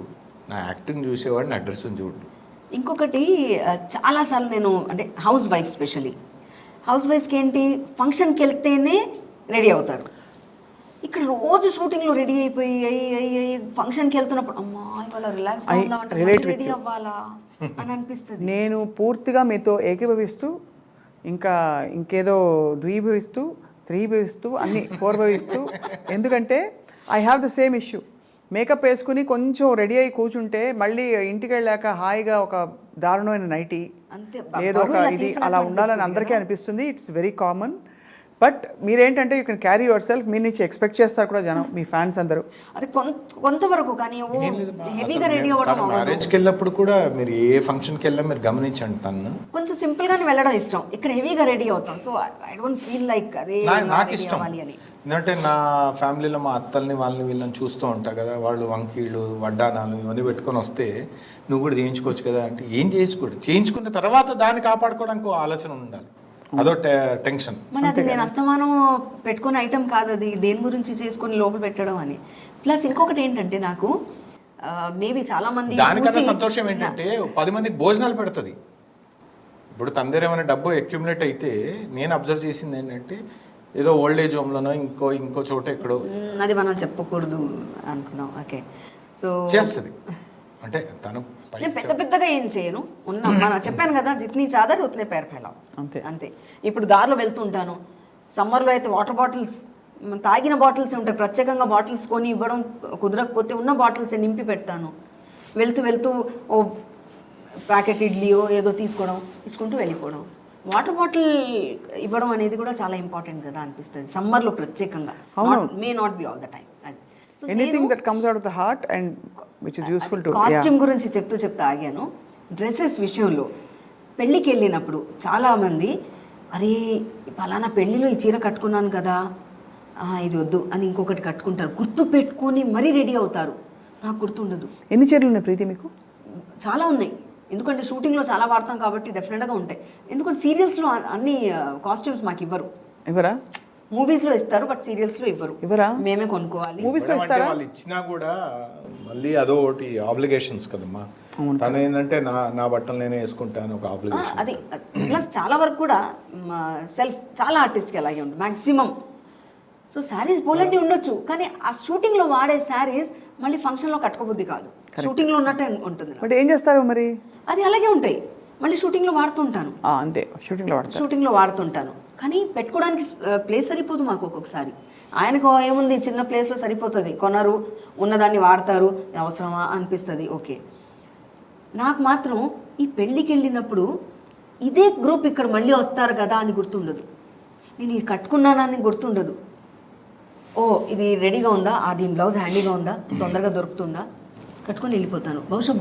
నా యాక్టింగ్ చూసేవాడు నా డ్రెస్సుని చూడ్డు. ఇంకొకటి చాలాసార్లు నేను అంటే హౌస్ వైఫ్, స్పెషలీ హౌస్ వైఫ్స్కి ఏంటి, ఫంక్షన్కి వెళ్తేనే రెడీ అవుతారు. ఇక్కడ రోజు షూటింగ్లో రెడీ అయిపోయి ఫంక్షన్కి వెళ్తున్నప్పుడు అమ్మా ఇవాళ రిలాక్స్ రెడీ అవ్వాలా అని అనిపిస్తుంది. నేను పూర్తిగా మీతో ఏకీభవిస్తూ, ఇంకేదో ద్వీభవిస్తూ, త్రీభవిస్తూ, అన్ని 4 భవిస్తూ, ఎందుకంటే I have the same issue. Makeup వేసుకుని కొంచెం రెడీ అయ్యి కూర్చుంటే మళ్ళీ ఇంటికి వెళ్ళాక హాయిగా ఒక దారుణమైన నైటీ ఏదో ఒక ఇది అలా ఉండాలని అందరికీ అనిపిస్తుంది. It's very common. బట్ మీరేంటంటే you can carry yourself, మీ నుంచి ఎక్స్పెక్ట్ చేస్తారు కూడా జనం, మీ ఫ్యాన్స్ అందరూ. అది కొంతవరకు, కానీ హెవీగా రెడీ అవ్వడం. మ్యారేజ్కి వెళ్ళినప్పుడు కూడా మీరు ఏ ఫంక్షన్కి వెళ్ళా మీరు గమనించండి, తను కొంచెం సింపుల్ గానే వెళ్ళడం ఇష్టం. ఇక్కడ హెవీగా రెడీ అవుతాం, so I don't feel like అదే నాకు ఇష్టం. ఎందుకంటే నా ఫ్యామిలీలో మా అత్తల్ని వాళ్ళని వీళ్ళని చూస్తూ ఉంటా కదా, వాళ్ళు వంకీళ్ళు వడ్డానాలు ఇవన్నీ పెట్టుకొని వస్తే నువ్వు కూడా చేయించుకోవచ్చు కదా అంటే, ఏం చేసుకోవచ్చు, చేయించుకున్న తర్వాత దాన్ని కాపాడుకోవడానికి ఆలోచన ఉండాలి, అదో టెన్షన్. మన అది నేను అస్తమానం పెట్టుకునే ఐటమ్ కాదు అది, దేని గురించి చేసుకొని లోపల పెట్టడం అని. ప్లస్ ఇంకొకటి ఏంటంటే నాకు మేబీ చాలా మంది దానికన్నా సంతోషం ఏంటంటే 10 మందికి భోజనాలు పెడుతుంది. ఇప్పుడు తన దగ్గర ఏమైనా డబ్బు అక్యుములేట్ అయితే నేను అబ్జర్వ్ చేసింది ఏంటంటే ఏదో ఓల్డ్ ఏజ్ హోమ్లోనో ఇంకో చోట ఎక్కడో, అది మనం చెప్పకూడదు అనుకున్నాం. ఓకే, సో చేస్తుంది. అంటే తను నేను పెద్దగా ఏం చేయను, మనం చెప్పాను కదా, జిత్నీ చాదర్ ఉత్నే పేరు ఫెలాం, అంతే అంతే. ఇప్పుడు దారిలో వెళ్తుంటాను, సమ్మర్లో అయితే వాటర్ బాటిల్స్, తాగిన బాటిల్స్ ఉంటాయి, ప్రత్యేకంగా బాటిల్స్ కొని ఇవ్వడం కుదరకపోతే ఉన్న బాటిల్స్ నింపి పెడతాను. వెళ్తూ ఓ ప్యాకెట్ ఇడ్లీయో ఏదో తీసుకుంటూ వెళ్ళిపోవడం. వాటర్ బాటిల్ ఇవ్వడం అనేది కూడా చాలా ఇంపార్టెంట్ కదా అనిపిస్తుంది సమ్మర్లో ప్రత్యేకంగా. May not be all the time. Anything that comes out of the heart and which is useful to. Costume గురించి చెప్తూ ఆగాను. డ్రెస్సెస్ విషయంలో పెళ్ళికి వెళ్ళినప్పుడు చాలామంది అరే పలానా పెళ్ళిలో ఈ చీర కట్టుకున్నాను కదా, ఇది వద్దు అని ఇంకొకటి కట్టుకుంటారు, గుర్తు పెట్టుకొని మరీ రెడీ అవుతారు. నాకు గుర్తుండదు. ఎన్ని చీరలు ఉన్నాయి ప్రీతి మీకు? చాలా ఉన్నాయి, ఎందుకంటే షూటింగ్లో చాలా వాడతాం కాబట్టి డెఫినెట్గా ఉంటాయి. ఎందుకంటే సీరియల్స్లో అన్ని కాస్ట్యూమ్స్ మాకు ఇవ్వరా? మూవీస్లో ఇస్తారు బట్ సీరియల్స్లో ఇవ్వరా, మేమే కొనుక్కోవాలి. మూవీస్లో ఇస్తారా? వాళ్ళు ఇచ్చినా కూడా మళ్ళీ అదో ఒకటి ఆబ్లిగేషన్స్ కదమ్మా. తను ఏంటంటే నా బట్టలు నేనే వేసుకుంటాను ఒక ఆబ్లిగేషన్. అది ప్లస్ చాలా వరకు కూడా సెల్ఫ్ చాలా ఆర్టిస్ట్కి అలాగే ఉంటుంది మ్యాక్సిమం. సో శారీస్ పోలండి ఉండొచ్చు, కానీ ఆ షూటింగ్లో వాడే శారీస్ మళ్ళీ ఫంక్షన్లో కట్టుకోబుద్ది కాదు, షూటింగ్లో ఉన్నట్టే ఉంటుంది. బట్ ఏం చేస్తారు మరి? అది అలాగే ఉంటాయి, మళ్ళీ షూటింగ్లో వాడుతుంటాను. అంతే, షూటింగ్లో వాడుతుంటాను. కానీ పెట్టుకోవడానికి ప్లేస్ సరిపోదు మాకు ఒక్కొక్కసారి. ఆయనకు ఏముంది, చిన్న ప్లేస్లో సరిపోతుంది, కొనరు, ఉన్నదాన్ని వాడతారు, అవసరమా అనిపిస్తుంది. ఓకే, నాకు మాత్రం ఈ పెళ్ళికి వెళ్ళినప్పుడు ఇదే గ్రూప్ ఇక్కడ మళ్ళీ వస్తారు కదా అని గుర్తుండదు, నేను ఇది కట్టుకున్నానని గుర్తుండదు. ఓ ఇది రెడీగా ఉందా, దీని బ్లౌజ్ హ్యాండీగా ఉందా, తొందరగా దొరుకుతుందా, కట్టుకొని వెళ్ళిపోతాను. బహుశా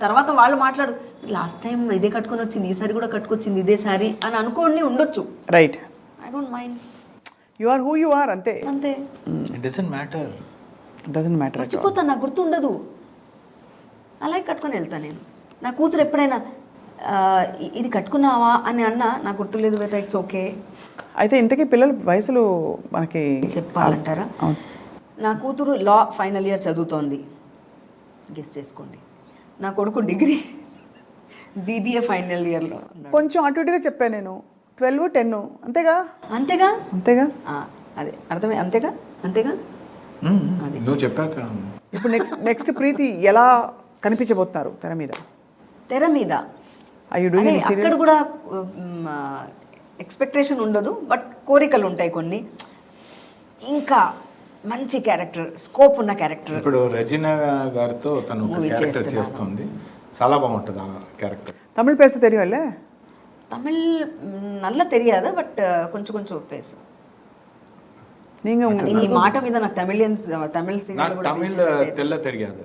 తర్వాత వాళ్ళు మాట్లాడు, లాస్ట్ టైం ఇదే కట్టుకొని వచ్చింది, ఈసారి కూడా కట్టుకొచ్చింది ఇదే సారీ అని అనుకోండి ఉండొచ్చు. Right, I don't mind. You are who you are, అంతే. It doesn't matter. మర్చిపోతాను, నాకు గుర్తుండదు, అలాగే కట్టుకొని వెళ్తాను నేను. నా కూతురు ఎప్పుడైనా ఇది కట్టుకున్నావా అని అన్నా నాకు గుర్తులేదు, బట్ ఇట్స్ ఓకే. అయితే ఇంతకీ పిల్లల వయసులు మనకి చెప్పాలంటారా? నా కూతురు లా ఫైనల్ ఇయర్ చదువుతోంది, గెస్ చేసుకోండి. నా కొడుకు డిగ్రీ బీబీఏ ఫైనల్ ఇయర్లో. కొంచెం అటు ఇటుగా చెప్పాను నేను, 12, 10 అంతేగా. అదే అర్థమే, అంతేగా. అది నువ్వు చెప్పాక ఇప్పుడు నెక్స్ట్ ప్రీతి ఎలా కనిపించబోతున్నారు తెర మీద? తెర మీద Are you doing any అక్కడ serials? కూడా ఎక్స్పెక్టేషన్ ఉండదు, బట్ కోరికలు ఉంటాయి కొన్ని. ఇంకా మంచి క్యారెక్టర్, స్కోప్ ఉన్న క్యారెక్టర్. ఇప్పుడు రజినా గారితో తను ఒక Movie క్యారెక్టర్ చేస్తున్నాను. చేస్తుంది, చాలా బాగుంటుంది ఆ క్యారెక్టర్. தமிழ் பேச தெரியும்ல? తమిళ్ నల్ల తెలియదు, బట్ కొంచెం కొంచెం పేసు. நீங்க ఈ మాట మీద నాకు తమిళ నాకు సీరియల్ కూడా తమిళ్ తెల్ల తెలియదు.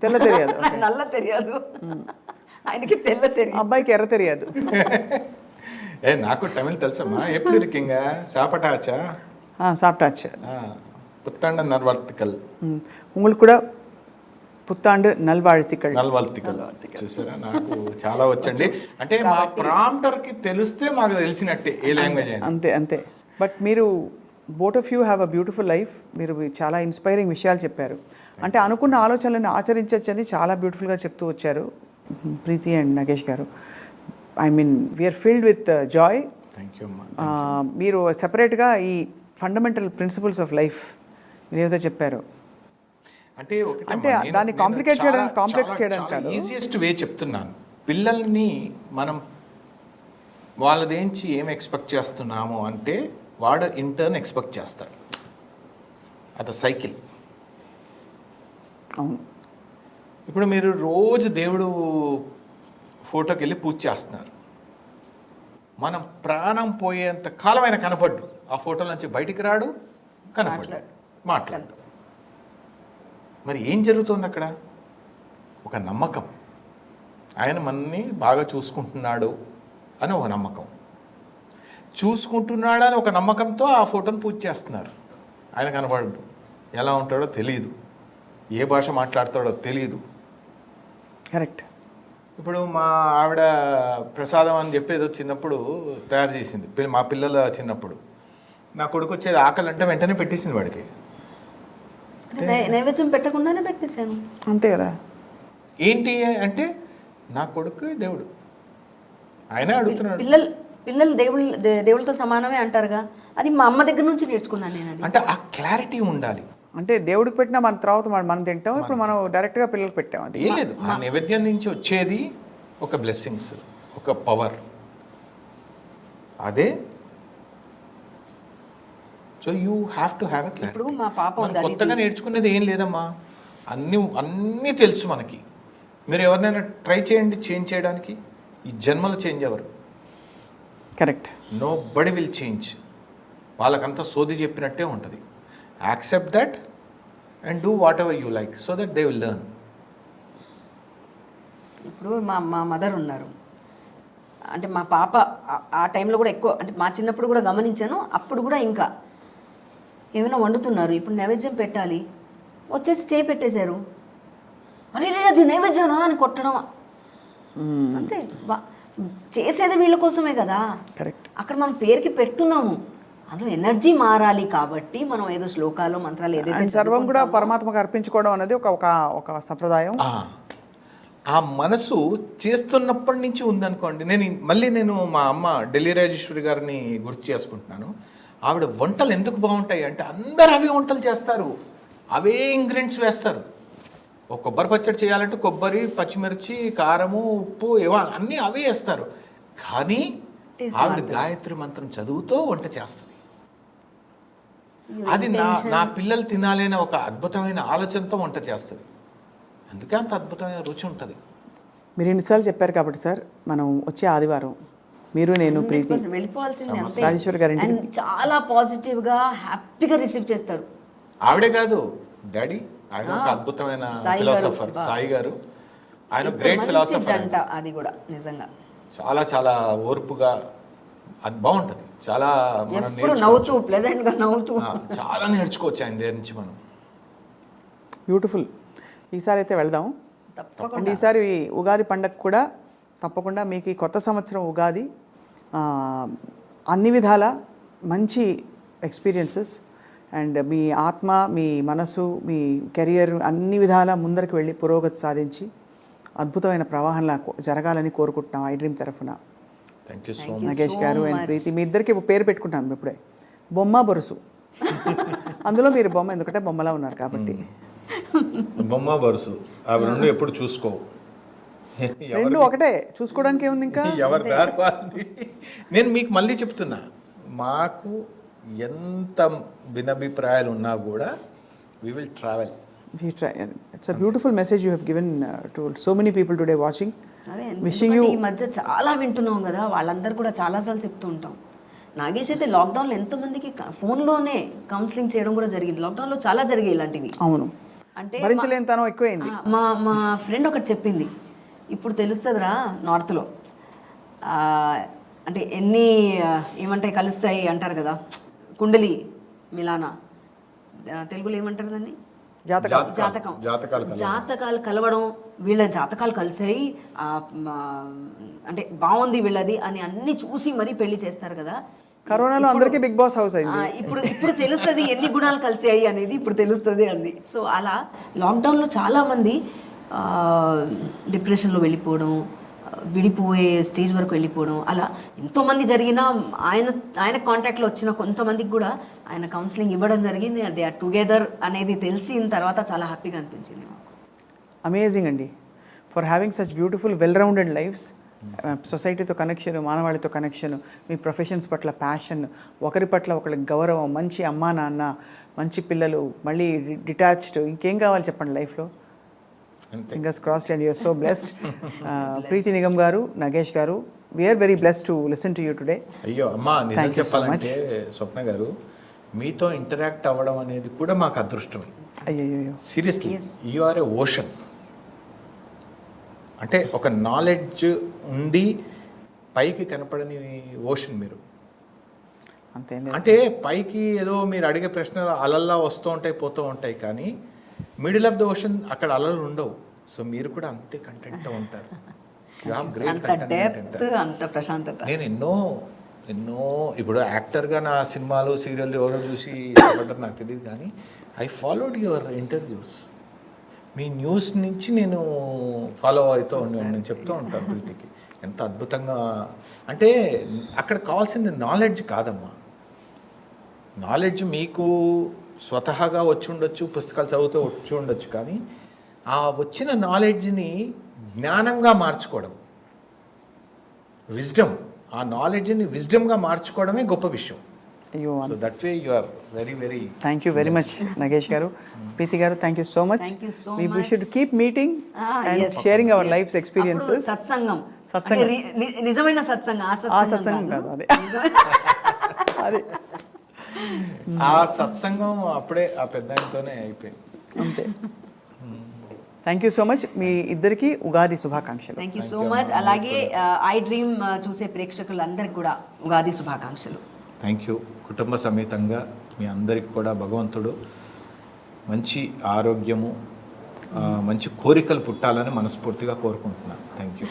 తెల్ల తెలియదు. నాకు నల్ల తెలియదు, ఆయనకి తెల్ల తెలియదు. అబ్బాయికి ఎర్ర తెలియదు. నాకు తమిళ్ తెలుసమ్మా. ఎప్పుడు இருக்கீங்க? சாப்பிட்டாச்சா? சாப்பிட்டாச்சு. புத்தாண்டு நல்வாழ்த்துக்கள். உங்களுக்கு కూడా పుత్తాండు నల్వాழ்த்துக்கள். నల్వాழ்த்துக்கள் చూసారా, నాకు చాలా వచ్చండి. అంటే మా ప్రాంప్టర్ కి తెలిస్తే మాకు తెలిసినట్టే ఏ లాంగ్వేజ్ అయినా. అంతే అంతే. బట్ మీరు boat of you have a beautiful life. మీరు చాలా ఇన్స్పైరింగ్ విషయాలు చెప్పారు. అంటే అనుకున్న ఆలోచనలను ఆచరించవచ్చని చాలా బ్యూటిఫుల్గా చెప్తూ వచ్చారు ప్రీతి and Nagesh garu. I mean we're filled with joy. Thank you అమ్మా. మీరు సెపరేట్గా ఈ ఫండమెంటల్ ప్రిన్సిపల్స్ ఆఫ్ లైఫ్ మీరు ఏదైతే చెప్పారు, అంటే అంటే దాన్ని కాంప్లికేట్ చేయడానికి, కాంప్లెక్స్ చేయడానికి కాదు, ఈజియెస్ట్ వే చెప్తున్నాను. పిల్లల్ని మనం వాళ్ళదేంచి ఏం ఎక్స్పెక్ట్ చేస్తున్నాము అంటే వాడు ఇంటర్న్ ఎక్స్పెక్ట్ చేస్తాడు. అది సైకిల్. అవును. ఇప్పుడు మీరు రోజు దేవుడు ఫోటోకి వెళ్ళి పూజ చేస్తున్నారు. మనం ప్రాణం పోయేంత కాలం ఆయన కనపడ్డు. ఆ ఫోటోల నుంచి బయటికి రాడు, కనపడ్డు, మాట్లాడు. మరి ఏం జరుగుతుంది అక్కడ? ఒక నమ్మకం. ఆయన మనని బాగా చూసుకుంటున్నాడు అని ఒక నమ్మకం. చూసుకుంటున్నాడు అని ఒక నమ్మకంతో ఆ ఫోటోని పూజ చేస్తున్నారు. ఆయన కనపడ్డు, ఎలా ఉంటాడో తెలియదు, ఏ భాష మాట్లాడతాడో తెలియదు. కరెక్ట్. ఇప్పుడు మా ఆవిడ ప్రసాదం అని చెప్పి ఏదో చిన్నప్పుడు తయారు చేసింది. మా పిల్లల చిన్నప్పుడు నా కొడుకు వచ్చేది ఆకలి అంటే వెంటనే పెట్టేసింది వాడికి. నైవేద్యం పెట్టకుండానే పెట్టేశాను. అంతే కదా. ఏంటి అంటే నా కొడుకు దేవుడు, ఆయన అడుగుతున్నాడు. పిల్లలు దేవుళ్ళతో సమానమే అంటారుగా, అది మా అమ్మ దగ్గర నుంచి నేర్చుకున్నాను నేను. అది అంటే ఆ క్లారిటీ ఉండాలి. అంటే దేవుడికి పెట్టినా మన తర్వాత మనం తింటాం. ఇప్పుడు మనం డైరెక్ట్గా పిల్లలకి పెట్టాం. అది ఏం లేదు, ఆ నైవేద్యం నుంచి వచ్చేది ఒక బ్లెస్సింగ్స్, ఒక పవర్. అదే. So you have to have a clarity. ఇప్పుడు మా పాప ఉంది, కొత్తగా నేర్చుకునేది ఏం లేదమ్మా. అన్నీ తెలుసు మనకి. మీరు ఎవరినైనా ట్రై చేయండి చేంజ్ చేయడానికి. ఈ జన్మలో చేంజ్ ఎవరు? కరెక్ట్. నో బడి విల్ చేంజ్. వాళ్ళకంతా సోది చెప్పినట్టే ఉంటుంది. Accept that and do what ever you like so that they will learn. ఇప్పుడు మా మదర్ ఉన్నారు, అంటే మా పాప ఆ టైంలో కూడా ఎక్కువ, అంటే మా చిన్నప్పుడు కూడా గమనించాను. అప్పుడు కూడా ఇంకా ఏమైనా వండుతున్నారు, ఇప్పుడు నైవేద్యం పెట్టాలి, వచ్చేసి చేయి పెట్టేశారు. అరే అది నైవేద్యం అని కొట్టడం అంతే. చేసేది వీళ్ళ కోసమే కదా. కరెక్ట్. అక్కడ మనం పేరుకి పెడుతున్నాము, అందులో ఎనర్జీ మారాలి కాబట్టి మనం ఏదో శ్లోకాలు మంత్రాలు ఏదైతే సర్వం కూడా పరమాత్మకు అర్పించుకోవడం అనేది ఒక సంప్రదాయం. ఆ మనసు చేస్తున్నప్పటి నుంచి ఉందనుకోండి. నేను మా అమ్మ ఢిల్లీ రాజేశ్వరి గారిని గుర్తు చేసుకుంటున్నాను. ఆవిడ వంటలు ఎందుకు బాగుంటాయి అంటే అందరు అవే వంటలు చేస్తారు, అవే ఇంగ్రీడియంట్స్ వేస్తారు. ఒక కొబ్బరి పచ్చడి చేయాలంటే కొబ్బరి, పచ్చిమిర్చి, కారము, ఉప్పు ఏవో అన్నీ అవే వేస్తారు. కానీ ఆవిడ గాయత్రి మంత్రం చదువుతో వంట చేస్తుంది. అది నా పిల్లలు తినాలనే ఒక అద్భుతమైన ఆలోచనతో వంట చేస్తుంది. అందుకే అంత అద్భుతమైన రుచి ఉంటుంది. మీరు ఎన్నిసార్లు చెప్పారు కాబట్టి సార్, మనం వచ్చే ఆదివారం మీరు, నేను, ప్రీతి వెళ్ళిపోవాల్సింది అంతే. రాజేశ్వరి గారి And చాలా పాజిటివ్ గా హ్యాపీగా రిసీవ్ చేస్తారు. ఆవిడే కాదు, డాడీ ఆయన ఒక అద్భుతమైన ఫిలాసఫర్. సాయి గారు ఆయన గ్రేట్ ఫిలాసఫర్. అది కూడా నిజంగా చాలా చాలా ఓర్పుగా, అది బాగుంటుంది. చాలా మనం నవ్వుతూ, ప్లెజెంట్ గా నవ్వుతూ చాలా నేర్చుకోవచ్చు ఆయన దగ్గర నుంచి మనం. బ్యూటిఫుల్. ఈసారి అయితే వెళ్దాం. అండ్ ఈసారి ఉగాది పండగ కూడా తప్పకుండా మీకు ఈ కొత్త సంవత్సరం ఉగాది అన్ని విధాల మంచి ఎక్స్పీరియన్సెస్ అండ్ మీ ఆత్మ, మీ మనసు, మీ కెరియర్ అన్ని విధాల ముందరికి వెళ్ళి పురోగతి సాధించి అద్భుతమైన ప్రవాహంలా జరగాలని కోరుకుంటున్నాం ఐ డ్రీమ్ తరఫున. Thank you so much Nagesh garu and ప్రీతి, మీ ఇద్దరికి పేరు పెట్టుకుంటాం ఇప్పుడే, బొమ్మ బొరుసు. అందులో మీరు బొమ్మ, ఎందుకంటే బొమ్మలా ఉన్నారు కాబట్టి. బొమ్మ బరుసు అవి రెండు ఎప్పుడు చూసుకోవు. రెండు ఒకటే, చూసుకోవడానికి ఏముంది ఇంకా. ఎవరి దారి వాళ్ళది. నేను మీకు మళ్ళీ చెప్తున్నా, మాకు ఎంత భిన్నాభిప్రాయాలు ఉన్నా కూడా we will travel. We try. It's a beautiful message you have given to so many people today watching. అదే Wishing ఎందుకంటే you. ఈ మధ్య చాలా వింటున్నాం కదా, వాళ్ళందరూ కూడా చాలాసార్లు చెప్తూ ఉంటాం. నాగేష్ అయితే లాక్డౌన్లో ఎంతమందికి ఫోన్లోనే కౌన్సిలింగ్ చేయడం కూడా జరిగింది. లాక్డౌన్లో చాలా జరిగాయి ఇలాంటివి. అవును, అంటే భరించలేని తనం ఎక్కువైంది. మా ఫ్రెండ్ ఒకటి చెప్పింది, ఇప్పుడు తెలుస్తుందిరా నార్త్లో అంటే ఎన్ని ఏమంటాయి కలుస్తాయి అంటారు కదా, కుండలి మిలానా, తెలుగులో ఏమంటారు దాన్ని, జాతకాలు కలవడం, వీళ్ళ జాతకాలు కలిసాయి, అంటే బాగుంది వీళ్ళది అని అన్ని చూసి మరీ పెళ్లి చేస్తారు కదా. కరోనాలో అందరికీ బిగ్ బాస్ హౌస్ అయింది. ఇప్పుడు తెలుస్తుంది ఎన్ని గుణాలు కలిసాయి అనేది, ఇప్పుడు తెలుస్తుంది అంది. సో అలా లాక్డౌన్లో చాలా మంది డిప్రెషన్లో వెళ్ళిపోవడం, విడిపోయే స్టేజ్ వరకు వెళ్ళిపోవడం, అలా ఎంతోమంది జరిగినా ఆయన కాంటాక్ట్లో వచ్చిన కొంతమందికి కూడా ఆయన కౌన్సిలింగ్ ఇవ్వడం జరిగింది. దే ఆర్ టుగెదర్ అనేది తెలిసిన తర్వాత చాలా హ్యాపీగా అనిపించింది మాకు. అమేజింగ్ అండి, for having such beautiful well rounded lifes. సొసైటీతో కనెక్షన్, మానవాళితో కనెక్షన్, మీ ప్రొఫెషన్స్ పట్ల ప్యాషన్, ఒకరి పట్ల ఒకరికి గౌరవం, మంచి అమ్మా నాన్న, మంచి పిల్లలు, మళ్ళీ డిటాచ్డ్, ఇంకేం కావాలి చెప్పండి లైఫ్లో. Fingers crossed and you're so blessed. Preeti Nigam garu, Nagesh garu, we are very blessed to listen to you today. అయ్యో అమ్మా, నిజం చెప్పాలంటే స్వప్న గారు, మీతో ఇంటరాక్ట్ అవ్వడం అనేది కూడా మాకు అదృష్టమే. అయ్యో seriously, you are a ocean. అంటే ఒక నాలెడ్జ్ ఉండి పైకి కనపడని ఓషన్ మీరు. అంతే, అంటే పైకి ఏదో మీరు అడిగే ప్రశ్నలు అలల్లా వస్తూ ఉంటాయి, పోతూ ఉంటాయి, కానీ మిడిల్ ఆఫ్ ద ఓషన్ అక్కడ అలలు ఉండవు. సో మీరు కూడా అంతే కంటెంట్తో ఉంటారు. అంత ప్రశాంతత. నేను ఎన్నో ఇప్పుడు యాక్టర్గా నా సినిమాలు సీరియల్ ఎవరో చూసి ఇష్టపడ్డారు నాకు తెలియదు, కానీ I followed your interviews. Me news నుంచి నేను ఫాలో అవుతూ నేను చెప్తూ ఉంటాను ప్రీతికి, ఎంత అద్భుతంగా. అంటే అక్కడ కావాల్సింది నాలెడ్జ్ కాదమ్మా. నాలెడ్జ్ మీకు స్వతహాగా వచ్చి ఉండొచ్చు, పుస్తకాలు చదువుతూ వచ్చి ఉండొచ్చు, కానీ ఆ వచ్చిన నాలెడ్జ్ని జ్ఞానంగా మార్చుకోవడం, విజ్డమ్, ఆ నాలెడ్జ్ని విజ్డమ్గా మార్చుకోవడమే గొప్ప విషయం. అయ్యో, so that way you are very very. Thank you very much Nagesh garu, Preethi garu, thank you so much. We should keep meeting and sharing our life's experiences. సత్సంగం, సత్సంగం, నిజమైన సత్సంగం. ఆ సత్సంగం కాదు అదే. అదే ఆ సత్సంగం అప్పుడే ఆ పెద్ద ఆయనతోనే అయిపోయింది. అంతే. Thank you so much. మీ ఇద్దరికి ఉగాది శుభాకాంక్షలు. Thank you so much. అలాగే ఐ డ్రీమ్ చూసే ప్రేక్షకులందరికీ కూడా ఉగాది శుభాకాంక్షలు. Thank you. కుటుంబ సమేతంగా మీ అందరికి కూడా భగవంతుడు మంచి ఆరోగ్యము, మంచి కోరికలు పుట్టాలని మనస్ఫూర్తిగా కోరుకుంటున్నాను. Thank you.